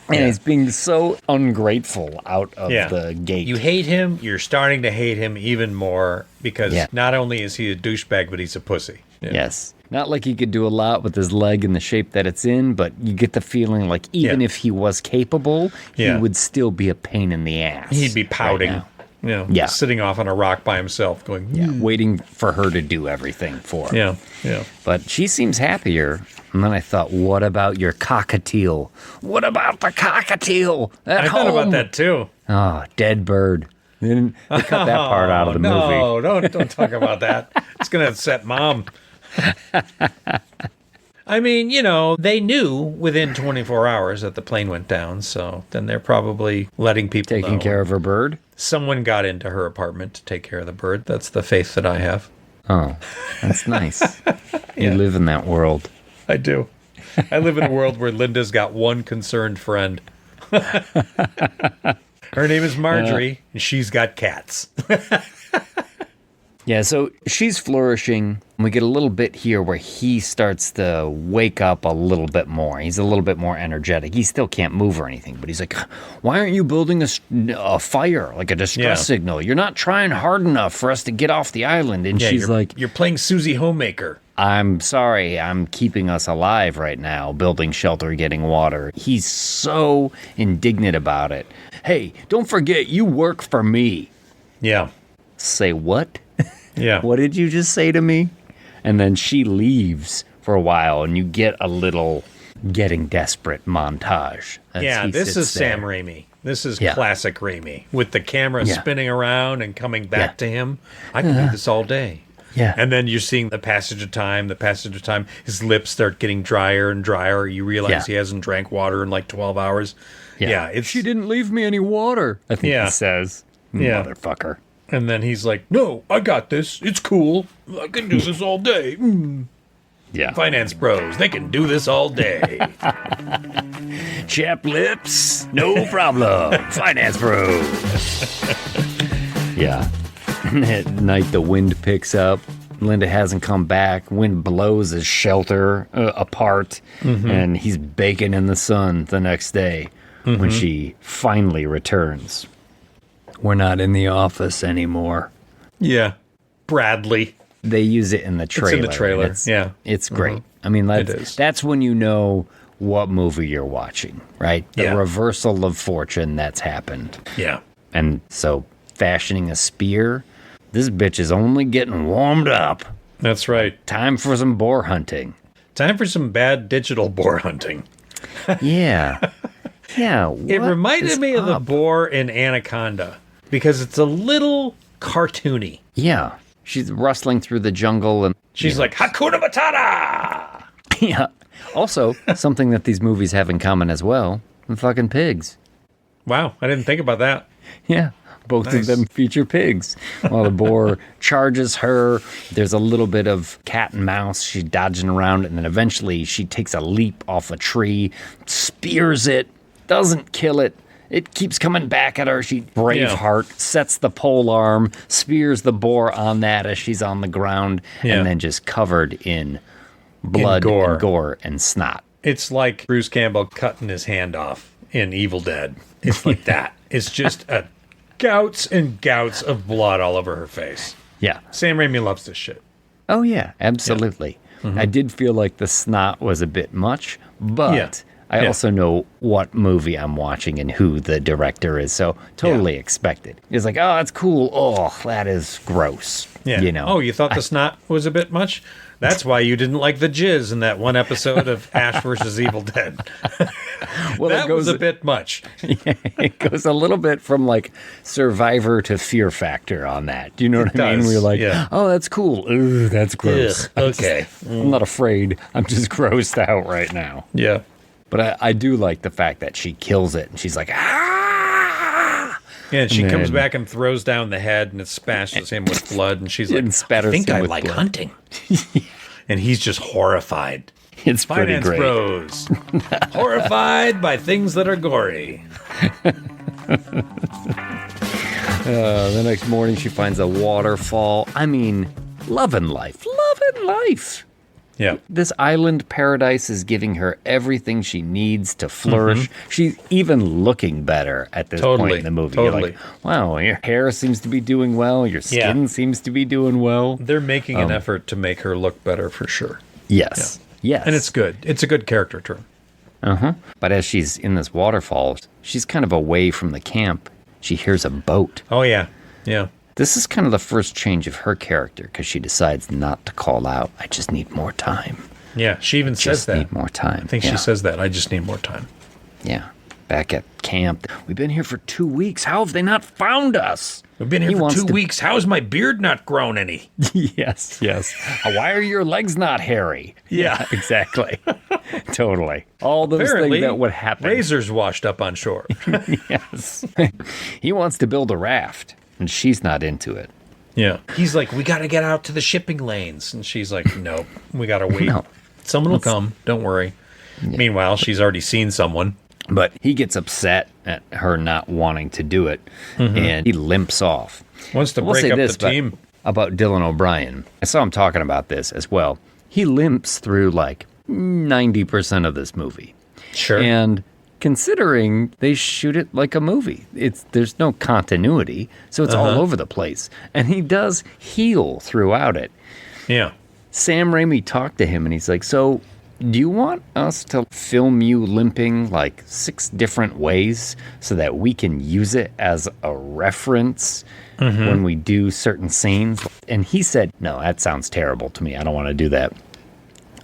And he's being so ungrateful out of the gate. You hate him, you're starting to hate him even more because not only is he a douchebag, but he's a pussy. Yeah. Yes. Not like he could do a lot with his leg in the shape that it's in, but you get the feeling like even if he was capable, he would still be a pain in the ass. He'd be pouting. Right sitting off on a rock by himself going, waiting for her to do everything for him. Yeah. But she seems happier. And then I thought, what about your cockatiel? What about the cockatiel at home? I thought about that too. Oh, dead bird. They cut that part out of the movie. No, don't talk about that. It's going to upset Mom. I mean, they knew within 24 hours that the plane went down, so then they're probably letting people Taking care of her bird? Someone got into her apartment to take care of the bird. That's the faith that I have. Oh, that's nice. You live in that world. I do. I live in a world where Linda's got one concerned friend. Her name is Marjorie, and she's got cats. Yeah, so she's flourishing. We get a little bit here where he starts to wake up a little bit more. He's a little bit more energetic. He still can't move or anything, but he's like, why aren't you building a fire, like a distress signal? You're not trying hard enough for us to get off the island. And she's like, you're playing Susie Homemaker. I'm sorry, I'm keeping us alive right now, building shelter, getting water. He's so indignant about it. Hey, don't forget, you work for me. Yeah. Say what? Yeah. What did you just say to me? And then she leaves for a while, and you get a little getting desperate montage. This is Sam Raimi. This is classic Raimi, with the camera spinning around and coming back to him. I can do this all day. Yeah. And then you're seeing the passage of time. His lips start getting drier and drier. You realize he hasn't drank water in like 12 hours. Yeah. She didn't leave me any water, I think he says. Motherfucker. And then he's like, no, I got this. It's cool. I can do this all day. Yeah. Finance bros, they can do this all day. Chap lips, no problem. Finance bros. Yeah. At night, the wind picks up. Linda hasn't come back. Wind blows his shelter apart. And he's baking in the sun the next day when she finally returns. We're not in the office anymore. Yeah. Bradley. They use it in the trailer. It's in the trailer, It's great. I mean, that's when you know what movie you're watching, right? The reversal of fortune that's happened. Yeah. And so fashioning a spear, this bitch is only getting warmed up. That's right. Time for some boar hunting. Time for some bad digital boar hunting. Yeah. Yeah. It reminded me of the boar in Anaconda because it's a little cartoony. Yeah. She's rustling through the jungle and she's like, Hakuna Matata! Yeah. Also, something that these movies have in common as well, fucking pigs. Wow, I didn't think about that. Yeah. Both of them feature pigs. While the boar charges her, there's a little bit of cat and mouse. She's dodging around, and then eventually she takes a leap off a tree, spears it, doesn't kill it. It keeps coming back at her. She Braveheart sets the pole arm, spears the boar on that as she's on the ground, and then just covered in blood and gore and snot. It's like Bruce Campbell cutting his hand off in Evil Dead. It's like that. It's just gouts and gouts of blood all over her face. Yeah. Sam Raimi loves this shit. Oh, yeah, absolutely. Yeah. I did feel like the snot was a bit much, but I also know what movie I'm watching and who the director is, so totally expected. It's like, oh, that's cool. Oh, that is gross. Yeah. You know. Oh, you thought the snot was a bit much? That's why you didn't like the jizz in that one episode of Ash versus Evil Dead. Well, that was a bit much. Yeah, it goes a little bit from like Survivor to Fear Factor on that. Do you know what I mean? Where you're like, oh, that's cool. Ooh, that's gross. Ugh, okay. I'm not afraid. I'm just grossed out right now. Yeah. But I do like the fact that she kills it and she's like, ah! Yeah, and she comes back and throws down the head and it spashes him with blood. And she's like, I think I like hunting. And he's just horrified. It's pretty great. Bros. Horrified by things that are gory. The next morning, she finds a waterfall. I mean, loving life. Loving life. Yeah. This island paradise is giving her everything she needs to flourish. She's even looking better at this point in the movie. Totally. You're like, wow, your hair seems to be doing well. Your skin seems to be doing well. They're making an effort to make her look better for sure. Yes. Yes. And it's good. It's a good character turn. But as she's in this waterfall, she's kind of away from the camp. She hears a boat. Oh, yeah. Yeah. This is kind of the first change of her character because she decides not to call out. I just need more time. Yeah, she even says that. Need more time. I think she says that. I just need more time. Yeah. Back at camp. We've been here for 2 weeks. How have they not found us? We've been here for 2 weeks. How is my beard not grown any? Yes. Why are your legs not hairy? Yeah. Exactly. Totally. All those things that would happen. Razors washed up on shore. Yes. He wants to build a raft, and she's not into it. Yeah. He's like, we got to get out to the shipping lanes. And she's like, no, we got to wait. No. Someone will come. Don't worry. Yeah. Meanwhile, she's already seen someone. But he gets upset at her not wanting to do it, and he limps off. Wants to break up the team. About Dylan O'Brien. I saw him talking about this as well. He limps through like 90% of this movie. Sure. And considering they shoot it like a movie, there's no continuity, so it's all over the place. And he does heal throughout it. Yeah. Sam Raimi talked to him, and he's like, so do you want us to film you limping like 6 different ways so that we can use it as a reference when we do certain scenes? And he said, no, that sounds terrible to me. I don't want to do that.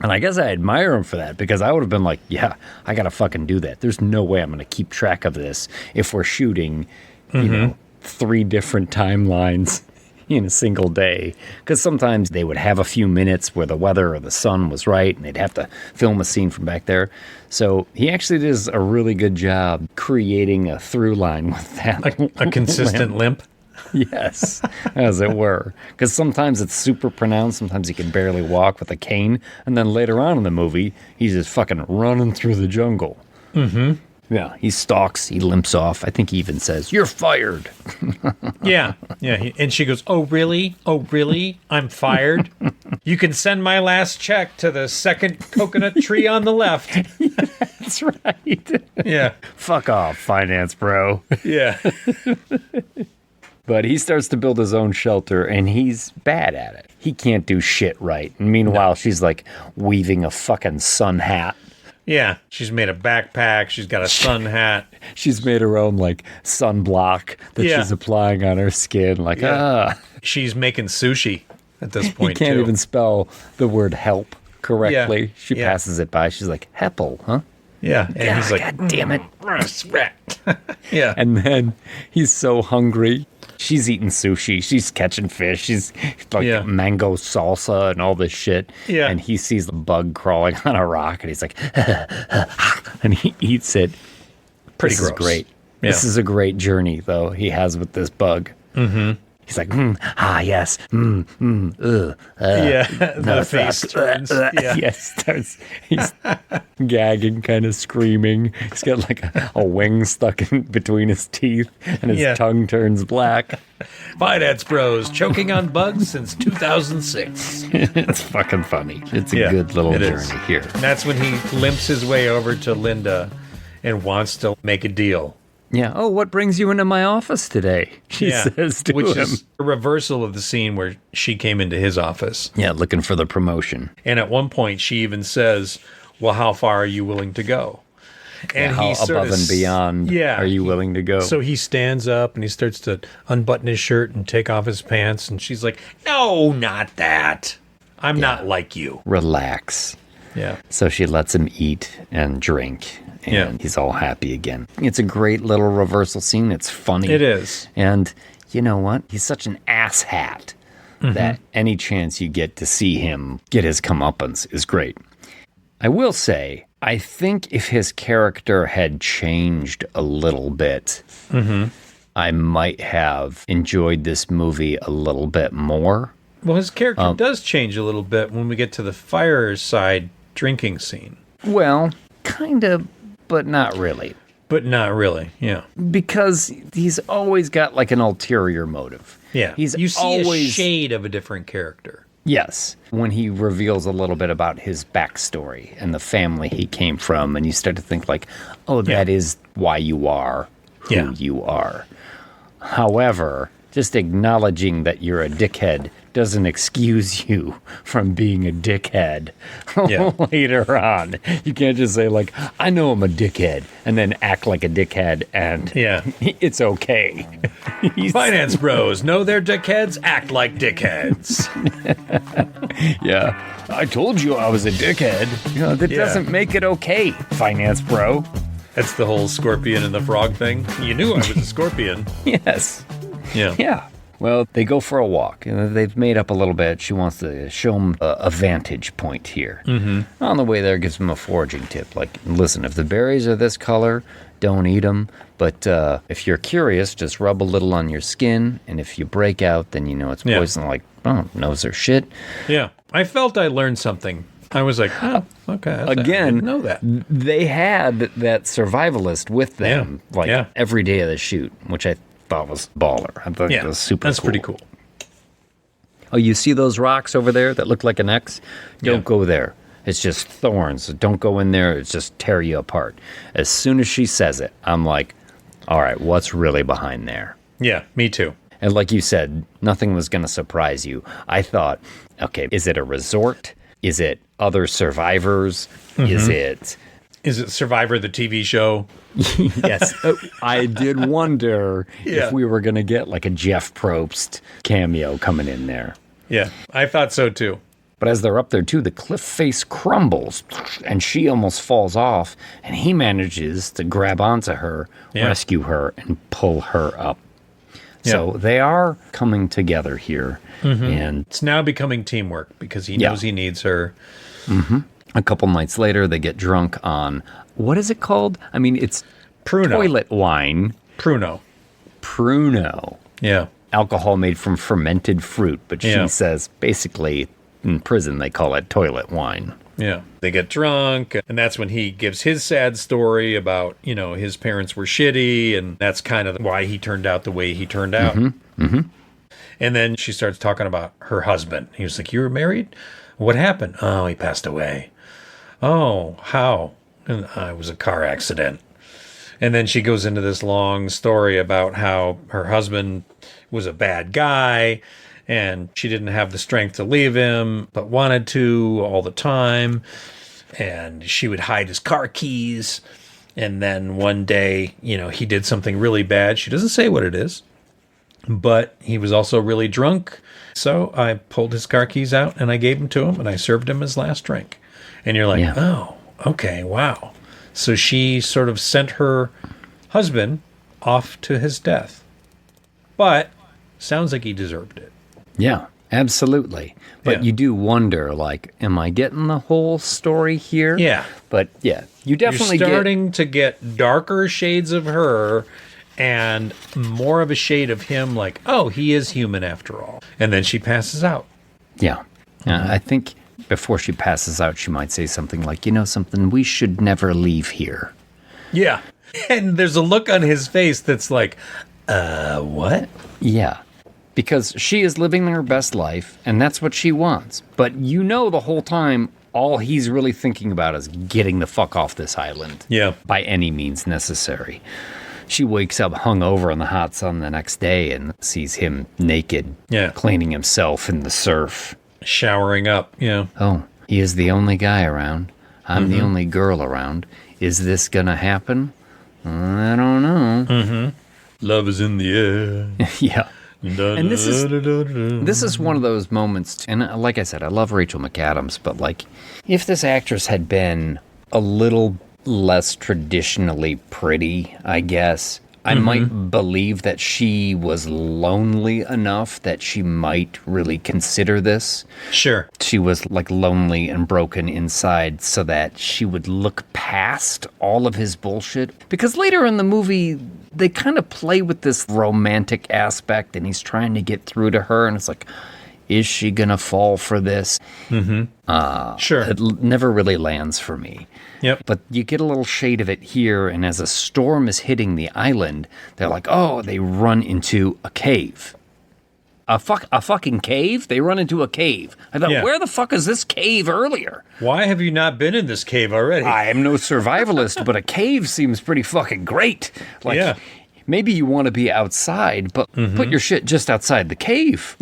And I guess I admire him for that, because I would have been like, yeah, I got to fucking do that. There's no way I'm going to keep track of this if we're shooting, 3 different timelines in a single day. Because sometimes they would have a few minutes where the weather or the sun was right, and they'd have to film a scene from back there. So he actually does a really good job creating a through line with that. A consistent limp? Yes, as it were. Because sometimes it's super pronounced. Sometimes he can barely walk with a cane. And then later on in the movie, he's just fucking running through the jungle. Yeah, he stalks, he limps off. I think he even says, "You're fired." Yeah. And she goes, "Oh, really? Oh, really? I'm fired? You can send my last check to the second coconut tree on the left." That's right. Yeah. Fuck off, finance bro. Yeah. But he starts to build his own shelter, and he's bad at it. He can't do shit right. And meanwhile, she's like weaving a fucking sun hat. Yeah, she's made a backpack. She's got a sun hat. She's made her own, like, sunblock that she's applying on her skin. Like, She's making sushi at this point, He can't even spell the word help correctly. Yeah. She passes it by. She's like, Heppel, huh? Yeah, and he's like, God damn it. Yeah. And then he's so hungry. She's eating sushi. She's catching fish. She's like mango salsa and all this shit. Yeah. And he sees the bug crawling on a rock, and he's like, and he eats it. Pretty gross. gross. Is great. Yeah. This is a great journey, though, he has with this bug. He's like, yes, the face turns. Starts, he's gagging, kind of screaming. He's got like a wing stuck in between his teeth, and his tongue turns black. Finance bros choking on bugs since 2006. It's fucking funny. It's a good little journey here. And that's when he limps his way over to Linda and wants to make a deal. Yeah. Oh, what brings you into my office today? She says to him. Which is a reversal of the scene where she came into his office. Yeah, looking for the promotion. And at one point, she even says, well, how far are you willing to go? And how above and beyond are you willing to go? So he stands up and he starts to unbutton his shirt and take off his pants. And she's like, no, not that. I'm not like you. Relax. Yeah. So she lets him eat and drink. And he's all happy again. It's a great little reversal scene. It's funny. It is. And you know what? He's such an asshat that any chance you get to see him get his comeuppance is great. I will say, I think if his character had changed a little bit, I might have enjoyed this movie a little bit more. Well, his character does change a little bit when we get to the fireside drinking scene. Well, kind of, but not really. But not really, yeah. Because he's always got like an ulterior motive. Yeah, He's you see always... a shade of a different character. Yes, when he reveals a little bit about his backstory and the family he came from, and you start to think like, oh, that is why you are who you are. However, just acknowledging that you're a dickhead doesn't excuse you from being a dickhead later on. You can't just say like, I know I'm a dickhead, and then act like a dickhead, and it's okay. Finance bros know they're dickheads, act like dickheads. Yeah. I told you I was a dickhead. You know, that doesn't make it okay, finance bro. That's the whole scorpion and the frog thing. You knew I was a scorpion. Yes. Yeah. Yeah. Well, they go for a walk. They've made up a little bit. She wants to show him a vantage point here. Mm-hmm. On the way there, gives him a foraging tip. Like, listen, if the berries are this color, don't eat them. But if you're curious, just rub a little on your skin. And if you break out, then you know it's poison. Like, oh, knows their shit. Yeah. I felt I learned something. I was like, oh, okay. Again, I didn't know that. They had that survivalist with them every day of the shoot, which I thought was baller. I thought it was super cool. That's pretty cool. Oh, you see those rocks over there that look like an X? Don't go there. It's just thorns. Don't go in there. It's just tear you apart. As soon as she says it, I'm like, all right, what's really behind there? Yeah, me too. And like you said, nothing was going to surprise you. I thought, okay, is it a resort? Is it other survivors? Mm-hmm. Is it Survivor, the TV show? Yes. I did wonder if we were going to get like a Jeff Probst cameo coming in there. Yeah, I thought so too. But as they're up there too, the cliff face crumbles and she almost falls off, and he manages to grab onto her, rescue her, and pull her up. So they are coming together here. Mm-hmm. And it's now becoming teamwork because he knows he needs her. Mm-hmm. A couple nights later, they get drunk on, what is it called? I mean, it's Pruno. Toilet wine. Pruno. Yeah. Alcohol made from fermented fruit, but she says basically in prison they call it toilet wine. Yeah. They get drunk, and that's when he gives his sad story about, his parents were shitty, and that's kind of why he turned out the way he turned out. Mm-hmm. Mm-hmm. And then she starts talking about her husband. He was like, you were married? What happened? Oh, he passed away. Oh, how? And it was a car accident. And then she goes into this long story about how her husband was a bad guy, and she didn't have the strength to leave him, but wanted to all the time. And she would hide his car keys. And then one day, he did something really bad. She doesn't say what it is, but he was also really drunk. So I pulled his car keys out and I gave them to him and I served him his last drink. And you're like, oh, okay, wow. So she sort of sent her husband off to his death. But sounds like he deserved it. Yeah, absolutely. But you do wonder, like, am I getting the whole story here? Yeah. But you definitely You're starting to get darker shades of her and more of a shade of him, like, oh, he is human after all. And then she passes out. Yeah. I think before she passes out, she might say something like, something, we should never leave here. Yeah. And there's a look on his face that's like, what? Yeah. Because she is living her best life, and that's what she wants. But the whole time, all he's really thinking about is getting the fuck off this island. Yeah. By any means necessary. She wakes up hungover in the hot sun the next day and sees him naked, cleaning himself in the surf. Showering up, Oh, he is the only guy around. I'm the only girl around. Is this gonna happen? I don't know. Mm-hmm. Love is in the air. Yeah. And this is one of those moments, and like I said, I love Rachel McAdams, but like, if this actress had been a little less traditionally pretty, I guess, I might believe that she was lonely enough that she might really consider this. Sure. She was like lonely and broken inside so that she would look past all of his bullshit. Because later in the movie, they kind of play with this romantic aspect and he's trying to get through to her. And it's like, Is she going to fall for this? Sure. It never really lands for me. Yep. But you get a little shade of it here, and as a storm is hitting the island, they're like, oh, they run into a cave. A fucking cave? They run into a cave. I thought, where the fuck is this cave earlier? Why have you not been in this cave already? I am no survivalist, but a cave seems pretty fucking great. Like, maybe you want to be outside, but put your shit just outside the cave.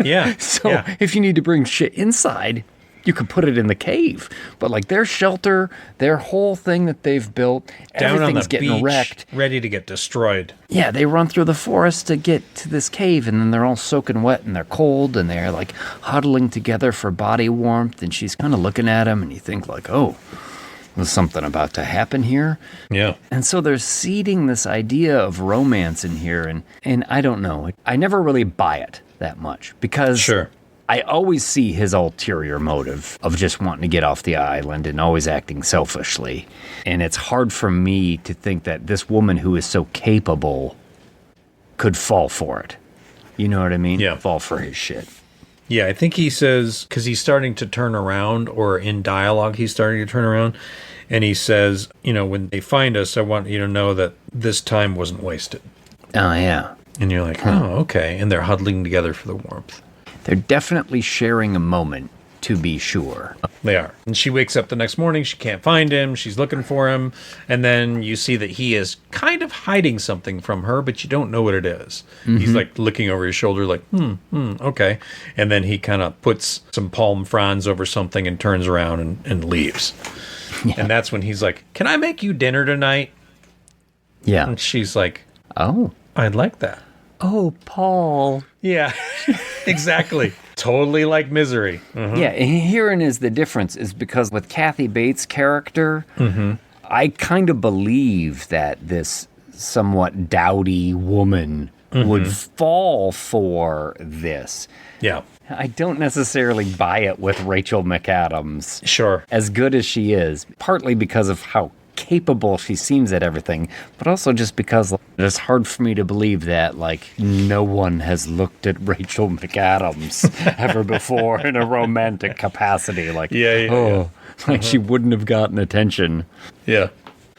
Yeah. So if you need to bring shit inside, you could put it in the cave. But like their shelter, their whole thing that they've built, down everything's on the getting beach, wrecked. Ready to get destroyed. Yeah, they run through the forest to get to this cave, and then they're all soaking wet, and they're cold, and they're like huddling together for body warmth, and she's kind of looking at him, and you think like, oh, there's something about to happen here. Yeah. And so they're seeding this idea of romance in here, and I don't know. I never really buy it that much because I always see his ulterior motive of just wanting to get off the island and always acting selfishly. And it's hard for me to think that this woman who is so capable could fall for it. You know what I mean? Yeah. Fall for his shit. Yeah, I think he says, because he's starting to turn around, or in dialogue he's starting to turn around, and he says, you know, when they find us, I want you to know that this time wasn't wasted. Oh, yeah. And you're like, oh, okay. And they're huddling together for the warmth. They're definitely sharing a moment, to be sure. They are. And she wakes up the next morning. She can't find him. She's looking for him. And then you see that he is kind of hiding something from her, but you don't know what it is. He's like looking over his shoulder like, okay. And then he kind of puts some palm fronds over something and turns around and leaves. Yeah. And that's when he's like, can I make you dinner tonight? Yeah. And she's like, oh, I'd like that. Oh, Paul. Yeah, exactly. Totally like Misery. Yeah, and herein is the difference, is because with Kathy Bates' character, I kind of believe that this somewhat dowdy woman would fall for this. Yeah. I don't necessarily buy it with Rachel McAdams. Sure. As good as she is, partly because of how capable she seems at everything, but also just because it's hard for me to believe that like no one has looked at Rachel McAdams ever before in a romantic capacity. Like, like she wouldn't have gotten attention. Yeah.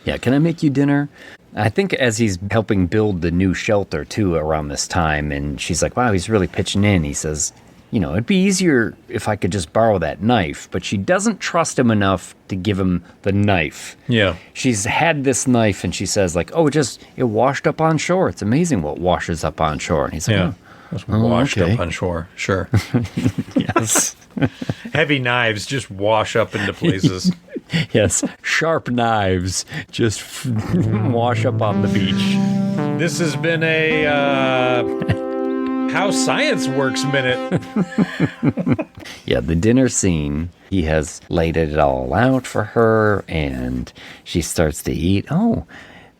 Yeah, can I make you dinner? I think as he's helping build the new shelter too around this time, and she's like, wow, he's really pitching in. He says, you know, it'd be easier if I could just borrow that knife, but she doesn't trust him enough to give him the knife. Yeah. She's had this knife and she says like, oh, it washed up on shore. It's amazing what washes up on shore. And he's like, just washed up on shore. Sure. Yes. Heavy knives just wash up into places. Yes. Sharp knives just wash up on the beach. This has been a How Science Works minute. Yeah, the dinner scene, he has laid it all out for her, and she starts to eat. Oh,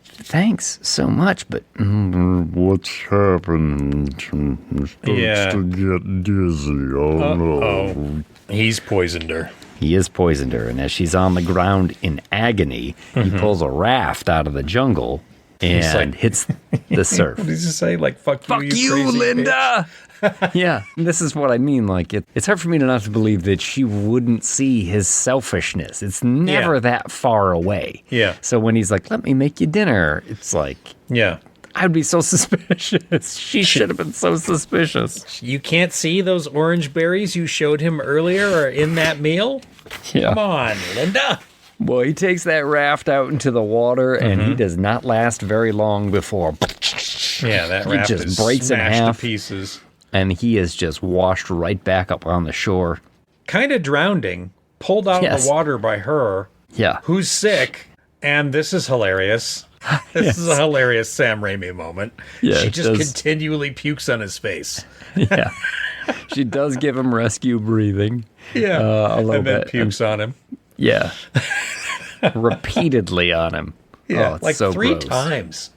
thanks so much, but what's happened? Starts to get dizzy. Oh no. He's poisoned her. He is poisoned her, and as she's on the ground in agony, he pulls a raft out of the jungle and hits the surf. What does he say? Like, fuck you, you crazy Linda! Yeah, this is what I mean. Like, it's hard for me to not to believe that she wouldn't see his selfishness. It's never that far away. Yeah. So when he's like, let me make you dinner, it's like, I'd be so suspicious. She should have been so suspicious. You can't see those orange berries you showed him earlier or in that meal? Yeah. Come on, Linda. Well, he takes that raft out into the water, and he does not last very long before. Yeah, that raft just is breaks in smashed half, to pieces. And he is just washed right back up on the shore. Kind of drowning, pulled out of the water by her. Yeah. Who's sick, and this is hilarious. This is a hilarious Sam Raimi moment. Yeah, she just continually pukes on his face. Yeah. She does give him rescue breathing. Yeah. A little and then bit. pukes on him. Yeah. Repeatedly on him. Yeah, oh, it's like so 3 gross. times.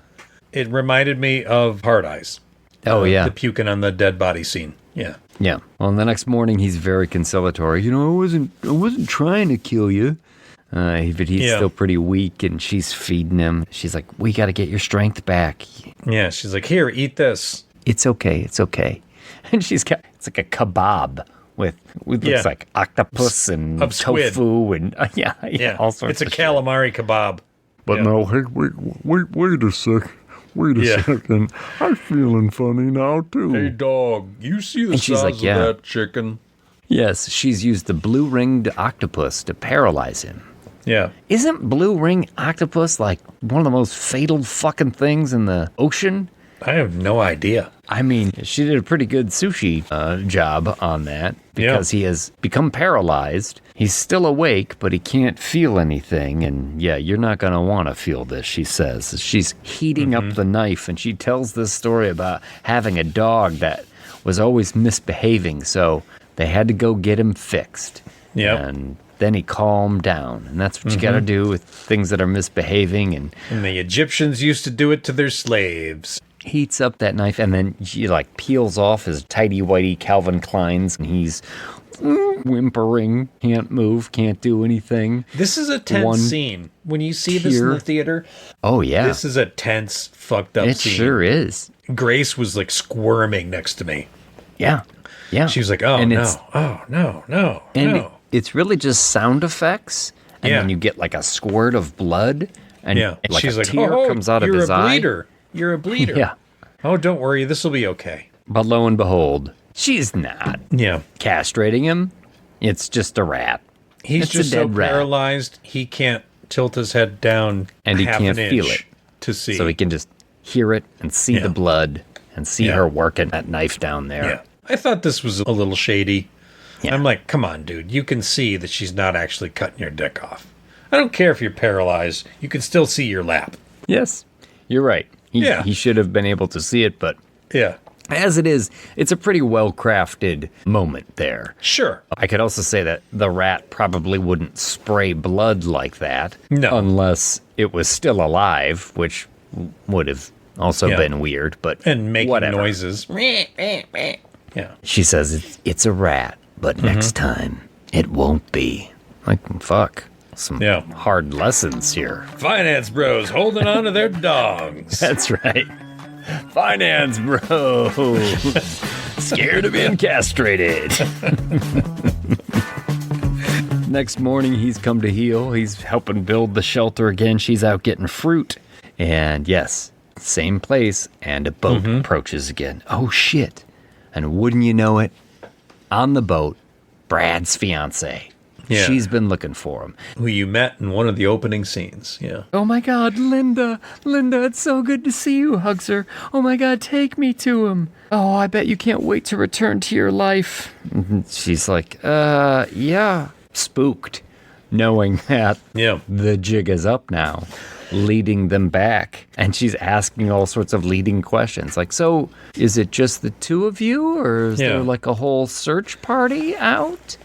It reminded me of Hard Eyes. Oh, yeah. The puking on the dead body scene. Yeah. Yeah. Well, the next morning, he's very conciliatory. You know, I wasn't trying to kill you. But he's still pretty weak, and she's feeding him. She's like, we got to get your strength back. Yeah, she's like, here, eat this. It's okay. It's okay. And it's It's like a kebab with looks like octopus and of squid. tofu and all sorts. It's a calamari kebab. But no, hey, wait a sec. Wait a second. I'm feeling funny now, too. Hey, dog, you see the And she's size like, of yeah. that chicken? Yes, she's used the blue-ringed octopus to paralyze him. Yeah. Isn't blue-ring octopus like one of the most fatal fucking things in the ocean? I have no idea. I mean, she did a pretty good sushi job on that because he has become paralyzed. He's still awake, but he can't feel anything. And yeah, you're not going to want to feel this, she says. She's heating up the knife, and she tells this story about having a dog that was always misbehaving. So they had to go get him fixed. Yeah. And then he calmed down. And that's what you got to do with things that are misbehaving. And the Egyptians used to do it to their slaves. Heats up that knife, and then she like peels off his tighty-whitey Calvin Kleins, and he's whimpering, can't move, can't do anything. This is a tense scene. When you see this in the theater, oh yeah, this is a tense, fucked up scene. It sure is. Grace was like squirming next to me. Yeah. She was like, "Oh and no!" And it's really just sound effects, and then you get like a squirt of blood, and like she's a like, tear comes out of his eye. You're a bleeder. Yeah. Oh, don't worry. This will be okay. But lo and behold, she's not. Yeah. Castrating him. It's just a rat. He's it's just a dead so rat. paralyzed, he can't tilt his head down And he half can't an feel inch it. to see. So he can just hear it and see the blood and see her working that knife down there. Yeah. I thought this was a little shady. Yeah. I'm like, come on, dude. You can see that she's not actually cutting your dick off. I don't care if you're paralyzed. You can still see your lap. Yes. You're right. He should have been able to see it, but as it is, it's a pretty well-crafted moment there. Sure. I could also say that the rat probably wouldn't spray blood like that unless it was still alive, which would have also been weird, but and making whatever. noises. Yeah. She says it's a rat, but next time it won't be. Like, fuck. Some hard lessons here. Finance bros holding on to their dogs. That's right. Finance bro. Scared of being castrated. Next morning, he's come to heal. He's helping build the shelter again. She's out getting fruit. And yes, same place. And a boat approaches again. Oh, shit. And wouldn't you know it, on the boat, Brad's fiance. Yeah. She's been looking for him. Who you met in one of the opening scenes. Yeah. Oh my God, Linda, it's so good to see you, hugs her. Oh my God, take me to him. Oh, I bet you can't wait to return to your life. And she's like, yeah. Spooked, knowing that the jig is up now, leading them back. And she's asking all sorts of leading questions. Like, so is it just the two of you, or is there like a whole search party out?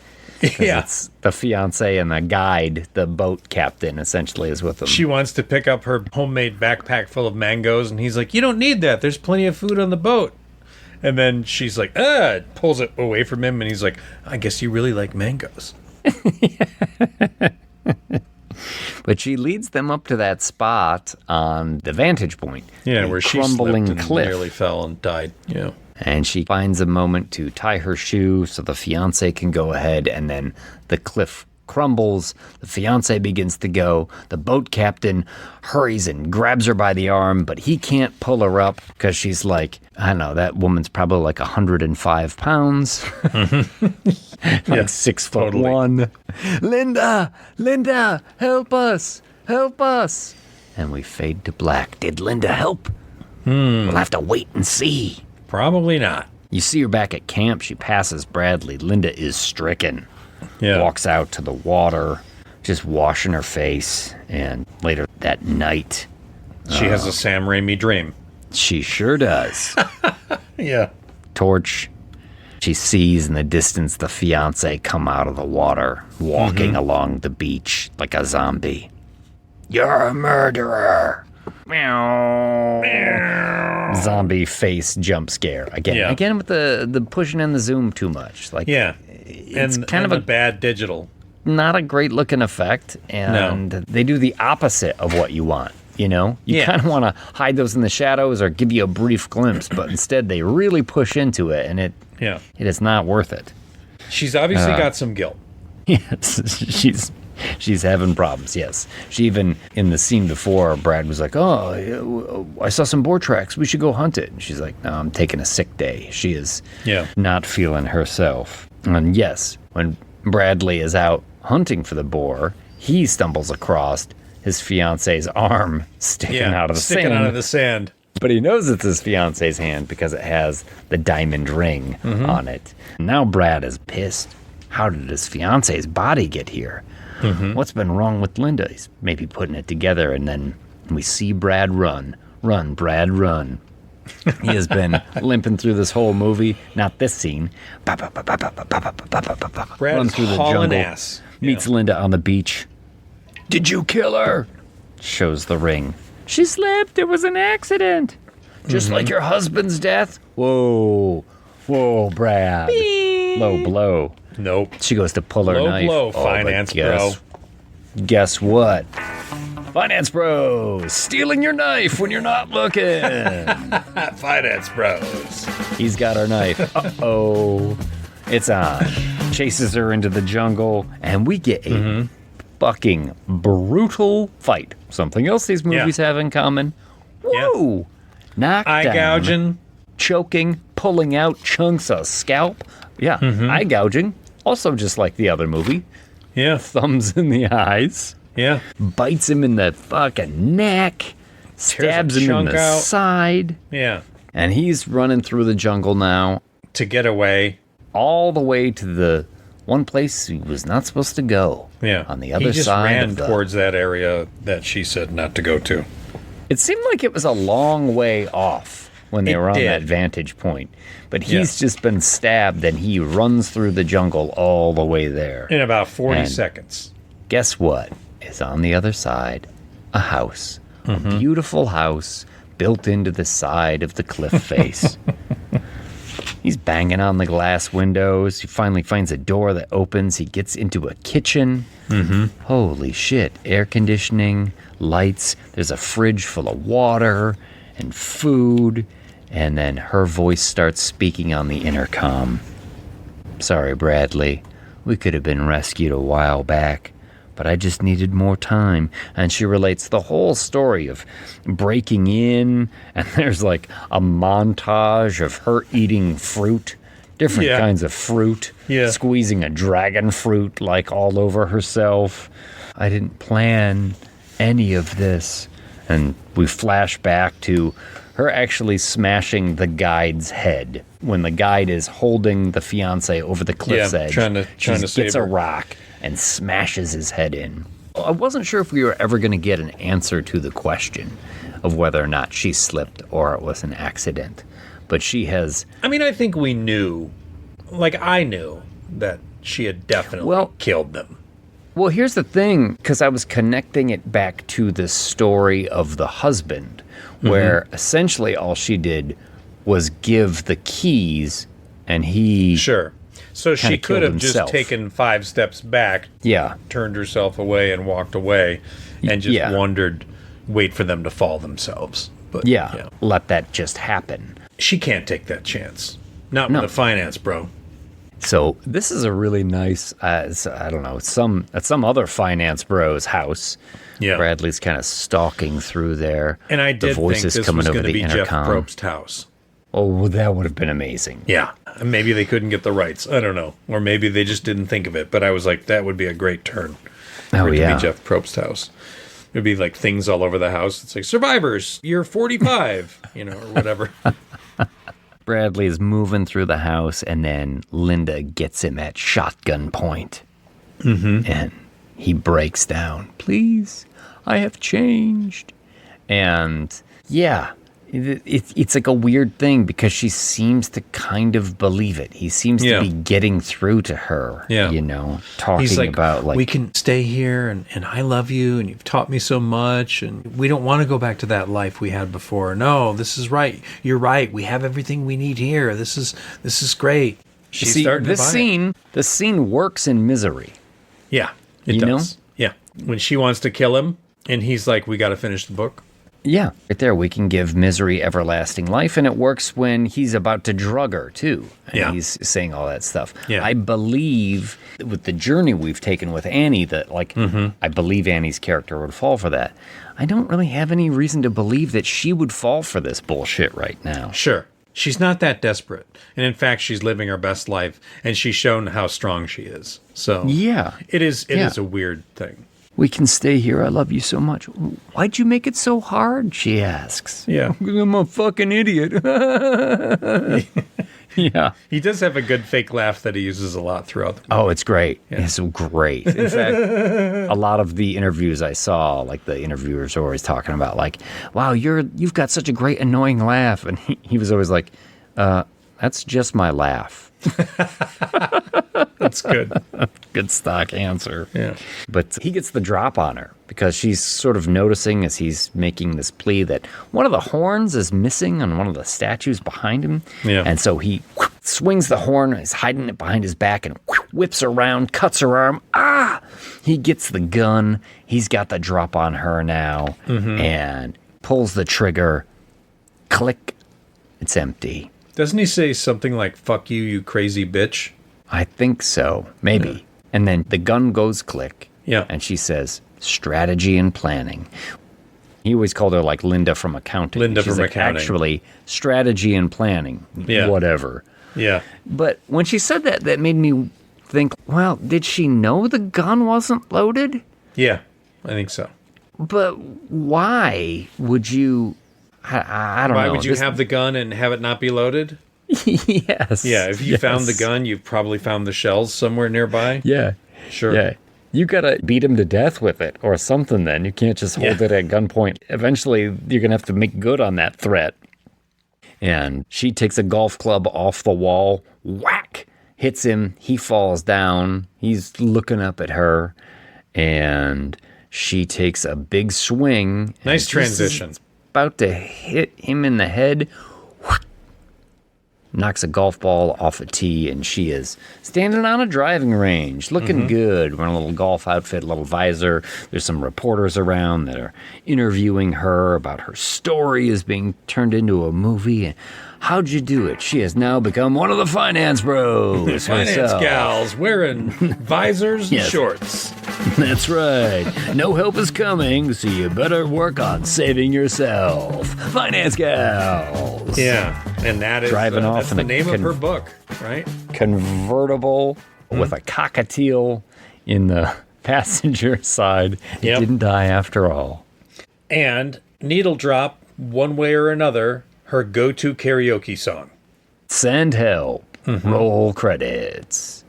Yeah. It's the fiance and the guide, the boat captain, essentially, is with them. She wants to pick up her homemade backpack full of mangoes, and he's like, you don't need that. There's plenty of food on the boat. And then she's like, pulls it away from him, and he's like, I guess you really like mangoes. But she leads them up to that spot on the vantage point. Yeah, where she crumbling slipped and cliff. nearly fell and died. Yeah. And she finds a moment to tie her shoe so the fiancé can go ahead, and then the cliff crumbles. The fiancé begins to go. The boat captain hurries and grabs her by the arm, but he can't pull her up because she's like, I don't know, that woman's probably like 105 pounds. Like 6'1". Linda, help us. And we fade to black. Did Linda help? We'll have to wait and see. Probably not. You see her back at camp. She passes Bradley. Linda is stricken. Yeah. Walks out to the water, just washing her face. And later that night, she has a Sam Raimi dream. She sure does. Yeah. Torch. She sees in the distance the fiancé come out of the water, walking along the beach like a zombie. You're a murderer. Meow. Zombie face jump scare again with the pushing in the zoom too much. Like, it's kind of a bad digital, not a great looking effect, and they do the opposite of what you want. You kind of want to hide those in the shadows or give you a brief glimpse, but instead they really push into it, and it is not worth it. She's obviously got some guilt. Yes, she's having problems, yes. She even, in the scene before, Brad was like, oh, I saw some boar tracks. We should go hunt it. And she's like, no, I'm taking a sick day. She is not feeling herself. And yes, when Bradley is out hunting for the boar, he stumbles across his fiance's arm sticking out of the sand. But he knows it's his fiance's hand because it has the diamond ring on it. Now Brad is pissed. How did his fiance's body get here? What's been wrong with Linda? He's maybe putting it together, and then we see Brad run. Run, Brad, run. He has been limping through this whole movie. Not this scene. Brad Runs through the jungle. Ass. Meets Linda on the beach. Did you kill her? Shows the ring. She slipped. It was an accident. Just like your husband's death. Whoa. Whoa, Brad. Beep. Low blow. Nope. She goes to pull her knife. Low blow, finance bro. Guess what? Finance bros. Stealing your knife when you're not looking. Finance bros. He's got her knife. Uh-oh. It's on. Chases her into the jungle, and we get a fucking brutal fight. Something else these movies have in common. Whoa! Knockdown. Eye gouging. Choking, pulling out chunks of scalp. Yeah, eye gouging. Also just like the other movie. Yeah. Thumbs in the eyes. Yeah. Bites him in the fucking neck. Stabs him in the side. Yeah. And he's running through the jungle now. To get away. All the way to the one place he was not supposed to go. Yeah. On the other he just side ran of the... towards that area that she said not to go to. It seemed like it was a long way off when they were on that vantage point. But he's just been stabbed, and he runs through the jungle all the way there. In about 40 seconds. Guess what is on the other side? A house. A beautiful house built into the side of the cliff face. He's banging on the glass windows. He finally finds a door that opens. He gets into a kitchen. Holy shit. Air conditioning, lights. There's a fridge full of water and food. And then her voice starts speaking on the intercom. Sorry, Bradley. We could have been rescued a while back, but I just needed more time. And she relates the whole story of breaking in, and there's like a montage of her eating fruit, different kinds of fruit, squeezing a dragon fruit like all over herself. I didn't plan any of this. And we flash back to her actually smashing the guide's head when the guide is holding the fiancé over the cliff's edge. trying to save gets a her. rock and smashes his head in. I wasn't sure if we were ever going to get an answer to the question of whether or not she slipped or it was an accident. But she has... I mean, I think we knew, like I knew, that she had definitely killed them. Well, here's the thing, because I was connecting it back to the story of the husband, where essentially all she did was give the keys, and he... Sure. So she could have just taken 5 steps back, turned herself away and walked away, and just wondered, wait for them to fall themselves. But let that just happen. She can't take that chance. Not with a finance bro. So this is a really nice, I don't know, at some other finance bro's house. Yeah. Bradley's kind of stalking through there. And I did think this was going to be Jeff Probst's house. Oh, that would have been amazing. Yeah. Maybe they couldn't get the rights. I don't know. Or maybe they just didn't think of it. But I was like, that would be a great turn. For it to be Jeff Probst's house. It would be like things all over the house. It's like, survivors, you're 45, or whatever. Bradley is moving through the house, and then Linda gets him at shotgun point. And he breaks down. Please, I have changed. And it's like a weird thing because she seems to kind of believe it. He seems to be getting through to her, talking He's like, about like... we can stay here, and I love you, and you've taught me so much, and we don't want to go back to that life we had before. No, this is right. You're right. We have everything we need here. This is great. She's starting to buy it. This scene works in Misery. Yeah, it does. Yeah. When she wants to kill him, and he's like, we got to finish the book. Yeah, right there. We can give misery everlasting life, and it works when he's about to drug her, too. And he's saying all that stuff. Yeah. I believe with the journey we've taken with Annie that, like, I believe Annie's character would fall for that. I don't really have any reason to believe that she would fall for this bullshit right now. Sure. She's not that desperate. And in fact, she's living her best life, and she's shown how strong she is. So yeah, it is a weird thing. We can stay here. I love you so much. Why'd you make it so hard? She asks. Yeah. I'm a fucking idiot. Yeah. He does have a good fake laugh that he uses a lot throughout the movie. Oh, it's great. Yeah. It's great. In fact, a lot of the interviews I saw, like the interviewers are always talking about, like, wow, you've got such a great annoying laugh. And he was always like, that's just my laugh. That's good. Good stock answer. Yeah. But he gets the drop on her because she's sort of noticing as he's making this plea that one of the horns is missing on one of the statues behind him. Yeah. And so he swings the horn, he's hiding it behind his back and whips around, cuts her arm. Ah! He gets the gun. He's got the drop on her now and pulls the trigger. Click. It's empty. Doesn't he say something like, fuck you, you crazy bitch? I think so. Maybe. Yeah. And then the gun goes click. Yeah. And she says, strategy and planning. He always called her like Linda from accounting. She's like, accounting. Actually, strategy and planning. Yeah. Whatever. Yeah. But when she said that, that made me think, well, did she know the gun wasn't loaded? Yeah, I think so. But why would you... I don't know. Why would you have the gun and have it not be loaded? Yes. Yeah, if you found the gun, you've probably found the shells somewhere nearby. Yeah. Sure. Yeah. You gotta beat him to death with it or something then. You can't just hold it at gunpoint. Eventually, you're gonna have to make good on that threat. And she takes a golf club off the wall, whack, hits him. He falls down. He's looking up at her. And she takes a big swing. Nice transition. About to hit him in the head, knocks a golf ball off a tee, and she is standing on a driving range, looking good, wearing a little golf outfit, a little visor. There's some reporters around that are interviewing her about her story is being turned into a movie. How'd you do it? She has now become one of the finance bros. Finance gals wearing visors and shorts. That's right. No help is coming, so you better work on saving yourself. Finance gals. Yeah, and that is driving off that's the name of her book, right? Convertible with a cockatiel in the passenger side. It didn't die after all. And needle drop, one way or another, her go-to karaoke song. Send help. Roll credits.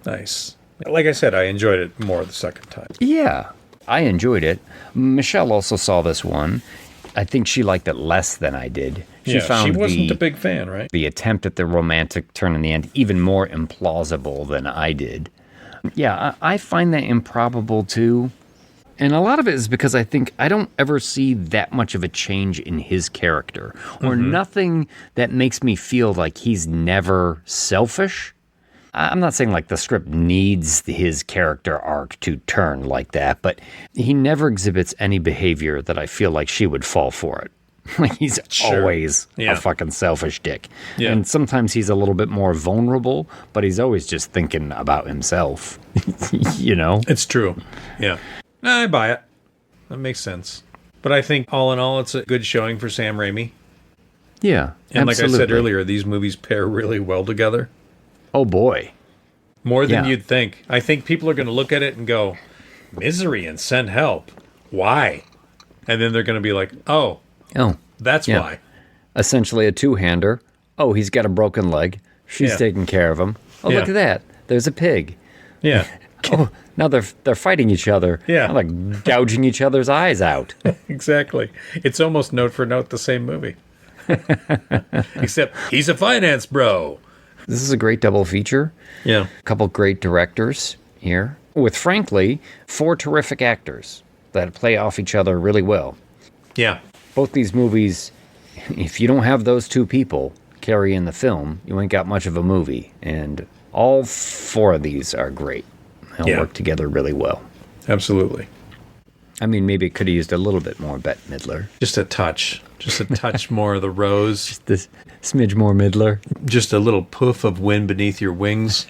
Nice. Like I said, I enjoyed it more the second time. Yeah, I enjoyed it. Michelle also saw this one. I think she liked it less than I did. She wasn't a big fan, right? The attempt at the romantic turn in the end even more implausible than I did. Yeah, I find that improbable too. And a lot of it is because I think I don't ever see that much of a change in his character or nothing that makes me feel like he's never selfish. I'm not saying like the script needs his character arc to turn like that, but he never exhibits any behavior that I feel like she would fall for it. Like he's always a fucking selfish dick. Yeah. And sometimes he's a little bit more vulnerable, but he's always just thinking about himself. You know? It's true. Yeah. No, I buy it. That makes sense. But I think all in all, it's a good showing for Sam Raimi. Yeah, and like I said earlier, these movies pair really well together. Oh, boy. More than you'd think. I think people are going to look at it and go, Misery and Send Help. Why? And then they're going to be like, oh, that's why. Essentially a two-hander. Oh, he's got a broken leg. She's taking care of him. Oh, look at that. There's a pig. Yeah. Oh, now they're fighting each other. Yeah. They're like gouging each other's eyes out. Exactly. It's almost note for note the same movie. Except he's a finance bro. This is a great double feature. Yeah. A couple great directors here. With, frankly, 4 terrific actors that play off each other really well. Yeah. Both these movies, if you don't have those 2 people carry in the film, you ain't got much of a movie. And all 4 of these are great. They'll work together really well. Absolutely. I mean, maybe it could have used a little bit more Bette Midler. Just a touch more of the rose. Just this smidge more Midler. Just a little poof of wind beneath your wings.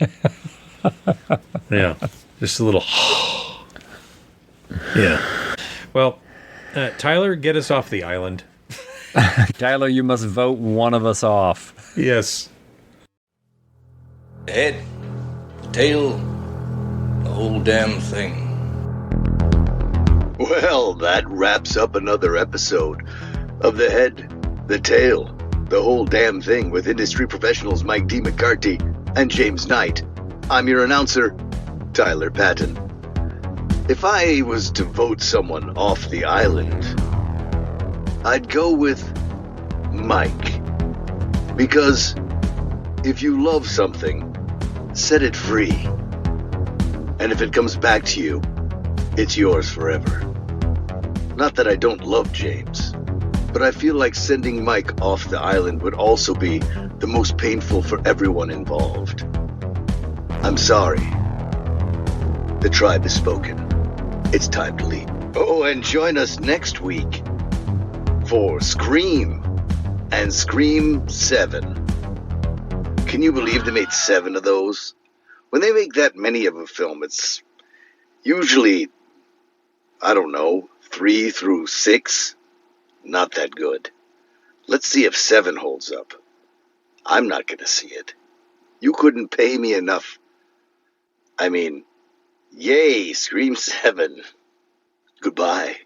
Yeah, just a little. Yeah. Well, Tyler, get us off the island. Tyler, you must vote one of us off. Yes. The head, the tail, the whole damn thing. Well, that wraps up another episode of The Head, The Tail, The Whole Damn Thing with industry professionals Mike D. McCarthy and James Knight. I'm your announcer, Tyler Patton. If I was to vote someone off the island, I'd go with Mike. Because if you love something, set it free. And if it comes back to you, it's yours forever. Not that I don't love James, but I feel like sending Mike off the island would also be the most painful for everyone involved. I'm sorry. The tribe has spoken. It's time to leave. Oh, and join us next week for Scream and Scream 7. Can you believe they made 7 of those? When they make that many of a film, it's usually, I don't know, 3 through 6. Not that good. Let's see if 7 holds up. I'm not going to see it. You couldn't pay me enough. I mean, yay, Scream 7. Goodbye.